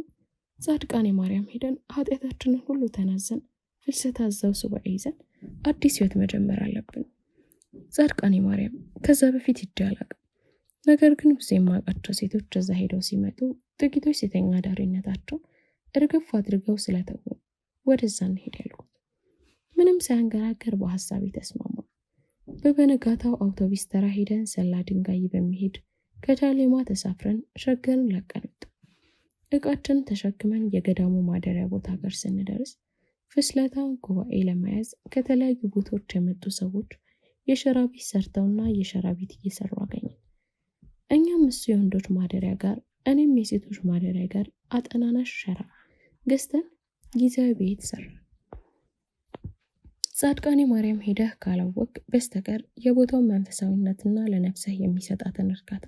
A: ጻድቃኔ ማርያም ሄደን ኃጢአታችንን ሁሉ ተናዘን ፍልሰታ እዛው ሱባኤ ይዘን አዲስ ህይወት መጀመር አለብን። ጻድቃኔ ማርያም ከዛ በፊት ሄጄ አላውቅም። ነገር ግን ብዙ የማውቃቸው ሴቶች እዛ ሄደው ሲመጡ ጥቂቶች ሴተኛ ዳሪነታቸው እርግፍ አድርገው ስለተው ወደዛ እንሄድ ያልኩት። ምንም ሳያንገራገር በሐሳቤ ተስማማ። በበነጋታው አውቶቡስ ተራ ሄደን ሰላ ድንጋይ በሚሄድ ከጃሌማ ተሳፍረን ሸገርን ለቀን እቃችንን ተሸክመን የገዳሙ ማደሪያ ቦታ ጋር ስንደርስ ፍስለታውን ጉባኤ ለመያዝ ከተለያዩ ቦታዎች የመጡ ሰዎች የሸራ ቤት ሰርተውና የሸራ ቤት እየሰሩ አገኘን። እኛም እሱ የወንዶች ማደሪያ ጋር እኔም የሴቶች ማደሪያ ጋር አጠናናሽ ሸራ ገዝተን ጊዜያዊ ቤት ሰራ። ጻድቃኔ ማርያም ሄደህ ካላወቅ በስተቀር የቦታውን መንፈሳዊነትና ለነፍስህ የሚሰጣትን እርካታ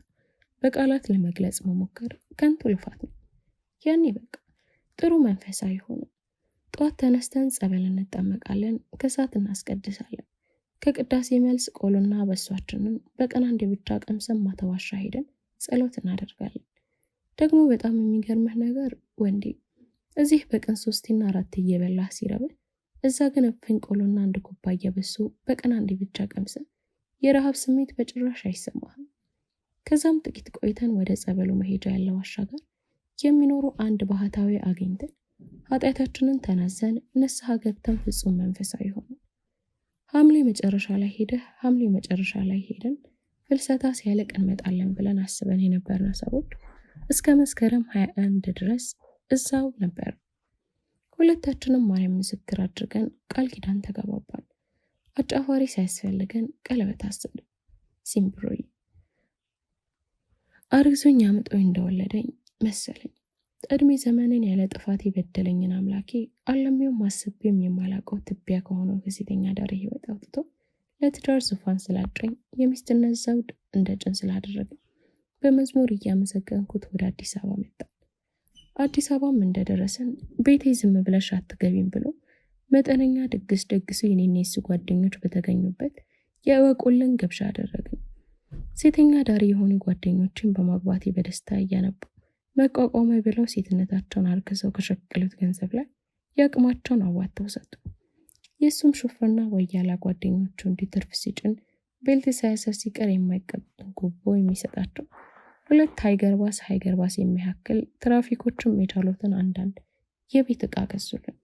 A: በቃላት ለመግለጽ መሞከር ከንቱ ልፋት ነው። ያኔ በቃ ጥሩ መንፈሳዊ ሆነ። ጠዋት ተነስተን ጸበል እንጠመቃለን፣ ከሰዓት እናስቀድሳለን። ከቅዳሴ መልስ ቆሎና በሷችንን በቀን አንዴ ብቻ ቀምሰን ማታ ዋሻ ሄደን ጸሎት እናደርጋለን። ደግሞ በጣም የሚገርምህ ነገር ወንዴ፣ እዚህ በቀን 3ና 4 እየበላህ ሲረብህ፣ እዛ ግን እፍኝ ቆሎና አንድ ኩባያ በሶ በቀን አንዴ ብቻ ቀምሰን የረሃብ ስሜት በጭራሽ አይሰማህም። ከዛም ጥቂት ቆይተን ወደ ጸበሉ መሄጃ ያለ ዋሻ ጋር የሚኖሩ አንድ ባህታዊ አግኝተን ኃጢአታችንን ተናዘን ንስሐ ገብተን ፍጹም መንፈሳዊ ሆነ። ሐምሌ መጨረሻ ላይ ሄደን ፍልሰታ ሲያልቅ እንመጣለን ብለን አስበን የነበርነው ሰዎች እስከ መስከረም 21 ድረስ እዛው ነበር። ሁለታችንም ማርያም ምስክር አድርገን ቃል ኪዳን ተገባባን። አጫፋሪ ሳያስፈልገን ቀለበት አሰብን። ሲምብሮይ አርግዞኝ አምጦኝ እንደወለደኝ መሰለኝ። እድሜ ዘመንን ያለ ጥፋት የበደለኝን አምላኬ አለሜውም አስቤም የማላውቀው ትቢያ ከሆነው ከሴተኛ ዳሪ ህይወት አውጥቶ ለትዳር ዙፋን ስላጨኝ የሚስትነት ዘውድ እንደ ጭን ስላደረገኝ በመዝሙር እያመሰገንኩት ወደ አዲስ አበባ መጣ። አዲስ አበባም እንደደረሰን ቤቴ ዝም ብለሽ አትገቢም ብሎ መጠነኛ ድግስ ደግሶ የኔና የሱ ጓደኞች በተገኙበት የእወቁልን ግብዣ አደረግን። ሴተኛ ዳሪ የሆኑ ጓደኞችን በማግባቴ በደስታ እያነቡ መቋቋሚ ብለው ሴትነታቸውን አርክሰው ከሸቀሉት ገንዘብ ላይ የአቅማቸውን አዋጥተው ሰጡ። የእሱም ሹፍርና ወያላ ጓደኞቹ እንዲትርፍ ሲጭን ቤልት ሳያሰር ሲቀር የማይቀበል ጉቦ የሚሰጣቸው 2 ሃይገርባስ የሚያክል ትራፊኮችም የቻሉትን አንዳንድ የቤት ዕቃ ገዙልን።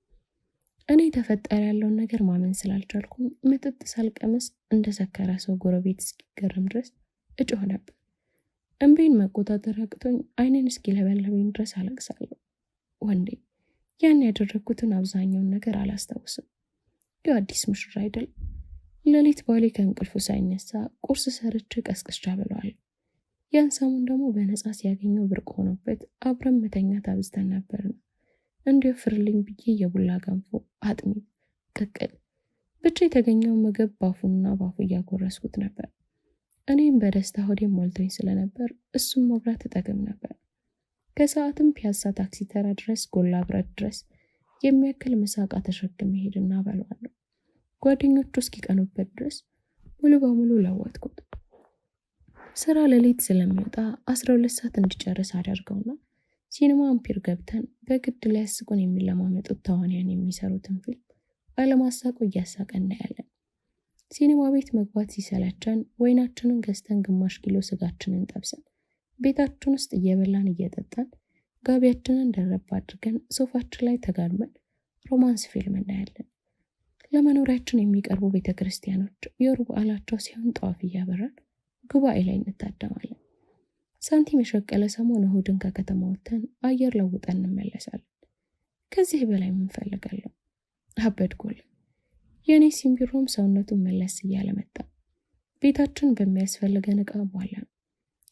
A: እኔ ተፈጠረ ያለውን ነገር ማመን ስላልቻልኩም መጠጥ ሳልቀመስ እንደሰከረ ሰው ጎረቤት እስኪገረም ድረስ እጮህ ነበር። እንቤን መቆጣጠር አቅቶኝ አይኔን እስኪለበለበኝ ድረስ አለቅሳለሁ። ወንዴ ያን ያደረግኩትን አብዛኛውን ነገር አላስታውስም። የአዲስ ሙሽራ አይደል? ሌሊት ባሌ ከእንቅልፉ ሳይነሳ ቁርስ ሰርቼ ቀስቅሻ ብለዋል። ያን ሰሙን ደግሞ በነፃ ሲያገኘው ብርቅ ሆኖበት አብረን መተኛት አብዝተን ነበርና እንዲወፍርልኝ ብዬ የቡላ ገንፎ፣ አጥሚት፣ ቅቅል ብቻ የተገኘው ምግብ ባፉና ባፉ እያጎረስኩት ነበር። እኔም በደስታ ሆዴም ሞልቶኝ ስለነበር እሱም መብራት ተጠቅም ነበር። ከሰዓትም ፒያሳ ታክሲ ተራ ድረስ ጎላ ብረት ድረስ የሚያክል ምሳቃ ተሸክሜ ሄድና በለዋለሁ። ጓደኞቹ እስኪቀኑበት ድረስ ሙሉ በሙሉ ለወጥኩት። ስራ ሌሊት ስለሚወጣ 12 ሰዓት እንዲጨርስ አደርገውና ሲኒማ አምፒር ገብተን በግድ ላይ ያስቁን የሚለማመጡት ተዋንያን የሚሰሩትን ፊልም ባለማሳቁ እያሳቀን እናያለን። ሲኒማ ቤት መግባት ሲሰለቸን ወይናችንን ገዝተን ግማሽ ኪሎ ስጋችንን ጠብሰን ቤታችን ውስጥ እየበላን እየጠጣን ጋቢያችንን ደረብ አድርገን ሶፋችን ላይ ተጋድመን ሮማንስ ፊልም እናያለን። ለመኖሪያችን የሚቀርቡ ቤተክርስቲያኖች የወር በዓላቸው ሲሆን ጧፍ እያበራን ጉባኤ ላይ እንታደማለን። ሳንቲም የሸቀለ ሰሞን እሁድን ከከተማ ወጥተን አየር ለውጠን እንመለሳለን። ከዚህ በላይ ምን ፈልጋለሁ? አበድኩልኝ። የኔ ሲምቢሮም ሰውነቱን መለስ እያለ መጣ። ቤታችን በሚያስፈልገን ዕቃ ሟላ።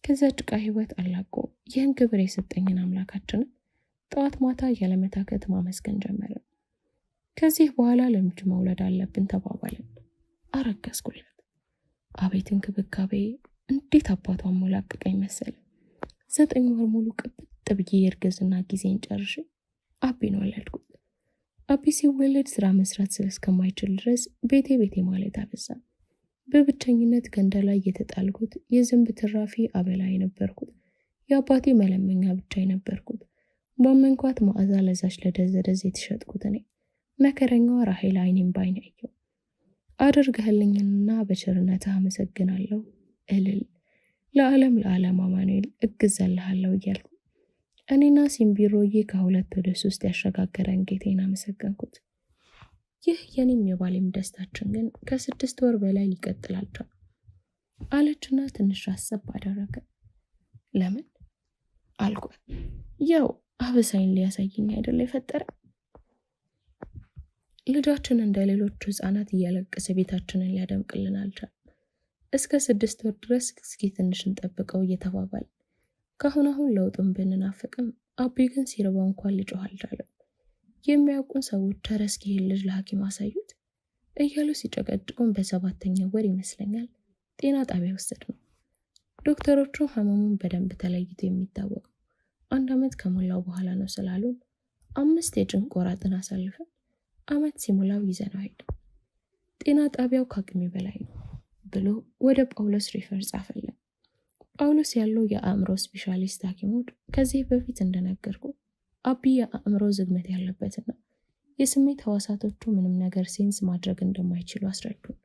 A: ከዛ ጭቃ ህይወት አላቆ ይህን ግብር የሰጠኝን አምላካችንን ጠዋት ማታ ያለመታከት ማመስገን ጀመረ። ከዚህ በኋላ ልጅ መውለድ አለብን ተባባልን። አረገዝኩለት። አቤት እንክብካቤ! እንዴት አባቷን ሞላቀቀኝ መሰለ። 9 ወር ሙሉ ቅብጥ ብዬ የእርግዝና ጊዜን ጨርሼ አቤን ወለድኩት። አቤ ሲወለድ ስራ መስራት ስለስከማይችል ድረስ ቤቴ ማለት አበዛ። በብቸኝነት ገንዳ ላይ የተጣልኩት የዝንብ ትራፊ አበላ የነበርኩት የአባቴ መለመኛ ብቻ የነበርኩት በመንኳት መዓዛ ለዛች ለደዘደዝ የተሸጥኩት እኔ መከረኛዋ ራሄል አይኔም ባይን አየው። አድርገህልኝና በቸርነትህ አመሰግናለሁ እልል ለዓለም አማኑኤል እግዛለሃለሁ እያልኩ እኔና ሲምቢሮዬ ከ2 ወደ 3 ያሸጋገረን ጌታዬን አመሰገንኩት። ይህ የኔም የባሌም ደስታችን ግን ከ6 ወር በላይ ሊቀጥል አልቻለም አለችና ትንሽ አሰብ አደረገ። ለምን አልኳት። ያው አበሳይን ሊያሳየኝ አይደል የፈጠረ። ልጃችን እንደ ሌሎቹ ህፃናት እያለቀሰ ቤታችንን ሊያደምቅልን አልቻለም። እስከ 6 ወር ድረስ እስኪ ትንሽ እንጠብቀው እየተባባል ካሁን ለውጡን ብንናፍቅም አቤ ግን ሲርባው እንኳን ሊጮህ አልቻለም። የሚያውቁን ሰዎች ተረስኪ ልጅ ለሐኪም አሳዩት እያሉ ሲጨቀጭቁን በ7ኛው ወር ይመስለኛል ጤና ጣቢያ ወሰድነው። ዶክተሮቹ ህመሙን በደንብ ተለይቶ የሚታወቀው 1 ዓመት ከሞላው በኋላ ነው ስላሉን 5 የጭንቅ ወራትን አሳልፈን ዓመት ሲሞላው ይዘነው ሄደ። ጤና ጣቢያው ከአቅሜ በላይ ነው ብሎ ወደ ጳውሎስ ሪፈር ጻፈልን። ጳውሎስ ያለው የአእምሮ ስፔሻሊስት ሐኪሞች ከዚህ በፊት እንደነገርኩ አቢ የአእምሮ ዝግመት ያለበትና የስሜት ህዋሳቶቹ ምንም ነገር ሴንስ ማድረግ እንደማይችሉ አስረዱን።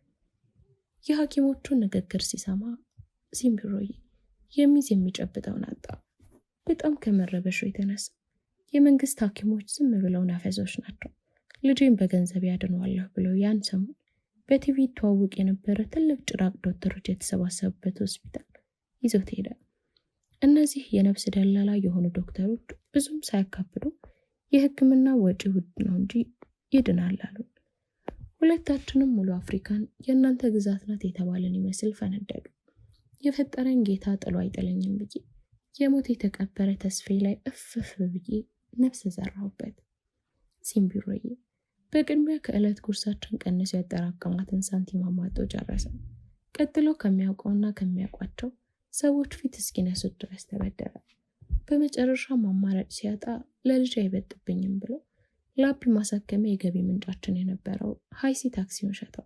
A: የሐኪሞቹን ንግግር ሲሰማ ሲምቢሮዬ የሚዝ የሚጨብጠውን አጣ። በጣም ከመረበሹ የተነሳ የመንግስት ሐኪሞች ዝም ብለው ናፈዞች ናቸው፣ ልጄን በገንዘብ ያድነዋለሁ ብለው ያን ሰሞን በቲቪ ተዋውቅ የነበረ ትልቅ ጭራቅ ዶክተሮች የተሰባሰቡበት ሆስፒታል ይዞት ሄደ። እነዚህ የነፍስ ደላላ የሆኑ ዶክተሮች ብዙም ሳያካብዱ የህክምና ወጪ ውድ ነው እንጂ ይድናል አሉ። ሁለታችንም ሙሉ አፍሪካን የእናንተ ግዛት ናት የተባለን ይመስል ፈነደቅ። የፈጠረኝ ጌታ ጥሎ አይጥለኝም ብዬ የሞት የተቀበረ ተስፋዬ ላይ እፍፍ ብዬ ነፍስ ዘራሁበት። ሲምቢሮዬ በቅድሚያ ከዕለት ጉርሳችን ቀንሶ ያጠራቀማትን ሳንቲም አሟጦ ጨረሰ። ቀጥሎ ከሚያውቀውና ከሚያውቋቸው ሰዎች ፊት እስኪነሱት ድረስ ተበደረ። በመጨረሻ አማራጭ ሲያጣ ለልጅ አይበጥብኝም ብሎ ለአቢ ማሳከሚያ የገቢ ምንጫችን የነበረው ሃይሲ ታክሲውን ሸጠው።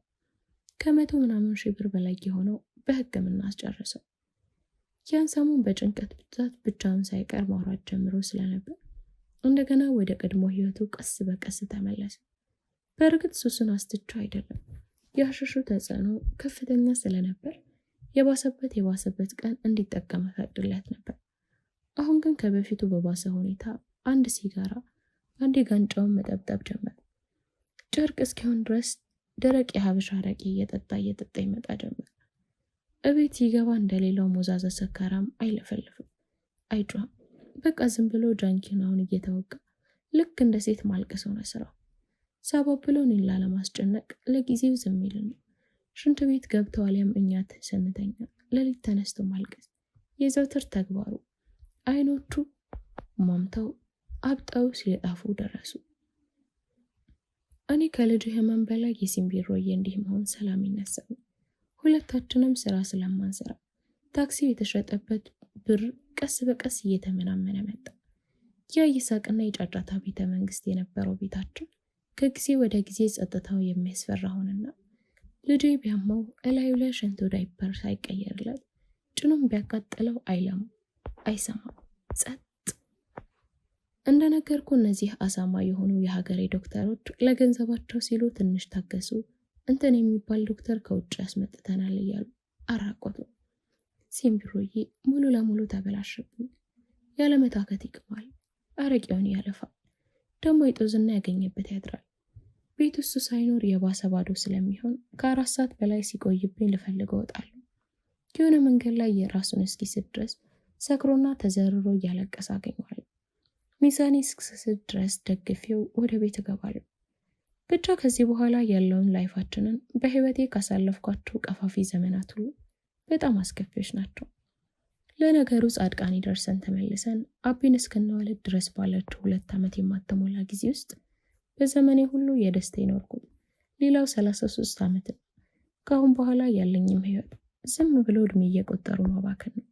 A: ከ100 ምናምን ሺህ ብር በላይ የሆነው በህክምና አስጨረሰው። ያን ሰሞን በጭንቀት ብዛት ብቻውን ሳይቀር ማውራት ጀምሮ ስለነበር እንደገና ወደ ቀድሞ ህይወቱ ቀስ በቀስ ተመለሰ። በእርግጥ ሱሱን አስትቸው አይደለም፣ የሐሽሹ ተጽዕኖ ከፍተኛ ስለነበር የባሰበት ቀን እንዲጠቀም ፈቅድለት ነበር። አሁን ግን ከበፊቱ በባሰ ሁኔታ አንድ ሲጋራ አንዴ ጋንጫውን መጠብጠብ ጀመረ። ጨርቅ እስኪሆን ድረስ ደረቅ የሀበሻ አረቄ እየጠጣ ይመጣ ጀመረ። እቤት ሲገባ እንደሌላው ሞዛዛ ሰካራም አይለፈልፍም፣ አይጮህም። በቃ ዝም ብሎ ጃንኪናውን እየተወጋ ልክ እንደ ሴት ማልቀስ ሆነ ስራው። ሳባብሎ እኔን ላለማስጨነቅ ለጊዜው ዝም ይልና ሽንት ቤት ገብተው አሊያም እኛ ስንተኛ ሌሊት ተነስቶ ማልቀስ የዘውትር ተግባሩ። አይኖቹ ማምተው አብጠው ሲጣፉ ደረሱ። እኔ ከልጅ ህመም በላይ የሲምቢሮዬ እንዲህ መሆን ሰላም ይነሳል። ሁለታችንም ስራ ስለማንሰራ ታክሲው የተሸጠበት ብር ቀስ በቀስ እየተመናመነ መጣ። ያ የሳቅና የጫጫታ ቤተ መንግስት የነበረው ቤታችን ከጊዜ ወደ ጊዜ ጸጥታው የሚያስፈራ ሆነና ልጄ ቢያመው እላዩ ላይ ሸንቶ ዳይፐር ሳይቀየርለት ጭኑም ቢያቃጥለው አይለሙ አይሰማም፣ ጸጥ። እንደነገርኩ እነዚህ አሳማ የሆኑ የሀገሬ ዶክተሮች ለገንዘባቸው ሲሉ ትንሽ ታገሱ፣ እንትን የሚባል ዶክተር ከውጭ ያስመጥተናል እያሉ አራቆቱ። ሲምቢሮዬ ሙሉ ለሙሉ ተበላሸብኝ። ያለመታከት ይቅማል፣ አረቄውን ያለፋል፣ ደግሞ ይጦዝና ያገኘበት ያድራል። ቤት ውስጥ ሳይኖር የባሰ ባዶ ስለሚሆን ከ4 ሰዓት በላይ ሲቆይብኝ ልፈልገው እወጣለሁ። የሆነ መንገድ ላይ የራሱን እስኪስት ድረስ ሰክሮና ተዘርሮ እያለቀሰ አገኘዋለሁ። ሚዛኔ እስክስት ድረስ ደግፌው ወደ ቤት እገባለሁ። ብቻ ከዚህ በኋላ ያለውን ላይፋችንን በህይወቴ ካሳለፍኳቸው ቀፋፊ ዘመናት ሁሉ በጣም አስከፊዎች ናቸው። ለነገሩ ጻድቃኔ ደርሰን ተመልሰን አቢን እስክንወልድ ድረስ ባለችው 2 ዓመት የማትሞላ ጊዜ ውስጥ በዘመኔ ሁሉ የደስታ ይኖርኩኝ። ሌላው 33 ዓመት ነው። ከአሁን በኋላ ያለኝም ህይወት ዝም ብሎ እድሜ እየቆጠሩ ማባከን ነው።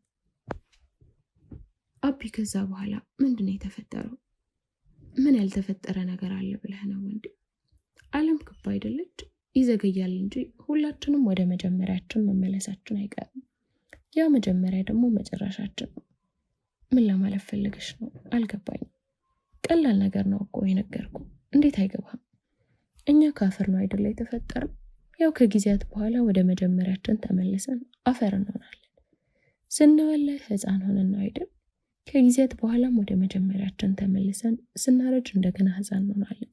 A: አቢ ከዛ በኋላ ምንድነው የተፈጠረው? ምን ያልተፈጠረ ነገር አለ ብለህ ነው ወንድ? ዓለም ክብ አይደለች፣ ይዘገያል እንጂ ሁላችንም ወደ መጀመሪያችን መመለሳችን አይቀርም። ያ መጀመሪያ ደግሞ መጨረሻችን ነው። ምን ለማለት ፈልገሽ ነው? አልገባኝም። ቀላል ነገር ነው እኮ የነገርኩ። እንዴት አይገባም? እኛ ካፈር ነው አይደለ የተፈጠረው? ያው ከጊዜያት በኋላ ወደ መጀመሪያችን ተመልሰን አፈር እንሆናለን። ስንወለድ ህፃን ሆነን ነው አይደል? ከጊዜያት በኋላም ወደ መጀመሪያችን ተመልሰን ስናረጅ እንደገና ህፃን እንሆናለን።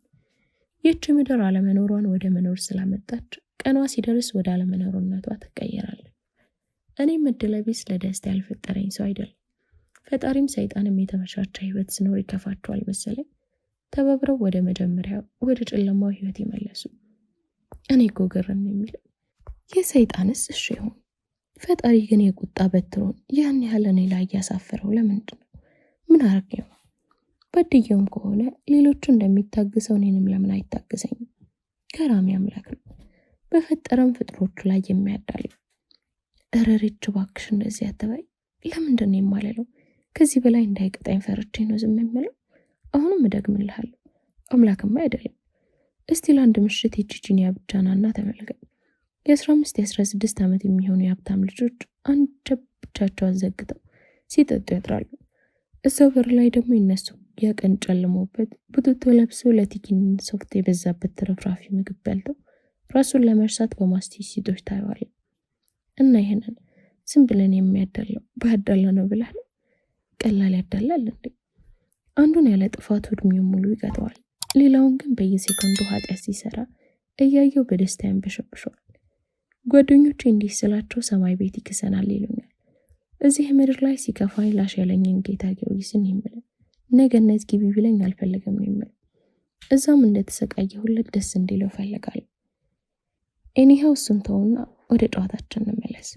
A: ይህች ምድር አለመኖሯን ወደ መኖር ስላመጣች ቀኗ ሲደርስ ወደ አለመኖርነቷ ትቀየራለች። እኔም እድለቢስ ለደስታ ያልፈጠረኝ ሰው አይደለም። ፈጣሪም ሰይጣንም የተመቻቸ ህይወት ስኖር ይከፋቸዋል መሰለኝ። ተባብረው ወደ መጀመሪያ ወደ ጨለማው ህይወት ይመለሱ። እኔ እኮ ግርም የሚለው የሰይጣንስ እሺ ይሁን፣ ፈጣሪ ግን የቁጣ በትሮን ያን ያህል እኔ ላይ ያሳፈረው ለምንድን ነው? ምን አረገው? በድየውም ከሆነ ሌሎቹ እንደሚታገሰው እኔንም ለምን አይታገሰኝም? ገራሚ አምላክ ነው፣ በፈጠረም ፍጥሮቹ ላይ የሚያዳል። እረሬች እባክሽ እንደዚህ አትበይ። ለምንድን ነው የማለለው? ከዚህ በላይ እንዳይቀጣኝ ፈርቼ ነው ዝም የምለው። አሁንም እደግምልሃለሁ፣ አምላክማ አይደለም እስቲ ለአንድ ምሽት የጂጂኒያ ብቻናና ተመልከት። የ15 የ16 ዓመት የሚሆኑ የሀብታም ልጆች አንድ ብቻቸው አዘግተው ሲጠጡ ያድራሉ። እዛው በር ላይ ደግሞ ይነሱ የቀን ጨልሞበት ቡትቶ ለብሶ ለቲኪን ሶፍት የበዛበት ትርፍራፊ ምግብ በልተው ራሱን ለመርሳት በማስቲሽ ሲጦች ታየዋል። እና ይሄንን ዝም ብለን የሚያዳለው ባያዳላ ነው ብለህ ነው? ቀላል ያዳላል እንዴ? አንዱን ያለ ጥፋቱ እድሜውን ሙሉ ይቀጠዋል። ሌላውን ግን በየሴኮንዱ ኃጢአት ሲሰራ እያየው በደስታ ያንበሸብሸዋል። ጓደኞቼ እንዲህ ስላቸው ሰማይ ቤት ይክሰናል ይሉኛል። እዚህ ምድር ላይ ሲከፋኝ ላሽ ያለኝን ጌታ ጊዮርጊስን ይምለ ነገነት ግቢ ቢለኝ አልፈለገም ነው ይምለ። እዛም እንደተሰቃየሁለት ደስ እንዲለው ፈልጋለሁ። ኤኒሃው እሱን ተውና ወደ ጨዋታችን እንመለስ።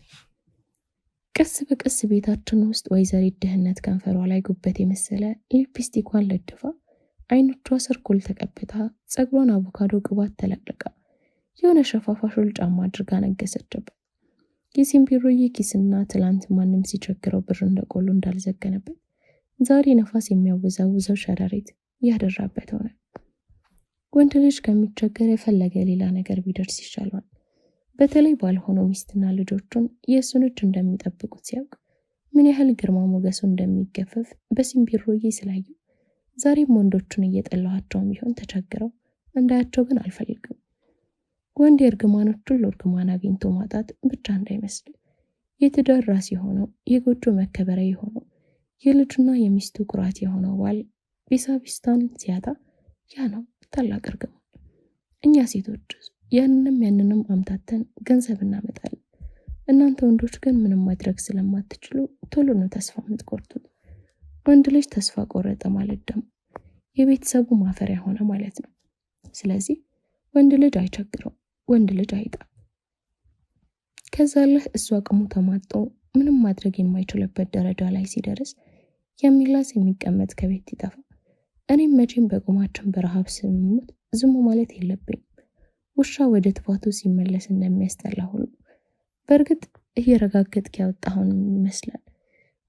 A: ቀስ በቀስ ቤታችን ውስጥ ወይዘሪት ድህነት ከንፈሯ ላይ ጉበት የመሰለ ሊፕስቲኳን ለድፋ አይኖቿ ሰርኮል ተቀብታ ጸጉሯን አቮካዶ ቅባት ተለቅልቃ የሆነ ሸፋፋ ሾል ጫማ አድርጋ ነገሰችበት። የሲምቢሮዬ ኪስና ትላንት ማንም ሲቸግረው ብር እንደቆሉ እንዳልዘገነበት ዛሬ ነፋስ የሚያወዛውዘው ሸረሪት ያደራበት ሆነ። ወንድ ልጅ ከሚቸገር የፈለገ ሌላ ነገር ቢደርስ ይሻላል። በተለይ ባልሆነው ሚስትና ልጆቹን የእሱን እጅ እንደሚጠብቁት ሲያውቅ ምን ያህል ግርማ ሞገሱ እንደሚገፈፍ በሲምቢሮዬ ስላዩ ዛሬም ወንዶቹን እየጠላኋቸውም ቢሆን ተቸግረው እንዳያቸው ግን አልፈልግም። ወንድ የእርግማኖቹን ለእርግማን አግኝቶ ማጣት ብቻ እንዳይመስል የትዳር ራስ የሆነው የጎጆ መከበሪያ የሆነው የልጁና የሚስቱ ኩራት የሆነው ባል ቢሳቢስታን ሲያጣ ያ ነው ታላቅ እርግማን። እኛ ሴቶች ያንንም አምታተን ገንዘብ እናመጣለን። እናንተ ወንዶች ግን ምንም ማድረግ ስለማትችሉ ቶሎ ነው ተስፋ የምትቆርጡት። ወንድ ልጅ ተስፋ ቆረጠ ማለት ደግሞ የቤተሰቡ ማፈሪያ ሆነ ማለት ነው። ስለዚህ ወንድ ልጅ አይቸግረው፣ ወንድ ልጅ አይጣ። ከዛለህ እሱ አቅሙ ተማጦ ምንም ማድረግ የማይችልበት ደረጃ ላይ ሲደርስ የሚላስ የሚቀመጥ ከቤት ይጠፋ። እኔም መቼም በቁማችን በረሃብ ስምሙት ዝሙ ማለት የለብኝም። ውሻ ወደ ትፋቱ ሲመለስ እንደሚያስጠላ ሁሉ በእርግጥ እየረጋገጥክ ያወጣሁን ይመስላል።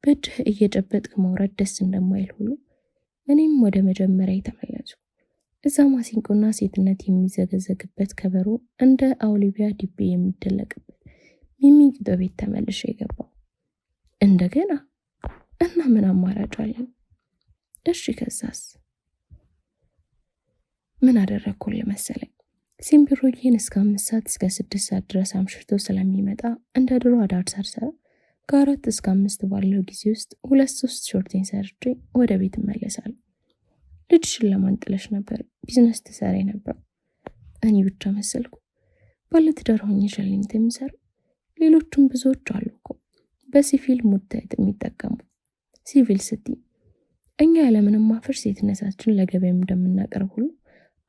A: በእጅህ እየጨበጥክ መውረድ ደስ እንደማይል ሁሉ እኔም ወደ መጀመሪያ ተመለሱ። እዛ ማሲንቆና ሴትነት የሚዘገዘግበት ከበሮ እንደ አውሊቢያ ዲቤ የሚደለቅበት ሚሚ ቂጦ ቤት ተመልሼ የገባው እንደገና እና ምን አማራጭ አለኝ? እሺ ከዛስ ምን አደረኩል መሰለኝ? ሲምቢሮዬን እስከ 5 ሰዓት እስከ 6 ሰዓት ድረስ አምሽቶ ስለሚመጣ እንደ ድሮ አዳር ሰርሰራ ከ4 እስከ 5 ባለው ጊዜ ውስጥ 2-3 ሾርቴን ሰርቼ ወደ ቤት እመለሳለሁ። ልጅሽን ለማንጥለሽ ነበር ቢዝነስ ትሰሪ ነበር። እኔ ብቻ መሰልኩ ባለትዳር ሆኜ ሸልኝት የምሰራ? ሌሎችም ብዙዎች አሉ እኮ በሲቪል ሙዳት የሚጠቀሙ። ሲቪል ስቲ እኛ ያለምንም ማፈር ሴትነታችን ለገበያም እንደምናቀርብ ሁሉ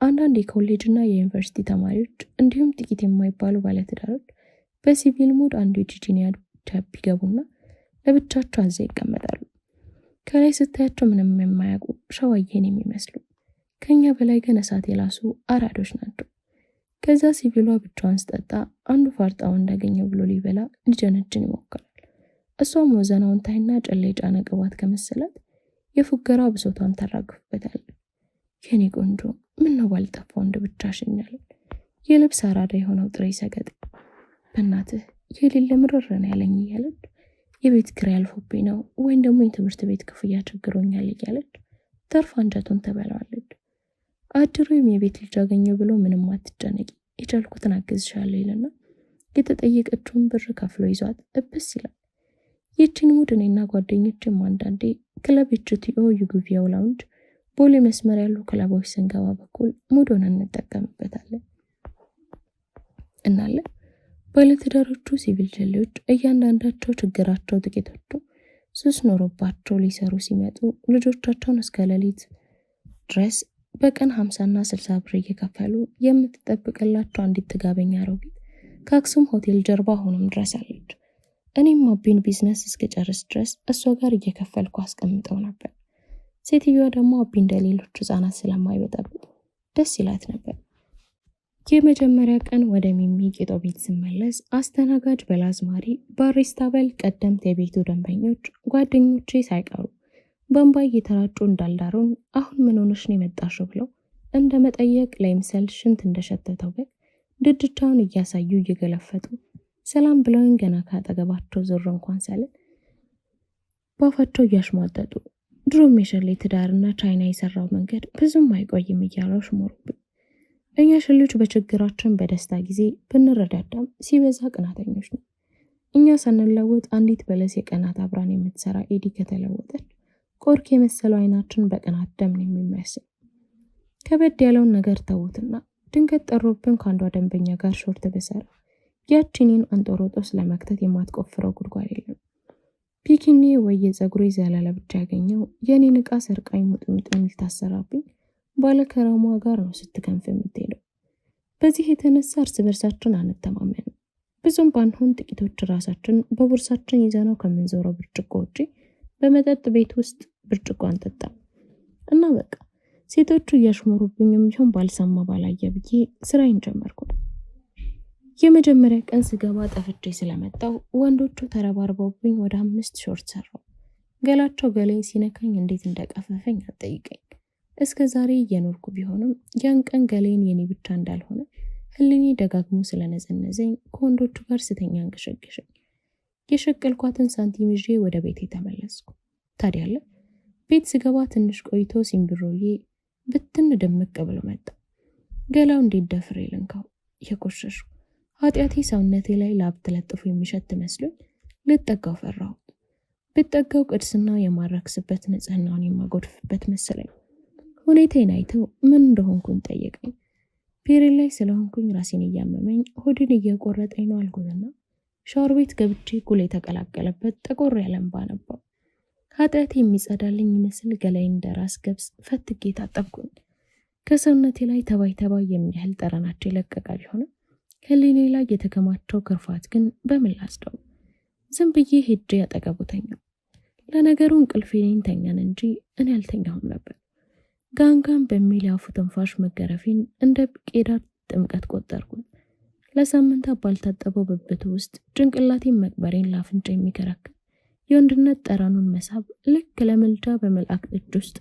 A: አንዳንድ የኮሌጅና የዩኒቨርሲቲ ተማሪዎች እንዲሁም ጥቂት የማይባሉ ባለትዳሮች በሲቪል ሙድ አንዱ የጂጂኒያ ጃብ ቢገቡና ለብቻቸው አዘ ይቀመጣሉ። ከላይ ስታያቸው ምንም የማያውቁ ሸዋዬን የሚመስሉ ከኛ በላይ ግን እሳት የላሱ አራዶች ናቸው። ከዛ ሲቪሏ ብቻዋን ስጠጣ አንዱ ፋርጣው እንዳገኘው ብሎ ሊበላ ሊጀነጅን ይሞክራል። እሷም ወዘናውን ታይና ጨሌ ጫነ ቅባት ከመሰላት የፉገራ ብሶቷን ታራግፍበታለች። የኔ ቆንጆ ምን ነው ባልጠፋው እንደ ብቻሽን ያለ የልብስ አራዳ የሆነው ጥሬ ሰገጥ በእናትህ የሌለ ምርር ነው ያለኝ እያለች የቤት ኪራይ አልፎብኝ ነው ወይም ደግሞ የትምህርት ቤት ክፍያ ችግሮኛል እያለች ተርፋ አንጀቱን ተበላዋለች። አድሮም የቤት ልጅ አገኘው ብሎ ምንም አትጨነቂ የቻልኩትን አግዝሻለሁ ይልና የተጠየቀችውን ብር ከፍሎ ይዟት እብስ ይላል። ይህችን ሙድ እኔና ጓደኞቼም አንዳንዴ ክለብ ኤችቲኦ ዩጉቪያው ላውንጅ ቦሌ መስመር ያሉ ክለቦች ስንገባ በኩል ሙድ ሆነን እንጠቀምበታለን። እናለ ባለትዳሮቹ ሲቪል ጀሌዎች እያንዳንዳቸው ችግራቸው ጥቂቶቹ ሱስ ኖሮባቸው ሊሰሩ ሲመጡ ልጆቻቸውን እስከ ሌሊት ድረስ በቀን 50 እና 60 ብር እየከፈሉ የምትጠብቅላቸው አንዲት ጥጋበኛ አሮጊት ከአክሱም ሆቴል ጀርባ ሆኖም ድረስ አለች። እኔም አቢን ቢዝነስ እስከጨርስ ድረስ እሷ ጋር እየከፈልኩ አስቀምጠው ነበር። ሴትዮዋ ደግሞ አቢ እንደሌሎች ህፃናት ስለማይበጠብጥ ደስ ይላት ነበር። የመጀመሪያ ቀን ወደ ሚሚ ቂጦ ቤት ስመለስ አስተናጋጅ በላዝማሪ ባሪስታ በል ቀደምት የቤቱ ደንበኞች ጓደኞቼ ሳይቀሩ በእንባ እየተራጩ እንዳልዳሩን አሁን ምን ሆነሽ ነው የመጣሽው ብለው እንደ መጠየቅ ላይምሰል ሽንት እንደሸተተው በግ ድድቻውን እያሳዩ እየገለፈጡ ሰላም ብለውኝ ገና ካጠገባቸው ዞር እንኳን ሳልን ባፋቸው እያሽሟጠጡ ድሮም የሸሌ ትዳርና ቻይና የሰራው መንገድ ብዙም አይቆይም እያለው ሽሞሩብኝ። እኛ ሸሌዎች በችግራችን በደስታ ጊዜ ብንረዳዳም ሲበዛ ቅናተኞች ነው። እኛ ሳንለወጥ አንዲት በለስ የቀናት አብራን የምትሰራ ኤዲ ከተለወጠች ቆርክ የመሰለው አይናችን በቅናት ደም ነው የሚመስል። ከበድ ያለውን ነገር ተውትና ድንገት ጠሮብን ከአንዷ ደንበኛ ጋር ሾርት በሰራ ያቺኔን አንጦሮጦስ ለመክተት የማትቆፍረው ጉድጓድ የለም። ፒኪኒ ወይ የጸጉሬ ዘለላ ብቻ ያገኘው የኔን ዕቃ ሰርቃኝ ሙጥሙጥ የሚል ታሰራብኝ ባለከራሟ ጋር ነው ስትከንፍ የምትሄደው። በዚህ የተነሳ እርስ በርሳችን አንተማመንም። ብዙም ባንሆን ጥቂቶች ራሳችን በቦርሳችን ይዘነው ከምንዞረው ብርጭቆ ውጪ በመጠጥ ቤት ውስጥ ብርጭቆ አንጠጣም እና በቃ ሴቶቹ እያሽሙሩብኝም ቢሆን ባልሰማ ባላየ ብዬ ስራዬን ጀመርኩ። የመጀመሪያ ቀን ስገባ ጠፍቼ ስለመጣው ወንዶቹ ተረባርበውብኝ ወደ 5 ሾርት ሰራው። ገላቸው ገለኝ ሲነካኝ እንዴት እንደቀፈፈኝ አትጠይቀኝ። እስከ ዛሬ እየኖርኩ ቢሆንም ያን ቀን ገለኝ የኔ ብቻ እንዳልሆነ ህሊኔ ደጋግሞ ስለነዘነዘኝ ከወንዶቹ ጋር ስተኛ አንገሸገሸኝ። የሸቀልኳትን ሳንቲም ይዤ ወደ ቤቴ ተመለስኩ። ታዲያለ ቤት ስገባ ትንሽ ቆይቶ ሲምብሮዬ ብትን ድምቅ ብሎ መጣ። ገላው እንዴት ደፍሬ ልንካው የቆሸሹ ኃጢአቴ ሰውነቴ ላይ ላብ ተለጥፎ የሚሸት መስሎኝ ልጠጋው ፈራሁ። ብጠጋው ቅድስና የማረክስበት ንጽህናውን የማጎድፍበት መሰለኝ። ሁኔታዬን አይተው ምን እንደሆንኩኝ ጠየቀኝ። ፔሬድ ላይ ስለሆንኩኝ ራሴን እያመመኝ ሆድን እየቆረጠኝ ነው አልኩትና ሻወር ቤት ገብቼ ኩል የተቀላቀለበት ጠቆር ያለ እንባ ነባው። ኃጢአቴ የሚጸዳልኝ ይመስል ገላዬን እንደራስ ገብስ ፈትጌ ታጠብኩኝ። ከሰውነቴ ላይ ተባይ የሚያህል ጠረናቸው የለቀቀ ቢሆንም ህሊኔ ላይ የተከማቸው ክርፋት ግን በምን ላጽደው? ዝም ብዬ ሄጄ ያጠገቡ ተኛው። ለነገሩ እንቅልፌን ተኛን እንጂ እኔ አልተኛሁም ነበር። ጋንጋን በሚል ያፉ ትንፋሽ መገረፌን እንደ ቄዳ ጥምቀት ቆጠርኩት። ለሳምንታት ባልታጠበው ብብቱ ውስጥ ጭንቅላቴን መቅበሬን ላፍንጫ የሚከረክር የወንድነት ጠረኑን መሳብ ልክ ለምልጃ በመልአክ እጅ ውስጥ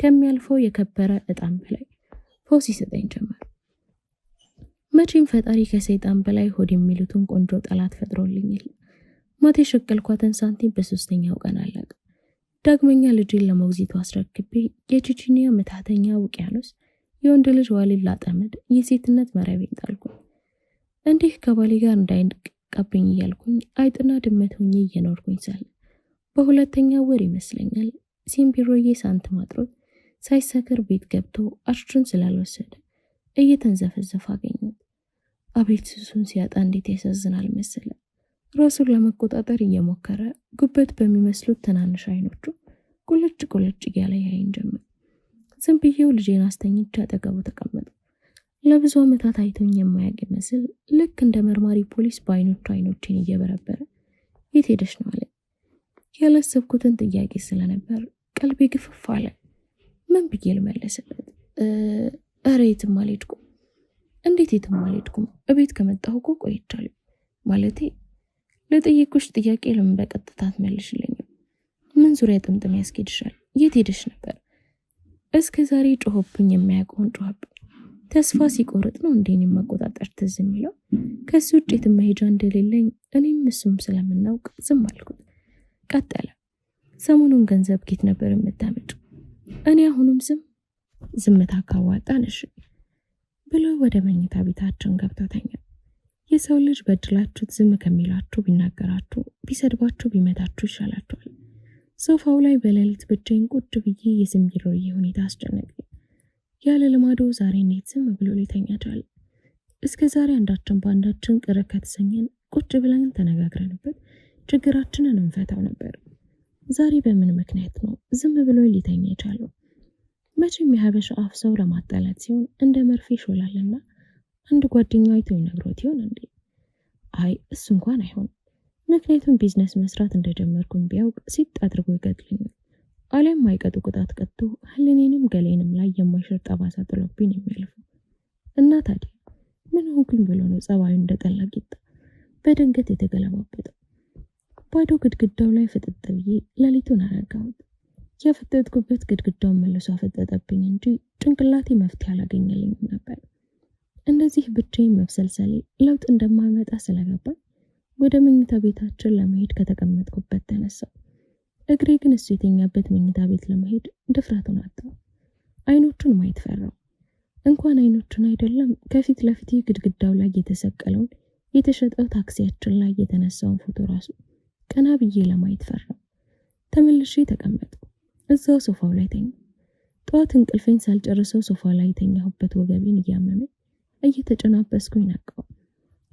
A: ከሚያልፈው የከበረ ዕጣን በላይ ፎስ ይሰጠኝ ጀመር። መቼም ፈጣሪ ከሰይጣን በላይ ሆድ የሚሉትን ቆንጆ ጠላት ፈጥሮልኝ የለ። ማቴ ሸቀልኳትን ሳንቲም በ3ኛው ቀን አለቀ። ዳግመኛ ልጄን ለሞግዚቱ አስረክቤ የቺቺኒያ ምታተኛ ውቅያኖስ የወንድ ልጅ ዋሊል ላጠመድ የሴትነት መረቤን ጣልኩ። እንዲህ ከባሌ ጋር እንዳይንቀብኝ እያልኩኝ አይጥና ድመት ሆኜ እየኖርኩኝ ሳለ በሁለተኛው ወር ይመስለኛል ሲምቢሮዬ ሳንት ማጥሮት ሳይሰክር ቤት ገብቶ አሽቹን ስላልወሰደ እየተንዘፈዘፈ አገኘሁት። አቤት ሱሱን ሲያጣ እንዴት ያሳዝናል መሰለ። ራሱን ለመቆጣጠር እየሞከረ ጉበት በሚመስሉት ትናንሽ አይኖቹ ቁልጭ እያለ ያይን ጀመር። ዝም ብዬው ልጄን አስተኝቼ አጠገቡ ተቀመጠ። ለብዙ ዓመታት አይቶኝ የማያውቅ ይመስል ልክ እንደ መርማሪ ፖሊስ በአይኖቹ አይኖቼን እየበረበረ የት ሄደሽ ነው አለ። ያላሰብኩትን ጥያቄ ስለነበር ቀልቤ ግፍፍ አለ። ምን ብዬ ልመለስለት? ኧረ የትም አልሄድኩም። እንዴት የትም አልሄድኩም? እቤት ከመጣሁ እኮ ቆይቻለሁ። ማለቴ ለጠየቁሽ ጥያቄ ለምን በቀጥታ አትመልሽልኝም? ምን ዙሪያ ጥምጥም ያስኬድሻል? የት ሄደሽ ነበር? እስከ ዛሬ ጮሆብኝ የማያውቀውን ጮኸብኝ። ተስፋ ሲቆርጥ ነው እንዴን መቆጣጠር ትዝ የሚለው። ከሱ ውጭ የትም መሄጃ እንደሌለኝ እኔም እሱም ስለምናውቅ ዝም አልኩት። ቀጠለ። ሰሞኑን ገንዘብ ኬት ነበር የምታመጭው? እኔ አሁንም ዝምታ ካዋጣን እሺ ብሎ ወደ መኝታ ቤታችን ገብቶ ተኛ። የሰው ልጅ በድላችሁት ዝም ከሚላችሁ ቢናገራችሁ፣ ቢሰድባችሁ፣ ቢመታችሁ ይሻላችኋል። ሶፋው ላይ በሌሊት ብቻዬን ቁጭ ብዬ የዝምቢሮዬ ሁኔታ አስጨነቀኝ። ያለ ልማዶ ዛሬ እንዴት ዝም ብሎ ሊተኛ ቻለ? እስከ ዛሬ አንዳችን በአንዳችን ቅር ከተሰኘን ቁጭ ብለን ተነጋግረንበት ችግራችንን እንፈታው ነበር። ዛሬ በምን ምክንያት ነው ዝም ብሎ ሊተኛ የቻለው? መቼም የሀበሻ አፍ ሰው ለማጣላት ሲሆን እንደ መርፌ ሾላልና አንድ ጓደኛው አይቶ ይነግሮት ይሆን እንዴ? አይ እሱ እንኳን አይሆን። ምክንያቱም ቢዝነስ መስራት እንደጀመርኩኝ ቢያውቅ ሲጥ አድርጎ ይገድልኛል። አለም ማይቀጡ ቁጣት ቀጥቶ ህሊኔንም ገሌንም ላይ የማይሽር ጠባሳ ጥሎብኝ የሚያልፈው። እና ታዲያ ምን ሆንኩኝ ብሎ ነው ጸባዩ እንደጠላ ቂጣ በድንገት የተገለባበጠው? ባዶ ግድግዳው ላይ ፍጥጥ ብዬ ሌሊቱን አረጋሁት። የፈጠጥኩበት ግድግዳውን መልሶ አፈጠጠብኝ እንጂ ጭንቅላቴ መፍትሄ አላገኘልኝም ነበር። እንደዚህ ብቻዬን መብሰልሰሌ ለውጥ እንደማይመጣ ስለገባኝ ወደ መኝታ ቤታችን ለመሄድ ከተቀመጥኩበት ተነሳው። እግሬ ግን እሱ የተኛበት መኝታ ቤት ለመሄድ ድፍረቱን አጣው። አይኖቹን ማየት ፈራው። እንኳን አይኖቹን አይደለም ከፊት ለፊቴ ግድግዳው ላይ የተሰቀለውን የተሸጠው ታክሲያችን ላይ የተነሳውን ፎቶ ራሱ ቀና ብዬ ለማየት ፈራው። ተመልሼ ተቀመጥኩ። እዛው ሶፋው ላይ ተኛሁ። ጠዋት እንቅልፌን ሳልጨርሰው ሶፋ ላይ የተኛሁበት ወገቤን እያመመኝ እየተጨናበስኩኝ ነቃሁ።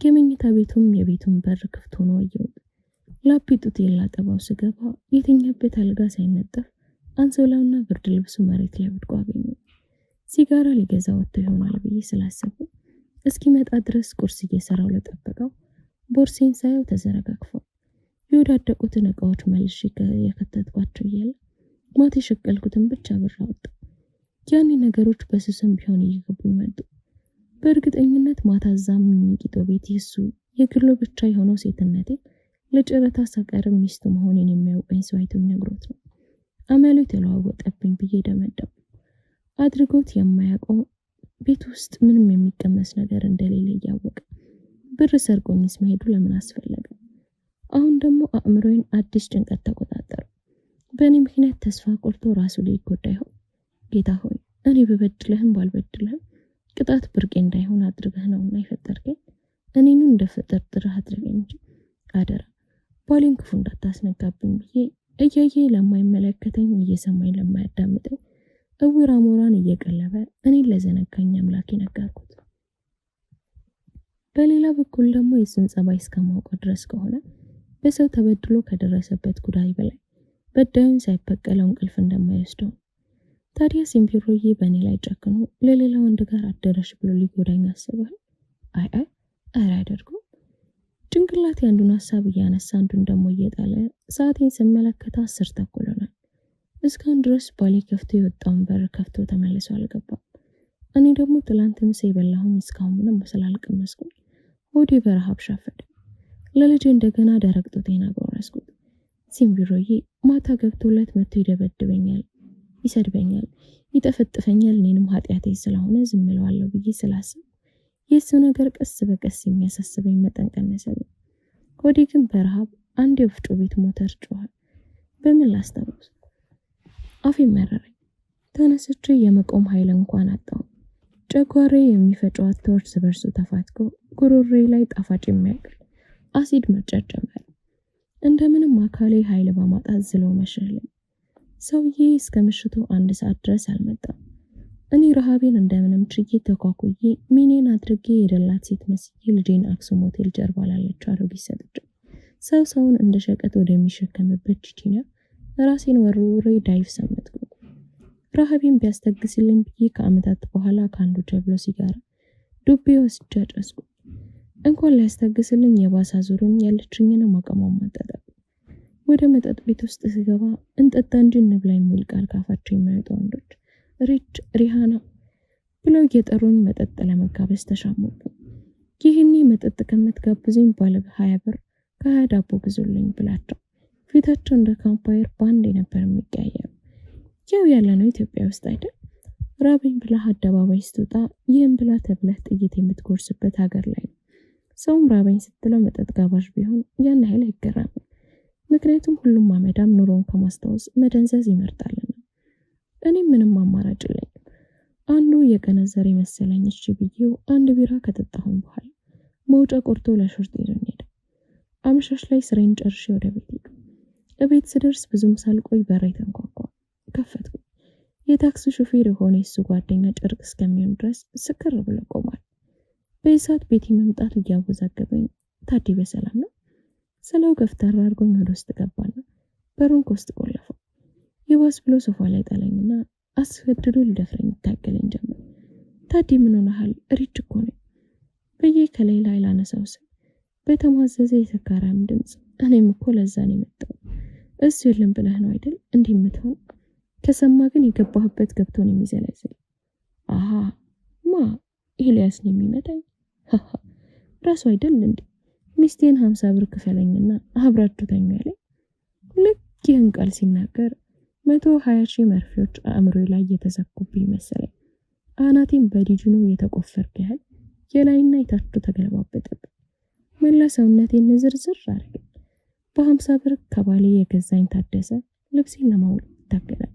A: የመኝታ ቤቱም የቤቱን በር ክፍት ሆኖ አየሁት። ላጲ ጡቴን ላጠባው ስገባ የተኛበት አልጋ ሳይነጠፍ አንሶላውና ብርድ ልብሱ መሬት ላይ ወድቆ አገኘሁ። ሲጋራ ሊገዛ ወጥቶ ይሆናል ብዬ ስላሰብኩ እስኪመጣ ድረስ ቁርስ እየሰራው ለጠበቀው ቦርሴን ሳየው ተዘረጋግፏል። የወዳደቁትን እቃዎች መልሼ የከተትኳቸው እያለ ማታ የሸቀልኩትን ብቻ ብር አወጣ። ያኔ ነገሮች በስስም ቢሆን እየገቡኝ መጡ። በእርግጠኝነት ማታ እዛም የሚቂጦ ቤት የሱ የግሉ ብቻ የሆነው ሴትነቴ ለጨረታ ሳቀርብ ሚስቱ መሆኔን የሚያውቀኝ ሰው አይቶኝ ነግሮት ነው። አመሉ የተለዋወጠብኝ ብዬ ደመደም። አድርጎት የማያውቀው ቤት ውስጥ ምንም የሚቀመስ ነገር እንደሌለ እያወቀ ብር ሰርቆኝስ መሄዱ ለምን አስፈለገ? አሁን ደግሞ አእምሮዬን አዲስ ጭንቀት ተቆጣጠረ። በእኔ ምክንያት ተስፋ ቆርጦ ራሱ ላይ ይጎዳ ይሆን? ጌታ ሆይ እኔ በበድለህም ባልበድለህም ቅጣት ብርቄ እንዳይሆን አድርገህ ነውና የፈጠርከኝ። እኔኑ እንደፈጠርጥረህ አድርገኝ እንጂ አደራ ባሌን ክፉ እንዳታስነጋብኝ ብዬ እያየ ለማይመለከተኝ እየሰማኝ ለማያዳምጠኝ እውር አሞራን እየቀለበ እኔን ለዘነጋኝ አምላኬ ነገርኩት። በሌላ በኩል ደግሞ የሱን ጸባይ እስከማውቀው ድረስ ከሆነ በሰው ተበድሎ ከደረሰበት ጉዳይ በላይ በዳዩን ሳይበቀለው እንቅልፍ እንደማይወስደው። ታዲያ ሲምቢሮዬ በእኔ ላይ ጨክኖ ለሌላ ወንድ ጋር አደረሽ ብሎ ሊጎዳኝ አስበህ? አይ አያደርጉም። ጭንቅላቴ አንዱን ሀሳብ እያነሳ አንዱን ደግሞ እየጣለ ሰዓቴን ስመለከት 10 ተኩል ሆኗል። እስካሁን ድረስ ባሌ ከፍቶ የወጣውን በር ከፍቶ ተመልሶ አልገባም። እኔ ደግሞ ትላንት ምሳ የበላሁኝ እስካሁን ምንም ስላልቀመስኩኝ ሆዴ በረሃብ ሻፈደ። ለልጄ እንደገና ደረቅ ጡቴን አጎረስኩት። ሲምቢሮዬ ማታ ገብቶለት መጥቶ ይደበድበኛል፣ ይሰድበኛል፣ ይጠፈጥፈኛል። እኔንም ኃጢአቴ ስለሆነ ዝም እለዋለሁ ብዬ ስላስብ የሱ ነገር ቀስ በቀስ የሚያሳስበኝ መጠን ቀነሰልኝ። ሆዴ ግን በረሃብ አንድ የወፍጮ ቤት ሞተር ጮኸ። በምን ላስታውስ? አፌ መረረኝ። ተነስቼ የመቆም ኃይል እንኳን አጣሁ። ጨጓሬ የሚፈጨው አጥቶ እርስ በርሱ ተፋትጎ ጉሮሬ ላይ ጣፋጭ የሚያክል አሲድ መርጨት ጀመረ። እንደምንም አካሌ ኃይል በማጣት ዝሎ መሸለኝ። ሰውዬ እስከ ምሽቱ 1 ሰዓት ድረስ አልመጣም። እኔ ረሃቤን እንደምንም ችዬ ተኳኩዬ ሚኔን አድርጌ የደላት ሴት መስዬ ልጄን አክሱም ሆቴል ጀርባ ላለችው አሮጊት ሰጥቼው ሰውን እንደ ሸቀጥ ወደሚሸከምበት ቺቺኒያ ራሴን ወርውሬ ዳይቭ ሰመጥኩ። ረሃቤን ቢያስተግስልኝ ብዬ ከዓመታት በኋላ ከአንዱ ጀብሎ ሲጋራ ዱቤ ወስጄ አጨስኩ። እንኳን ሊያስተግስልኝ የባሳ ዙሩኝ ያለችኝን ማቀማም ማጠጣ። ወደ መጠጥ ቤት ውስጥ ስገባ እንጠጣ እንጂ እንብላ የሚል ቃል ካፋቸው የማይወጡ ወንዶች ሪች ሪሃና ብለው እየጠሩኝ መጠጥ ለመጋበዝ ተሻሙብኝ። ይህኔ መጠጥ ከምትጋብዙኝ ባለ 20 ብር ከ20 ዳቦ ግዙልኝ ብላቸው ፊታቸው እንደ ካምፓየር ባንድ ነበር የሚቀያየሩ። ያው ያለነው ኢትዮጵያ ውስጥ አይደል? ራበኝ ብለህ አደባባይ ስትወጣ ይህን ብላ ተብለህ ጥይት የምትጎርስበት ሀገር ላይ ነው። ሰውም ራበኝ ስትለው መጠጥ ጋባዥ ቢሆን ያን ያህል አይገረምም። ምክንያቱም ሁሉም አመዳም ኑሮን ከማስታወስ መደንዘዝ ይመርጣልና። እኔም ምንም አማራጭ የለኝም። አንዱ የቀነዘረ መሰለኝ እሺ ብዬው አንድ ቢራ ከጠጣሁኝ በኋላ መውጫ ቆርጦ ለሾርት ይዞኝ ሄደ። አመሻሽ ላይ ስራዬን ጨርሼ ወደ ቤት ሄድኩ። እቤት ስደርስ ብዙም ሳልቆይ በር ተንኳኳ። ከፈትኩ። የታክሲ ሹፌር የሆነ የሱ ጓደኛ ጨርቅ እስከሚሆን ድረስ ስክር ብሎ ቆሟል። በሰዓት ቤቴ መምጣቱ እያወዛገበኝ ታዲ በሰላም ነው ስለው ገፍተር አድርጎኝ ወደ ውስጥ ገባና በሩን ከውስጥ ቆለፈው። ይባስ ብሎ ሶፋ ላይ ጣለኝና አስገድዶ ሊደፍረኝ ይታገለኝ ጀመር። ታዲ ምን ሆነሃል? ሪች እኮ ነኝ ብዬ ከላይ ላይ ላነሳው ስል በተማዘዘ የሰካራም ድምጽ እኔም እኮ ለዛ ነው የመጣው እሱ የለም ብለህ ነው አይደል እንዲህ የምትሆን? ከሰማ ግን የገባህበት ገብቶ ነው የሚዘለዝል። አሃ ማ ኤልያስ ነው የሚመጣኝ? ራሱ አይደል እንዴ ሚስቴን 50 ብር ክፈለኝና አብራችሁ ተኙ ያለኝ። ልክ ይህን ቃል ሲናገር 120,000 መርፌዎች አእምሮዬ ላይ የተዘጉብኝ መሰለኝ። አናቴን በዲጅኑ የተቆፈርኩ ያህል የላይና የታቹ ተገለባበጠብኝ። መላ ሰውነቴን ዝርዝር አደረገኝ። በ50 ብር ከባሌ የገዛኝ ታደሰ ልብሴን ለማውለቅ ይታገላል።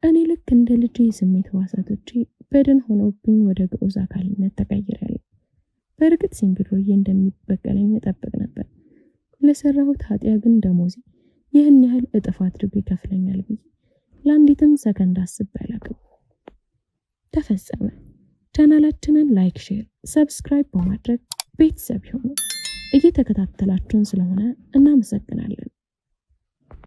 A: እኔ ልክ እንደ ልጅ የስሜት ሕዋሳቶቼ በድን ሆነውብኝ ወደ ግዑዝ አካልነት ተቀይሬያለሁ። በእርግጥ ሲምቢሮዬ እንደሚበቀለኝ እጠብቅ ነበር። ለሰራሁት ኃጢአት ግን ደሞዜ ይህን ያህል እጥፍ አድርጎ ይከፍለኛል ብዬ ለአንዲትም ሰከንድ አስቤ አላውቅም። ተፈጸመ። ቻናላችንን ላይክ፣ ሼር፣ ሰብስክራይብ በማድረግ ቤተሰብ ይሁኑ። እየተከታተላችሁን ስለሆነ እናመሰግናለን።